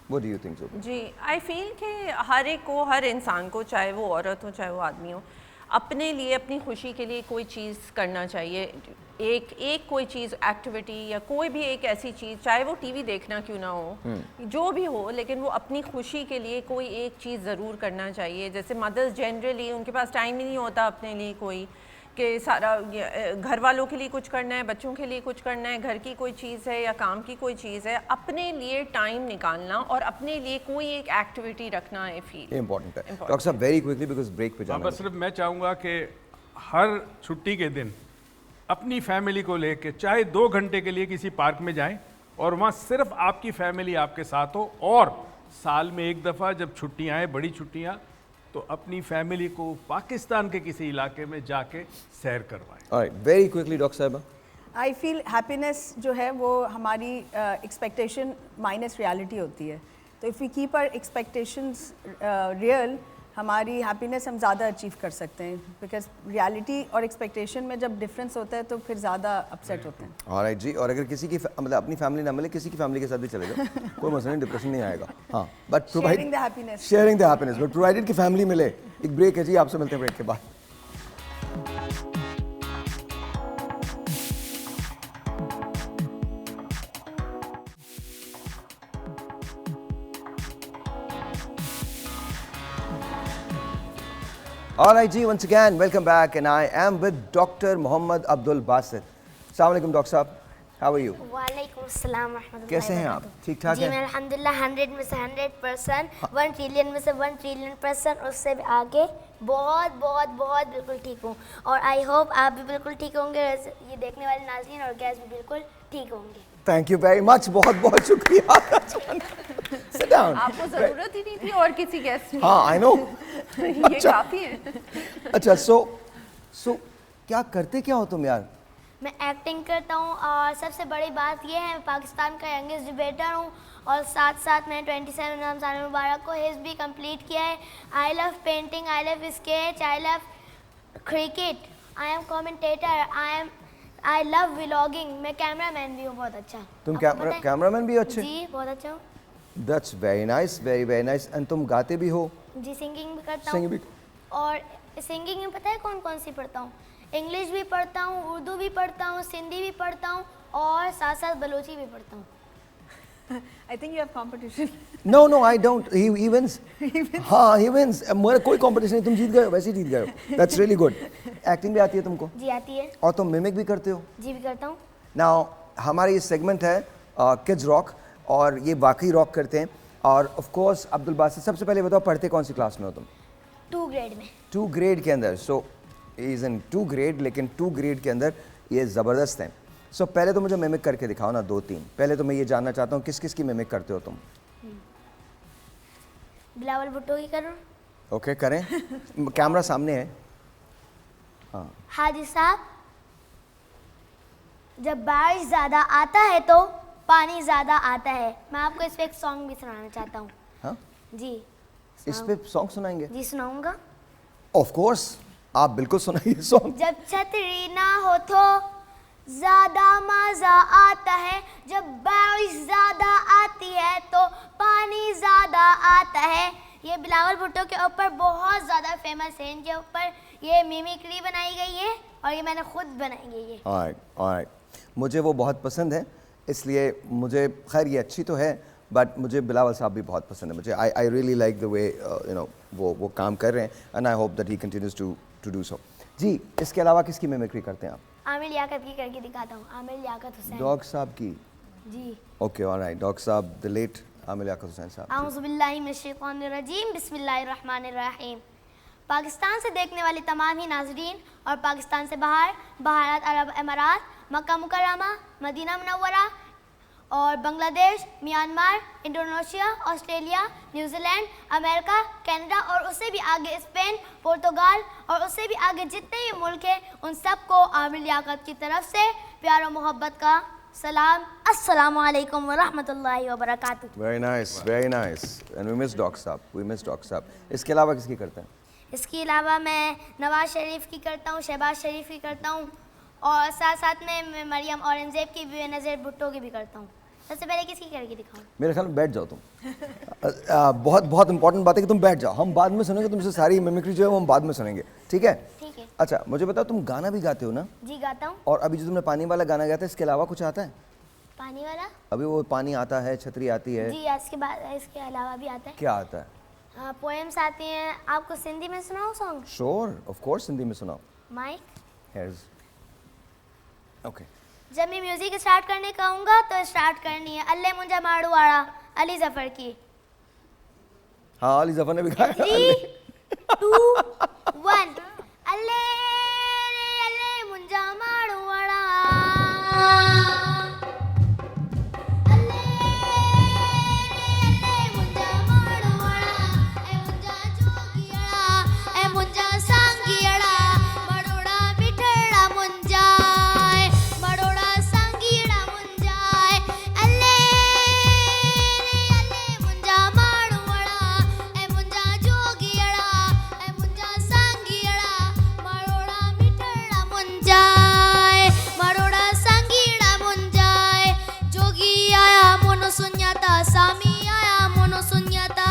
what do you think? जी, आई फील कि हर एक को, हर इंसान को, चाहे वो औरत हो चाहे वो आदमी हो, अपने लिए, अपनी खुशी के लिए कोई चीज़ करना चाहिए। एक कोई चीज़, एक्टिविटी या कोई भी एक ऐसी चीज़, चाहे वो टीवी देखना क्यों ना हो, जो भी हो, लेकिन वो अपनी खुशी के लिए कोई एक चीज़ ज़रूर करना चाहिए। जैसे मदर्स जनरली उनके पास टाइम ही नहीं होता अपने लिए कोई, कि सारा घर वालों के लिए कुछ करना है, बच्चों के लिए कुछ करना है, घर की कोई चीज़ है या काम की कोई चीज़ है, अपने लिए टाइम निकालना और अपने लिए कोई एक एक्टिविटी रखना आई फील इम्पोर्टेंट है। डॉक्टर साहब वेरी क्विकली बिकॉज ब्रेक पे जाना बस सिर्फ मैं चाहूँगा कि हर छुट्टी के दिन अपनी फैमिली को लेके चाहे 2 घंटे के लिए किसी पार्क में जाएं और वहाँ सिर्फ आपकी फैमिली आपके साथ हो, और साल में एक दफ़ा जब छुट्टियाँ आए, बड़ी छुट्टियाँ, तो अपनी फैमिली को पाकिस्तान के किसी इलाके में जाके सैर करवाएं। ऑलराइट, वेरी क्विकली डॉक्टर साहब। आई फील हैप्पीनेस जो है वो हमारी एक्सपेक्टेशन माइनस रियलिटी होती है। तो if we keep our expectations real, हमारी हैप्पीनेस हम ज़्यादा अचीव कर सकते हैं। बिकॉज रियलिटी और एक्सपेक्टेशन में जब डिफरेंस होता है तो फिर ज़्यादा अपसेट होते हैं। ऑलराइट जी, और अगर किसी की मतलब अपनी फैमिली ना मिले, किसी की फैमिली के साथ भी चलेगा, कोई मसला नहीं, डिप्रेशन नहीं आएगा। हाँ, but sharing the happiness, sharing the happiness, but provided कि फैमिली मिले। एक ब्रेक है जी, आपसे मिलते हैं ब्रेक के बाद। All right, ji, once again, welcome back, and I am with Dr. Mohammad Abdul Basit. Assalamu alaikum, Dr. Saab. How are you? वालेकुम अस्सलाम रहमतुल्लाहि कैसे हैं आप? वबरकातुहू। ठीक ठाक जी हैं? मैं अल्हम्दुलिल्लाह 100 में से 100%, 1 ट्रिलियन में से 1 ट्रिलियन%, उससे भी आगे बहुत बहुत बहुत बिल्कुल ठीक हूँ। और आई होप आप भी बिल्कुल ठीक होंगे, ये देखने वाले नाज़रीन और गेस्ट भी बिल्कुल ठीक होंगे। Thank you very much. बहुत बहुत शुक्रिया। Sit down. आपको ज़रूरत ही नहीं थी और किसी गेस्ट की। हाँ, I know. ये काफ़ी है। अच्छा, so क्या करते क्या हो तुम यार? मैं एक्टिंग करता हूँ और सबसे बड़ी बात यह है मैं पाकिस्तान का यंगेस्ट डिबेटर हूँ और साथ साथ मैंने 27 रमज़ान मुबारक को हिज भी कंप्लीट किया है। I love painting, I love sketch, I love cricket, I am commentator, I love vlogging, मैं कैमरामैन भी हूँ बहुत अच्छा। तुम आपको पता है? कैमरामैन भी हो अच्छे? जी बहुत अच्छा हूँ। That's very nice, very very nice. And तुम गाते भी हो? जी सिंगिंग भी करता Singing हूँ। भी- और सिंगिंग में पता है कौन कौन सी पढ़ता हूँ? इंग्लिश भी पढ़ता हूँ, उर्दू भी पढ़ता हूँ, सिंधी भी पढ़ता हूँ और साथ साथ बलोची भी पढ़ता हूँ। I think you have competition. No, I don't. He wins. हाँ, he wins. मेरा कोई competition नहीं, तुम जीत गए हो, वैसे ही जीत गए हो। That's really good. Acting भी आती है तुमको? जी आती है। और तुम मिमिक भी करते हो? जी भी करता हूँ। Now हमारा ये सेगमेंट है किड्स रॉक, और ये वाकई रॉक करते हैं। और ऑफ कोर्स अब्दुल बासित, सबसे पहले बताओ पढ़ते कौन सी क्लास में हो तुम? 2 ग्रेड में। 2 ग्रेड के अंदर। सो इज़ इन 2 ग्रेड, लेकिन 2 ग्रेड के अंदर ये ज़बरदस्त हैं। सो पहले तो मुझे मिमिक करके दिखाओ ना 2-3। पहले तो मैं ये जानना चाहता हूँ किस किस की मिमिक करते हो तुम? बिलावल भुट्टो की करूँ? ओके, करें। कैमरा सामने है। हाँ, हाजी साहब, जब बारिश ज़्यादा आता है तो पानी ज़्यादा आता है। मैं आपको इस पे एक सॉन्ग भी सुनाना चाहता हूँ। हाँ, जी इस पे सॉन्ग सुनाएंगे? जी सुनाऊंगा। ऑफ कोर्स, आप बिल्कुल सुनाइए सॉन्ग। जब छतरी ना हो तो ज़्यादा मज़ा आता है, जब बारिश ज़्यादा आती है तो पानी ज़्यादा आता है। ये बिलावल भुट्टो के ऊपर बहुत ज़्यादा फेमस है। इनके ऊपर ये मिमिक्री बनाई गई है और ये मैंने खुद बनाई गई है। ऑलराइट, मुझे वो बहुत पसंद है, इसलिए मुझे, खैर ये अच्छी तो है, बट मुझे बिलावल साहब भी बहुत पसंद है। मुझे I really like the way you know वो काम कर रहे हैं, and I hope that he continues to do so. जी, इसके अलावा किसकी मिमिक्री करते हैं आप? आमिर लियाकत की करके दिखाता हूँ। आमिर लियाकत हुसैन। डॉग साहब की? जी। ओके, ऑलराइट, डॉग साहब, द लेट आमिर लियाकत हुसैन साहब। आऊज़ुबिल्लाहि मिनश्शैतानिर्रजीम, बिस्मिल्लाहिर्रहमानिर्रहीम। पाकिस्तान से देखने वाले तमाम ही नाज़रीन और पाकिस्तान से बाहर, भारत, अरब अमारात, मक्का मुकर्रमा, मदीना मुनव्वरा और Bangladesh, Myanmar, Indonesia, Australia, New Zealand, America, Canada और उससे भी आगे स्पेन, पुर्तगाल और उससे भी आगे जितने भी मुल्क हैं, उन सबको आमिर लियाकत की तरफ से प्यार और मोहब्बत का सलाम। अस्सलामु अलैकुम व रहमतुल्लाहि व बरकातुहू। Very nice, and we miss Doug साहब। इसके अलावा किसकी करते हैं? इसके अलावा मैं नवाज शरीफ की करता हूँ, शहबाज शरीफ की करता हूँ और साथ साथ में मैं मरियम औरंगजेब की भी, नज़ीर भुट्टो की भी करता हूँ। सबसे पहले किसकी करके दिखाऊँ? मेरे ख्याल में बैठ जाओ तुम। बहुत इंपॉर्टेंट बात है कि तुम बैठ जाओ, हम बाद में सुनेंगे तुमसे सारी मिमिक्री जो है वो हम बाद में सुनेंगे, ठीक है? ठीक है। अच्छा, मुझे बताओ, तुम गाना भी गाते हो ना? जी गाता हूँ। और अभी जो तुमने पानी वाला गाना गाया था, इसके अलावा कुछ आता है? पानी वाला? अभी वो पानी आता है, छतरी आती है, जी इसके अलावा भी आता है। क्या आता है? पोएम्स आती हैं। आपको सिंधी में सुनाऊँ song? Sure, of course, Hindi में सुनाओ। Mic here's okay. जब मैं म्यूजिक स्टार्ट करने कहूँगा तो स्टार्ट करनी है अल्ले मुंजा माड़ू वाला अली जफर की। हाँ, अली जफर ने भी गाया। 3, 2, 1। अल्ले रे अल्ले मुंजा माड़ू वाला, अल्ले रे अल्ले मुंजा माड़ू वाला, ए मुंजा जोगिया ए मुंजा सांगिया मड़ोड़ा मिठड़ा मुंजा मड़ोड़ा सांगिया मुंजा, अल्ले रे अल्ले मुंजा माड़ू वाला, ए मुंजा जोगिया ए मुंजा सांगिया मड़ोड़ा मिठड़ा मुंजा मड़ोड़ा सांगिया मुंजा। जोगी आया मोनो सुन्याता, सामी आया मोनो सुन्याता,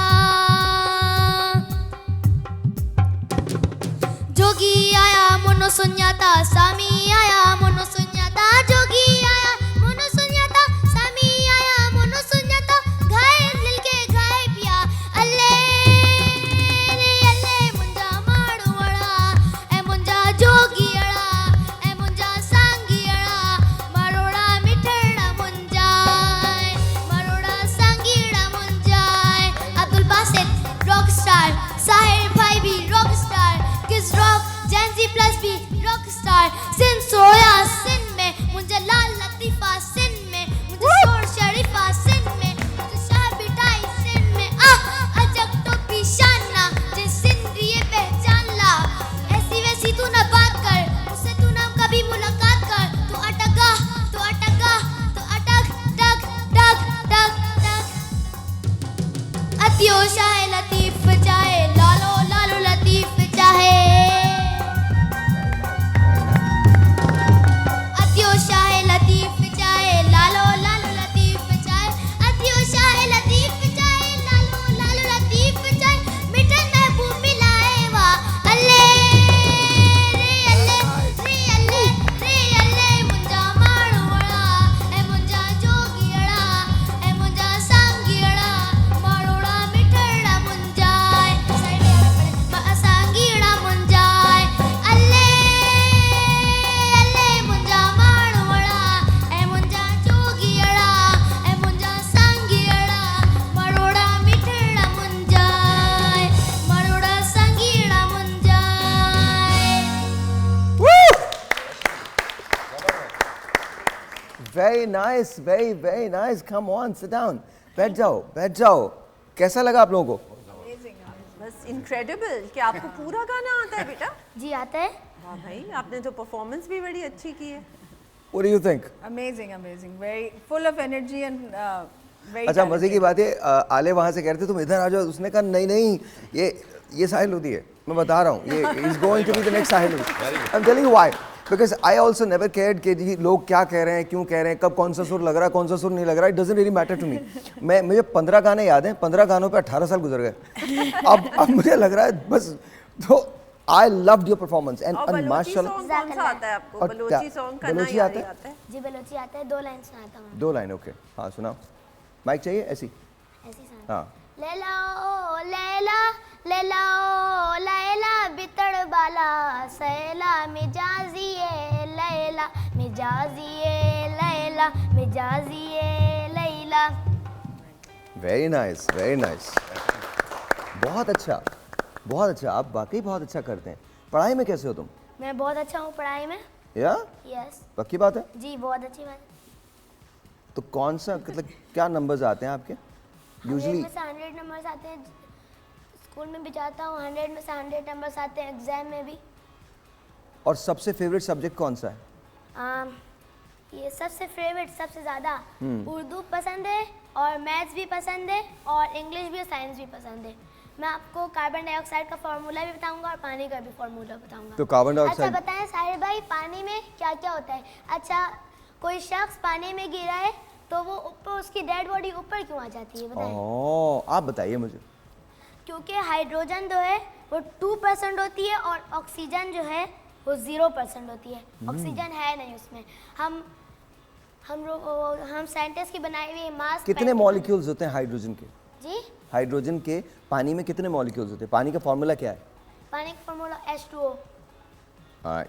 जोगी आया मोनो सुन्याता, सामी आया मोनो सुन्याता, जोगी आया मोनो सुन्याता, सामी आया मोनो सुन्याता, घायल दिल के घाय पिया अल्ले रे अल्ले मुंजा माड़ू वाला, ए मुंजा जोगी अड़ा ए मुंजा सांगी अड़ा मरोड़ा मिठड़ा मुंजा मरोड़ा सांगी अड़ा मुंजा। अब्दुल बासित रॉक स्टार, साहिर भाई भी रॉक स्टार, किस रॉक जेंजी प्लस भी रॉक स्टार, सिन सोया सिन में मुझे लाल लतीफा सिन में मुझे शोर शरीफा सिन में मुझे शाह बिटाई सिन में अजब तो पिशाना जिस सिंधिये पहचान ला, ऐसी वैसी तू ना बात कर मुझसे, तू ना कभी मुलाकात कर, तू अटका तू अटका तू अटक टक टक टक टक। अतियो शाह लतीफ चाहे लालो लालो लतीफ चाहे, अतियो शाह लतीफ चाहे लालो लालो लतीफ चाहे, अतियो शाह लतीफ चाहे लालो लालो लतीफ चाहे, मिठन महबूब मिलाए वाह अल्ले रे अल्ले रे अल्ले रे अल्ले मुंजा माड़ू वाला, ए मुंजा जोगी अड़ा ए मुंजा सांगी अड़ा मड़ोड़ा मिठड़ा मुंजा सांगी अड़ा मुंजा, अल्ले अल्ले मुंजा माड़ू वाला, ए मुंजा जोगी अड़ा ए मुंजा सांगी अड़ा मड़ोड़ा मिठड़ा मुंजा मड़ोड़ा सांगी अड़ा मुंजा। Very nice. Come on, sit down, बैठ जाओ। कैसा लगा आप लोगों को? बस इनक्रेडिबल कि आपको पूरा गाना आता है बेटा। जी आता है। वाह भाई, आपने तो परफॉर्मेंस भी बड़ी अच्छी की है। What do you think? Amazing, amazing. Very full of energy and very. अच्छा मजे की talented. बात है आले वहाँ से कह रहे थे तुम इधर आ जाओ, उसने कहा नहीं नहीं ये साहिल लोधी है, मैं बता रहा हूँ ये is going to be the next Sahil Lodhi. I am telling you why, because I also never cared कि जी लोग क्या कह रहे हैं, क्यों कह रहे हैं, कब कौन सा सुर लग रहा है, कौन सा सुर नहीं लग रहा है, it doesn't really matter to me. मुझे 15 गाने याद हैं, 15 गानों पे 18 साल गुजर गए। अब मुझे लग रहा है बस तो I loved your performance and और बलोची माशाल्लाह। सॉन्ग कौन सा आता है आपको? और बलोची सॉन्ग का ना बलोची याद आता है? आता है? जी बलोची आता है, 2 लाइन सुनाता हूँ। 2 लाइन ओके, हाँ सुनाओ। माइक चाहिए ऐसी? ऐसे सुनाता हाँ। हूँ। लैला ओ लैला, लैला ओ लैला, बितड़ बाला सैला, मिजाजिए लैला, मिजाजिए लैला, मिजाजिए Laila. Very nice, very nice. बहुत अच्छा, बहुत अच्छा। आप वाकई बहुत अच्छा करते हैं। पढ़ाई में कैसे हो तुम? मैं बहुत अच्छा हूँ पढ़ाई में। या यस पक्की बात है? जी, बहुत अच्छी बात। तो कौन सा मतलब क्या नंबर्स आते हैं आपके 100 यूजुअली? में से 100 नंबर्स आते हैं, स्कूल में भी जाता हूँ 100 में से 100 नंबर्स आते हैं, एग्जाम में भी। और सबसे फेवरेट सब्जेक्ट कौन सा है? ये सबसे फेवरेट, सबसे ज़्यादा उर्दू पसंद है और मैथ्स भी पसंद है और इंग्लिश भी और साइंस भी पसंद है। मैं आपको कार्बन डाइऑक्साइड का फार्मूला भी बताऊंगा और पानी का भी फार्मूला बताऊंगा। तो कार्बन डाइऑक्साइड। अच्छा बताएं साहिर भाई, पानी में क्या क्या होता है? अच्छा, कोई शख्स पानी में गिरा है तो वो ऊपर, उसकी डेड बॉडी ऊपर क्यों आ जाती है बताएं? ओह आप बताइए मुझे। क्योंकि हाइड्रोजन जो है वो 2% होती है और ऑक्सीजन जो है वो 0% होती है। ऑक्सीजन है नहीं उसमें। हम साइंटिस्ट की बनाई हुई मास्क। कितने मॉलिक्यूल्स होते हैं हाइड्रोजन के? जी, हाइड्रोजन के पानी में कितने मॉलिक्यूल्स होते हैं? पानी का फॉर्मूला क्या है? पानी का फार्मूला H2O। ऑलराइट,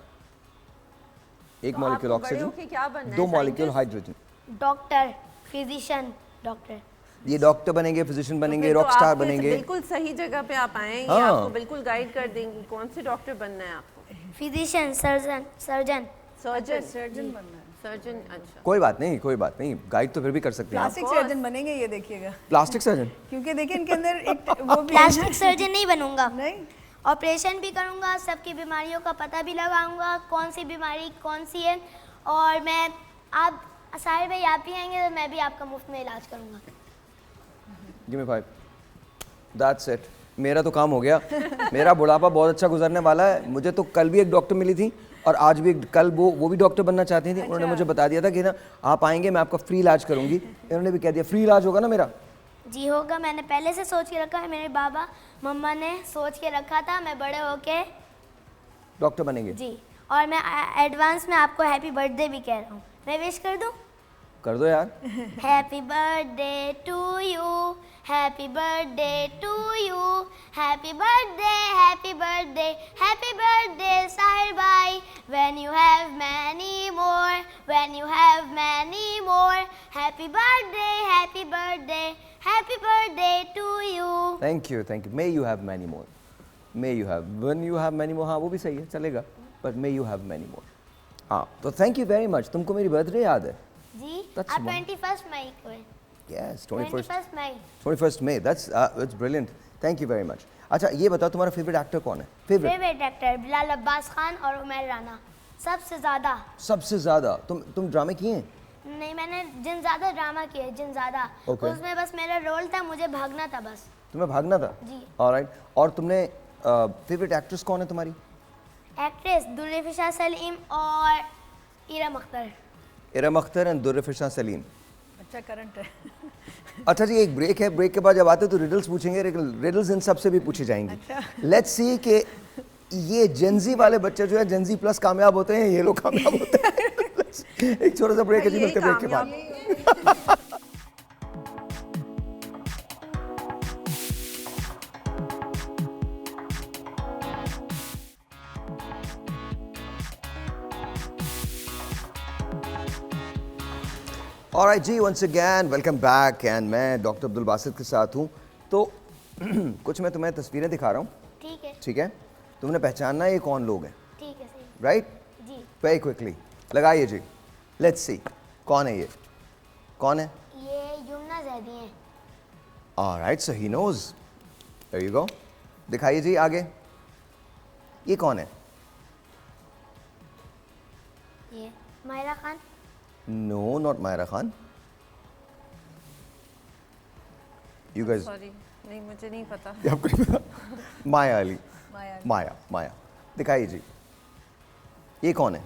एक तो मॉलिक्यूल आपको बड़े ऑक्सीजन, होके क्या बनना है? 2 molecule Scientist? Hydrogen. Doctor, physician, doctor. ये डॉक्टर बनेंगे, फिजिशियन तो बनेंगे, फिर तो रॉक स्टार आप तो बनेंगे। बिल्कुल सही जगह पे आप आए हैं, ये हाँ। आपको बिल्कुल गाइड कर देंगी कौन से डॉक्टर बनना है आपको। Physician, surgeon, surgeon. सर्जन बनना है। सर्जन, अच्छा। कोई बात नहीं, कोई बात नहीं, गाइड तो फिर भी कर सकते हैं आप। प्लास्टिक सर्जन बनेंगे ये देखिएगा, प्लास्टिक सर्जन? क्योंकि देखिए इनके अंदर एक वो भी प्लास्टिक सर्जन नहीं बनूंगा, नहीं, ऑपरेशन भी करूंगा, सबकी बीमारियों का पता भी लगाऊंगा, कौन सी बीमारी कौन सी है। और मैं, आप साहिर भाई आप ही आएंगे तो मैं भी आपका मुफ्त में इलाज करूंगा। Give me 5। दैट्स इट, मेरा तो काम हो गया। मेरा बुढ़ापा बहुत अच्छा गुजरने वाला है। मुझे तो कल भी एक डॉक्टर मिली थी और आज भी कल वो भी डॉक्टर बनना चाहती थी। उन्होंने मुझे बता दिया था कि ना आप आएंगे मैं आपका फ्री इलाज करूंगी। इन्होंने भी कह दिया फ्री इलाज होगा ना मेरा? जी होगा, मैंने पहले से सोच के रखा है, मेरे बाबा मम्मा ने सोच के रखा था, मैं बड़े होके डॉक्टर बनेंगे? जी। और मैं एडवांस में आपको हैप्पी बर्थडे भी कह रहा हूँ, मैं विश कर दूँ? कर दो यार। Happy birthday to you, happy birthday to you, happy birthday, happy birthday, happy birthday Sahir भाई, when you have many more, when you have many more, happy birthday, happy birthday, happy birthday to you. Thank you, thank you. May you have many more, may you have, when you have many more, हाँ वो भी सही है, चलेगा, but may you have many more. हाँ तो thank you very much. तुमको मेरी बर्थडे याद है? जी, That's आप one. 21 मई को है। Yes, 21st 21 May. That's brilliant. Thank you very much. अच्छा ये बताओ तुम्हारा फेवरेट एक्टर कौन है? फेवरेट एक्टर बिलाल अब्बास खान और उमर राना, सबसे ज़्यादा। सबसे ज्यादा? तुम ड्रामे किए हैं? नहीं, मैंने जिन ज़्यादा ड्रामा किया है, जिन ज़्यादा। Okay. उसमें बस मेरा रोल था, मुझे भागना था बस। तुम्हें भागना था? जी। ऑलराइट। और तुमने फेवरेट एक्ट्रेस कौन है तुम्हारी? एक्ट्रेस दुर्रफिशा सलीम और इरम अख्तर। इरम अख्तर एंड दुर्रफिशा सलीम। अच्छा करंट है। अच्छा जी एक ब्रेक है, ब्रेक के बाद जब आते तो रिडल्स पूछेंगे, रिडल्स इन सब से भी पूछी जाएंगी। लेट्स सी कि ये जेंजी वाले बच्चे जो है जेंजी प्लस कामयाब होते हैं, ये लोग कामयाब होते हैं। एक छोटा सा ब्रेक है जी, मिलते हैं ब्रेक के बाद। ऑलराइट जी, once again welcome back and मैं डॉक्टर अब्दुल बासित के साथ हूँ। तो कुछ मैं तुम्हें तस्वीरें दिखा रहा हूँ, ठीक है, ठीक है? तुमने पहचानना है ये कौन लोग हैं, ठीक है, सही। राइट? जी, वेरी क्विकली लगाइए जी, लेट्स सी कौन है ये, कौन है? ये यमुना जैदी हैं। Alright, so he knows, there you go. दिखाइए जी आगे, ये कौन है? ये Mahira Khan. No, not Myra Khan. You guys. Sorry नहीं मुझे नहीं पता. आपको नहीं पता? माया अली. माया. दिखाइए जी. ये कौन है?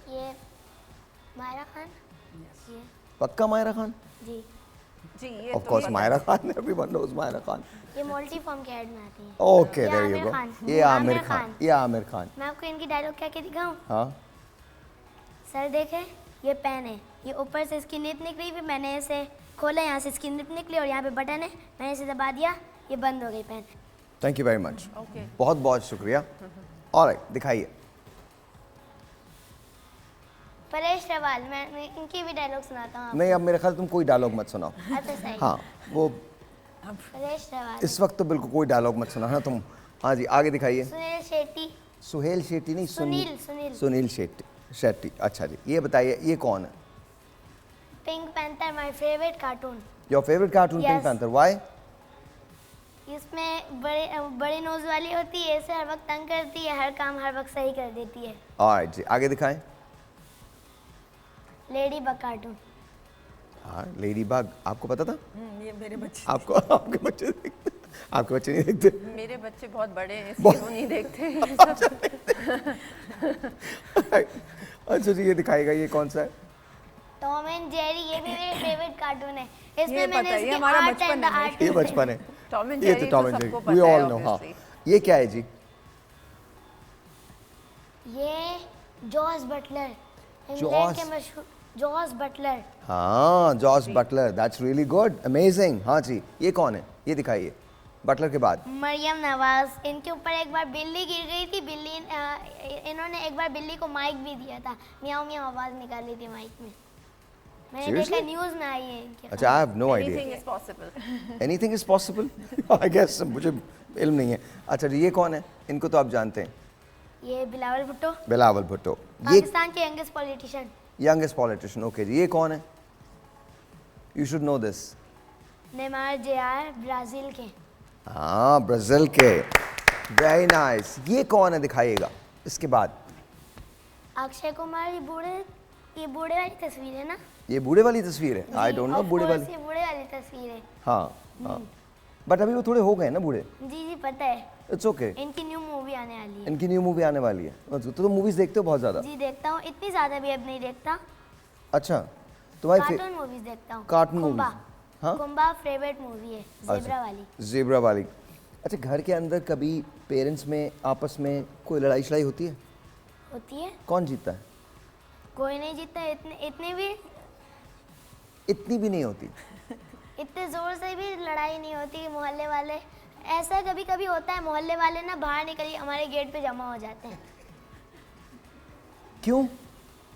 ये मायरा खान. ये पक्का मायरा खान? जी. जी ये Of course, Myra Khan. Everyone knows Myra Khan. ये मल्टी फॉर्म के ऐड में आती है. Okay, ये there you Aamir go. Khan. ये आमिर खान. ये आमिर खान. मैं आपको इनकी डायलॉग क्या क्या दिखाऊं? हाँ. सर देखे ये पेन है, ये ऊपर से इसकी निप निकली, फिर मैंने इसे खोला, यहाँ से इसकी निप निकली और यहाँ पे बटन है, मैंने इसे दबा दिया, ये बंद हो गई pen. Thank you very much. Okay. बहुत बहुत शुक्रिया. All right, दिखाइए. परेश रावल, मैं इनकी भी डायलॉग सुनाता हूँ. नहीं, अब मेरे ख्याल तुम कोई डायलॉग मत सुनाओ. अच्छा सही. हाँ, वो परेश रावल. इस वक्त तो बिल्कुल कोई डायलॉग मत सुना ना तुम. हाँ जी, आगे दिखाइए. सुनील शेट्टी. सुहेल शेट्टी नहीं, सुनील. सुनील शेट्टी. अच्छा जी, ये बताइए ये कौन है? Pink panther, my favourite cartoon. Your favourite cartoon pink Yes. Panther. Why? इसमें बड़े नोज वाली होती है, इसे हर वक्त तंग करती है, हर काम हर वक्त सही कर देती है. ऑलराइट जी, आगे दिखाएं. Lady bug cartoon. हाँ, लेडी बाग. आपको पता था? ये मेरे बच्चे. आपको आपके बच्चे देखते? आपके बच्चे नहीं देखते? मेरे बच्चे बहुत बड़े हैं इसलिए वो नहीं देखते. अच्छा जी, ये दिखाएगा ये कौन सा है? टॉम एंड जेरी, ये भी मेरे फेवरेट कार्टून है. ये इसमें पता मैंने है, ये इसके हमारा आर्ट बचपन एंड है. आर्ट. ये बचपन है. टॉम एंड ये जेरी तो टॉम तो एंड जेरी. सबको वी पता है ऑल नो. हाँ, obviously. ये क्या है जी? ये जॉस बटलर, इंग्लैंड जॉस. के मशहूर जॉस बटलर. हाँ, Jos Buttler. That's really good, amazing. हाँ जी, ये कौन है? ये दिखाइए. बटलर के बाद मरियम नवाज. इनके ऊपर एक बार बिल्ली गिर गई थी. इन्होंने एक बार बिल्ली को माइक भी दिया था, म्याऊं म्याऊं आवाज निकाली थी माइक में. मैंने देखा, Seriously? न्यूज में आई है इनके. अच्छा, I have no idea. Anything is possible. Anything is possible. I guess, मुझे इल्म नहीं है. अच्छा जी, ये कौन है? इनको तो आप जानते हैं. ये बिलावल भुट्टो, बिलावल भुट्टो. ये पाकिस्तान के youngest politician. Youngest politician. Okay जी, ये कौन है? You should know this. Neymar Jr, Brazil के. हाँ, ब्राजील के. Very nice. ये कौन है? दिखाइएगा. इसके बाद अक्षय कुमार. ये बूढ़े वाली तस्वीर है ना? ये बूढ़े वाली तस्वीर है. आई डोंट नो. Of बूढ़े course, वाली. ये बूढ़े वाली तस्वीर है. हाँ हाँ, बट अभी वो थोड़े हो गए ना बूढ़े. जी पता है. It's okay. इनकी न्यू मूवी आने वाली है. इनकी न्यू मूवी आने वाली है. तो मूवीज देखते हो बहुत ज़्यादा? जी देखता हूँ, इतनी ज़्यादा भी अब नहीं देखता. अच्छा, तुम्हारी कार्टून मूवीज देखता हूँ. कार्टून कुंबा. movies? हाँ? कुंबा फेवरेट मूवी है, ज़ेब्रा वाली. ज़ेब्रा वाली. अच्छा, घर के अंदर कभी पेरेंट्स में आपस में कोई लड़ाई शड़ाई होती है? होती है. कौन जीतता है? कोई नहीं जीतता. इतनी भी नहीं होती. इतने जोर से भी लड़ाई नहीं होती. मोहल्ले वाले, ऐसा कभी कभी होता है, मोहल्ले वाले ना बाहर निकल हमारे गेट पे जमा हो जाते हैं. क्यों?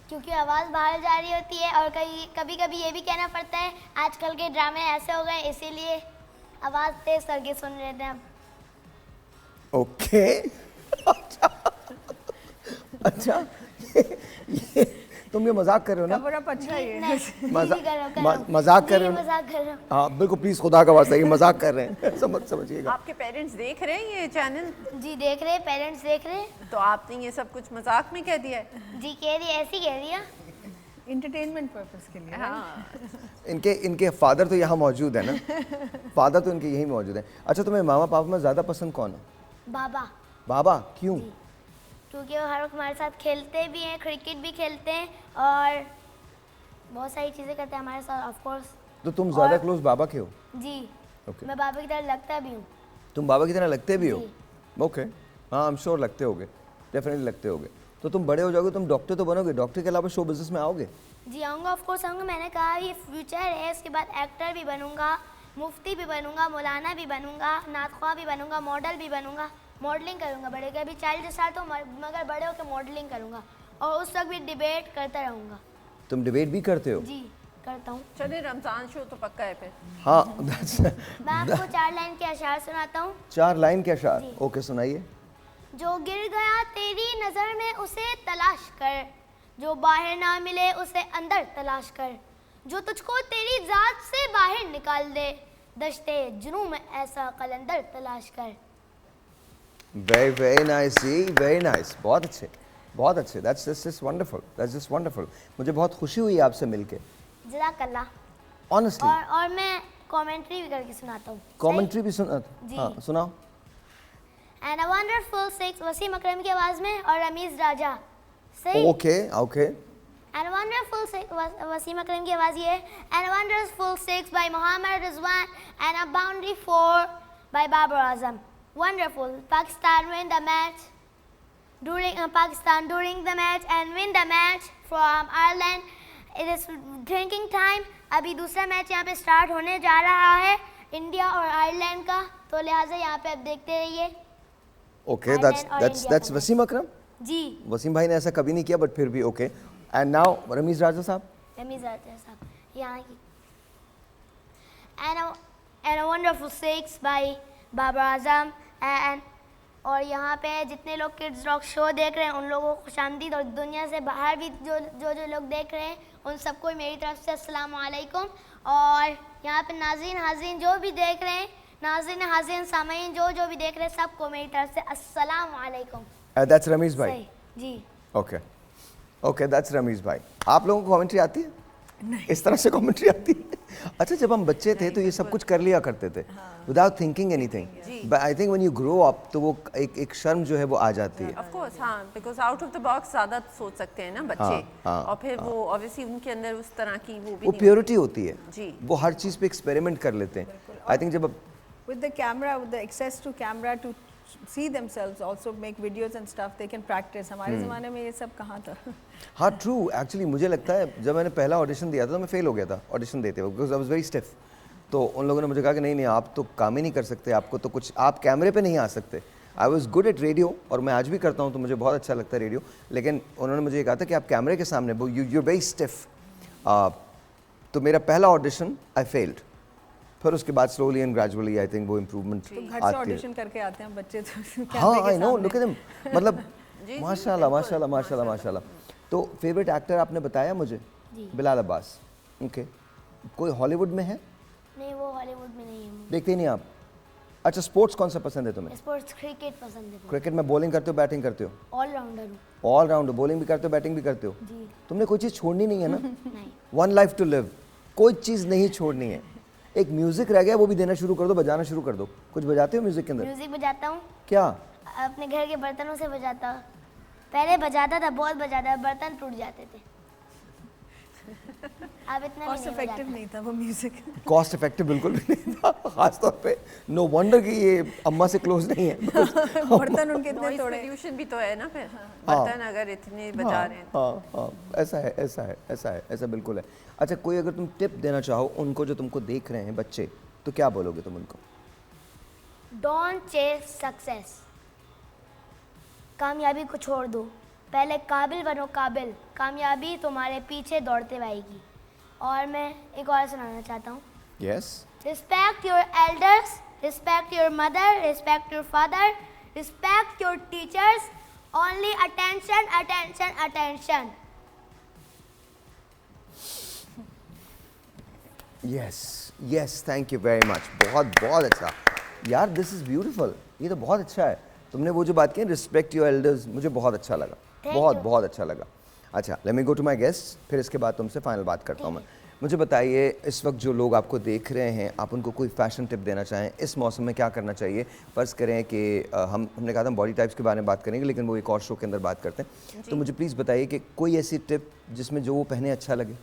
क्योंकि आवाज़ बाहर जा रही होती है, और कभी कभी ये भी कहना पड़ता है आजकल के ड्रामे ऐसे हो गए, इसीलिए आवाज़ तेज करके सुन लेते हैं. ओके. अच्छा, ये तुम ये मजाक कर रहे हो ना? कवर अप अच्छा है. नहीं, मजा- जी, करो. मजाक कर रहे हो ना? मजाक कर रहा हूँ. हाँ बिल्कुल, प्लीज खुदा का वास्ता, ये मजाक कर रहे हैं. समझिएगा. आपके पेरेंट्स देख रहे हैं ये चैनल? जी देख रहे, पेरेंट्स देख रहे. तो आपने ये सब कुछ मजाक में कह दिया है? जी कह रही, ऐसी कह रही है. इंटरटेनमेंट पर्पस के लिए. हाँ. इनके फादर तो यहाँ मौजूद है ना? फादर तो इनके यहीं मौजूद है. अच्छा, तुम्हें मामा पापा में ज़्यादा पसंद कौन है? बाबा. बाबा. क्यों? क्योंकि वो हर वक्त हमारे साथ खेलते भी हैं, क्रिकेट भी खेलते हैं, और बहुत सारी चीज़ें करते हैं हमारे साथ. Of course. तो तुम ज़्यादा और- क्लोज बाबा के हो? जी. ओके. मैं बाबा की तरह लगता भी हूँ. तुम बाबा की तरह लगते भी हो? जी. ओके. हाँ, आई एम श्योर लगते होगे. डेफिनेटली लगते होगे. तो तुम बड़े हो जाओगे, तुम डॉक्टर तो बनोगे, डॉक्टर के अलावा शो बिजनेस में आओगे? जी आऊँगा, ऑफ कोर्स आऊँगा. मैंने कहा ये फ्यूचर है. इसके बाद एक्टर भी बनूंगा, मुफ्ती भी बनूंगा, मौलाना भी बनूंगा, नातख्वा भी बनूंगा, मॉडल भी बनूंगा, मॉडलिंग करूंगा. बड़े के अभी 40 साल तो, मगर बड़े होकर मॉडलिंग करूंगा, और उस वक्त भी डिबेट करता रहूँगा. तुम डिबेट भी करते हो? जी करता हूँ. चलिए, रमजान शो तो पक्का है फिर. हाँ. मैं आपको 4 लाइन के अशार सुनाता हूँ. 4 लाइन के अशार. जी. ओके, सुनाइए. जो गिर गया तेरी नज़र में उसे तलाश कर, जो बाहर ना मिले उसे अंदर तलाश कर, जो तुझको तेरी ज़ात से बाहर निकाल दे, दश्ते जुनू में ऐसा कलंदर तलाश कर. वेरी वेरी नाइस जी, वेरी नाइस. बहुत अच्छे. बहुत अच्छे, that's just wonderful. मुझे बहुत खुशी हुई आपसे मिलके, जज़ाकल्लाह। honestly. और मैं कमेंट्री भी करके सुनाता हूँ। कमेंट्री भी सुना, जी। हाँ सुनाओ। And a wonderful six Wasim Akram की आवाज़ में और रमीज़ राजा। सही। Okay. And a wonderful six, Wasim Akram की आवाज़ ये है। And a wonderful six by Mohammad Rizwan and a boundary four by Babar Azam. Wonderful. Pakistan win the match during the match and win the match from Ireland. It is drinking time. अभी दूसरा match यहाँ पे start होने जा रहा है India और Ireland का, तो लिहाजा यहाँ पे आप देखते रहिए। Okay, Ireland और that's India का वसीम अकरम। जी। वसीम भाई ने ऐसा कभी नहीं किया, बट फिर भी ओके। एंड नाउ रमीज राजा साहब। रमीज़ राजा साहब यहाँ की। And a wonderful six by Babar Azam and और यहाँ पे जितने लोग किड्स रॉक शो देख रहे हैं उन लोगों को खुशामदीद, और दुनिया से बाहर भी जो लोग देख रहे हैं उन सबको मेरी तरफ से अस्सलाम वालेकुम। और यहाँ पे नाज़रीन हाज़रीन जो भी देख रहे हैं, नाज़रीन हाज़रीन सामीन जो भी देख रहे हैं, सबको मेरी तरफ से अस्सलाम वालेकुम। दैट्स रमीज भाई। सही जी। ओके, दैट्स रमीज भाई। आप लोगों को कमेंट्री आती है? नहीं। इस तरह से कमेंट्री आती है? अच्छा, जब हम बच्चे थे तो ये सब कुछ कर लिया करते थे without thinking anything, but I think when you grow up तो वो एक शर्म जो है वो आ जाती है। ऑफ कोर्स, हाँ, because out of the box ज़्यादा सोच सकते हैं ना बच्चे। और फिर वो ऑब्वियसली उनके अंदर उस तरह की वो प्योरिटी होती है जी। वो हर चीज़ पे एक्सपेरिमेंट कर लेते हैं। आई थिंक जब with the camera, with the access to camera to see themselves, also make videos and stuff, they can practice. हमारे ज़माने में ये सब कहाँ था? हाँ, ट्रू। एक्चुअली मुझे लगता है जब मैंने पहला ऑडिशन दिया था तो मैं फेल हो गया था ऑडिशन देते हुए, because I was very stiff. तो उन लोगों ने मुझे कहा कि नहीं आप तो काम ही नहीं कर सकते, आपको तो कुछ, आप कैमरे पे नहीं आ सकते। I was good at radio, और मैं आज भी करता हूँ तो मुझे बहुत अच्छा लगता है रेडियो, लेकिन उन्होंने मुझे कहा था कि आप कैमरे के सामने यू वेरी स्टिफ। तो मेरा पहला ऑडिशन आई फेल्ड, फिर उसके बाद slowly and gradually I think वो इम्प्रूवमेंट तो घर से ऑडिशन करके आते हैं बच्चे तो। हाँ, I know, look at them, मतलब माशाल्लाह। तो फेवरेट एक्टर आपने बताया मुझे, बिलाल अब्बास। ओके, कोई हॉलीवुड में है? नहीं, वो हॉलीवुड में नहीं है। देखते ही नहीं आप? अच्छा, स्पोर्ट्स कौन सा पसंद है तुम्हें? स्पोर्ट्स क्रिकेट पसंद है। क्रिकेट में बॉलिंग करते हो, बैटिंग करते हो? ऑलराउंडर हूँ। ऑलराउंडर, बॉलिंग भी करते हो, बैटिंग भी करते हो? जी। तुमने कोई चीज़ छोड़नी नहीं है ना? नहीं। वन लाइफ टू लिव, कोई चीज़ नहीं छोड़नी है। एक म्यूजिक रह गया, वो भी देना शुरू कर दो, बजाना शुरू कर दो। कुछ बजाते हो म्यूजिक के अंदर? म्यूजिक बजाता हूँ। क्या? अपने घर के बर्तनों से बजाता हूँ। पहले बजाता था, बहुत बजाता था, बर्तन टूट जाते थे। अब इतना कॉस्ट इफेक्टिव नहीं था वो म्यूजिक। कॉस्ट इफेक्टिव बिल्कुल भी नहीं था, खासतौर पे नो वंडर कि ये अम्मा से क्लोज नहीं है। बर्तन उनके इतने नॉइस थोड़े। पोल्यूशन भी तो है ना फिर, बर्तन अगर इतने बजा रहे हैं। हाँ, ऐसा बिल्कुल है। अच्छा, कोई अगर तुम टिप देना चाहो उनको जो तुमको देख रहे हैं बच्चे, तो क्या बोलोगे तुम उनको? Don't chase success. कामयाबी को छोड़ दो, पहले काबिल बनो, काबिल। कामयाबी तुम्हारे पीछे दौड़ते आएगी। और मैं एक और सुनाना चाहता हूँ। Yes. Respect your elders, respect your mother, respect your father, respect your teachers, only attention attention attention. Yes, thank you very much. बहुत अच्छा यार, दिस इज़ ब्यूटीफुल। ये तो बहुत अच्छा है, तुमने वो जो बात की रिस्पेक्ट योर एल्डर्स, मुझे बहुत अच्छा लगा, बहुत अच्छा लगा। अच्छा, let me go to my guest, फिर इसके बाद तुमसे फाइनल बात करता हूँ मैं। मुझे बताइए, इस वक्त जो लोग आपको देख रहे हैं, आप उनको कोई फैशन टिप देना चाहें, इस मौसम में क्या करना चाहिए? फ़र्ज़ करें कि हमने कहा था हम बॉडी टाइप्स के बारे में बात करेंगे, लेकिन वो एक और शो के अंदर बात करते हैं, तो मुझे प्लीज़ बताइए कि कोई ऐसी टिप जिसमें जो वो पहने अच्छा लगे।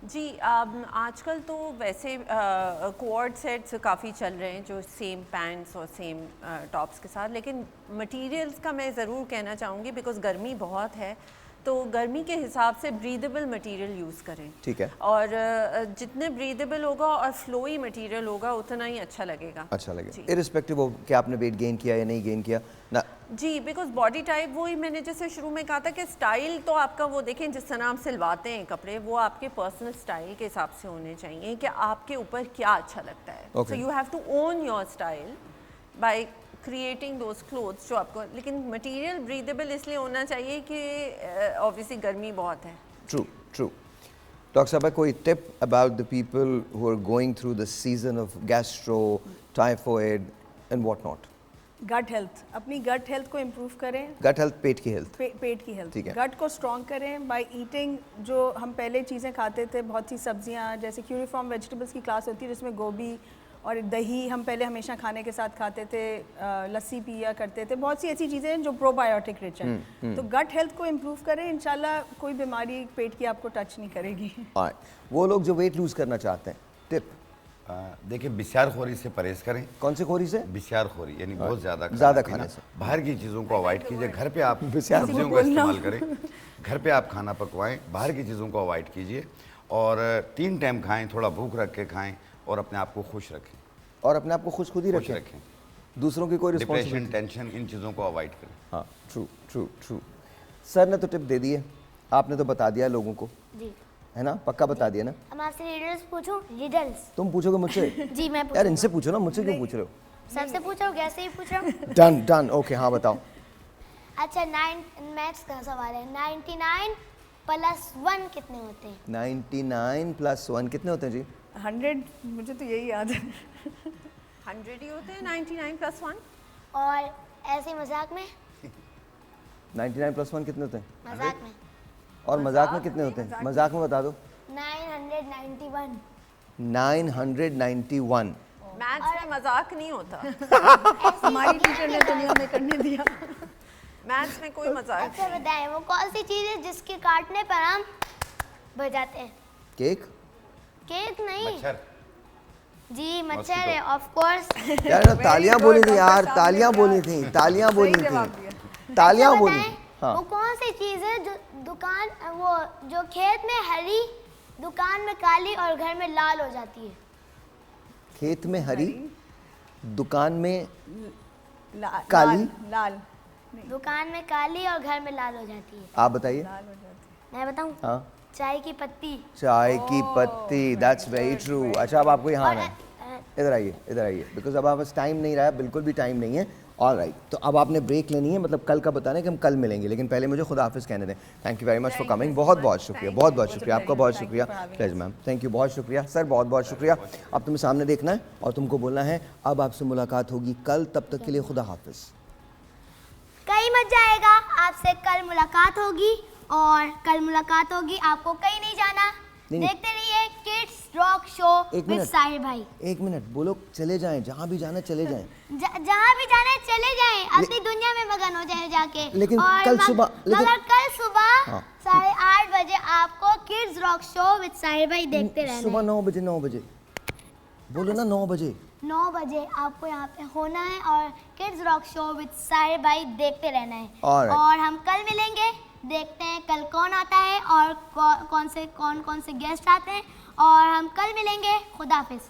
जी, आजकल तो वैसे कोऑर्ड सेट्स काफ़ी चल रहे हैं जो सेम पैंट्स और सेम टॉप्स के साथ, लेकिन मटेरियल्स का मैं ज़रूर कहना चाहूँगी, बिकॉज़ गर्मी बहुत है, तो गर्मी के हिसाब से ब्रीदेबल मटेरियल यूज़ करें। ठीक है। और जितने ब्रीदेबल होगा और फ्लोई मटेरियल होगा उतना ही अच्छा लगेगा। अच्छा लगेगा, इरिस्पेक्टिव ऑफ कि आपने वेट गेन किया या नहीं गेन किया ना। जी, बिकॉज बॉडी टाइप, वही मैंने जैसे शुरू में कहा था कि स्टाइल तो आपका, वो देखें जिस तरह आप सिलवाते हैं कपड़े, वो आपके पर्सनल स्टाइल के हिसाब से होने चाहिए कि आपके ऊपर क्या अच्छा लगता है। So you have to own your style by creating those clothes जो आपको, लेकिन मटेरियल ब्रीदेबल इसलिए होना चाहिए कि ऑब्वियसली गर्मी बहुत है। ट्रू। डॉक्टर साहब, कोई tip about the people who are going through the season of gastro, typhoid and what not? Gut health, अपनी गट हेल्थ को इम्प्रूव करें, गट हेल्थ, पेट की हेल्थ। पेट की हेल्थ, ठीक है। गट को स्ट्रॉन्ग करें बाय ईटिंग। जो हम पहले चीज़ें खाते थे, बहुत सी सब्जियां, जैसे क्यूरीफॉर्म वेजिटेबल्स की क्लास होती है जिसमें गोभी और दही हम पहले हमेशा खाने के साथ खाते थे, लस्सी पिया करते थे, बहुत सी ऐसी चीज़ें हैं जो प्रोबायोटिक रिच हैं। तो गट हेल्थ को इम्प्रूव करें, इंशाल्लाह कोई बीमारी पेट की आपको टच नहीं करेगी। वो लोग जो वेट लूज करना चाहते हैं, टिप? देखिए, बिस्यारखोरी से परहेज करें। कौन सी खोरी से? बिस्यारखोरी यानी बहुत ज़्यादा खाने से। बाहर की चीज़ों को अवॉइड कीजिए, घर पे आप बिस्यार सब्जियों का इस्तेमाल करें, घर पे आप खाना पकवाएं, बाहर की चीज़ों को अवॉइड कीजिए और 3 टाइम खाएं, थोड़ा भूख रख के खाएं और अपने आप को खुश रखें। और अपने आप को खुद ही रखें, दूसरों की कोई डिप्रेशन, रिस्पॉन्सिबिलिटी। टेंशन, इन चीज़ों को अवॉइड करें। हाँ, ट्रू। सर ने तो टिप दे दी है, आपने तो बता दिया लोगों को, जी। है ना? पक्का बता दिया ना? अब आपसे रिडल्स पूछूं? रिडल्स? तुम पूछोगे मुझसे? जी मैं यार इनसे पूछो ना, मुझसे क्यों पूछ रहे हो? सबसे पूछ रहा हूँ, कैसे ही पूछ रहा हूँ। डन, ओके, हाँ बताओ। अच्छा, मैथ्स का सवाल है। 99 + 1 कितने होते हैं? 99 + 1 कितने होते हैं जी? 100, मुझे तो यही याद है। 100 ही होते हैं 99 + 1। और ऐसे ही मजाक में? 99 + 1 कितने होते हैं? मजाक में? और मजाक में कितने होते हैं? मजाक में बता दो। 991। 991। मैथ्स में मजाक नहीं होता। हमारी टीचर ने दुनिया में करने दिया। मैथ्स में कोई मजाक अच्छा बताएं, वो कौन सी चीज़ है जिसके काटने पर हम बजाते हैं? केक? केक नहीं मच्छर। जी, मच्छर है, ऑफ कोर्स। यार तालियां बोली थी यार, तालियां बोली थी, तालियां बोली सही जवाब थी, दिया। तालियां अच्छा बोली बताएं, थी। हाँ, वो कौन सी चीज़ है जो जो खेत में हरी, दुकान में काली और घर में लाल हो जाती है? खेत में हरी, दुकान में काली, काली। लाल। दुकान में काली और घर में लाल हो जाती है। आप बताइए। मैं बताऊं? हाँ, चाय की पत्ती। चाय की पत्ती, दैट्स वेरी ट्रू। अच्छा, अब आपको यहाँ आना है, इधर आइए, बिकॉज अब आपके पास टाइम नहीं रहा है, बिल्कुल भी टाइम नहीं है। ऑल राइट, तो अब आपने ब्रेक लेनी है, मतलब कल का बताना है कि हम कल मिलेंगे, लेकिन पहले मुझे खुदा हाफिज़ कहने दें। Thank you very much for coming, बहुत शुक्रिया, बहुत शुक्रिया आपका, बहुत शुक्रिया। प्लीज़ मैम, थैंक यू, बहुत शुक्रिया सर, बहुत शुक्रिया। अब तुम्हें सामने देखना है और तुमको बोलना है अब आपसे मुलाकात होगी कल, तब तक के लिए खुदा हाफिज़। कहीं मत जाएगा, आपसे कल मुलाकात होगी और कल मुलाकात होगी, आपको कहीं नहीं जाना। देखते रहिए kids rock show with Sahir भाई। 1 मिनट बोलो, चले जाएं, जहाँ भी जाना चले जाएं, जहाँ भी जाना है चले जाएं, अपनी दुनिया में मगन हो जाए जाके। लेकिन और कल सुबह, मगर कल सुबह हाँ। 8:30 बजे आपको kids rock show with Sahir भाई देखते रहना सुबह है। 9 बजे बोलो ना, 9 बजे। 9 बजे आपको यहाँ पे होना है और kids rock show with Sahir भाई देखते रहना है। Alright. और हम कल मिलेंगे, देखते हैं कल कौन आता है और कौन कौन से गेस्ट आते हैं, और हम कल मिलेंगे। खुदा हाफिज़।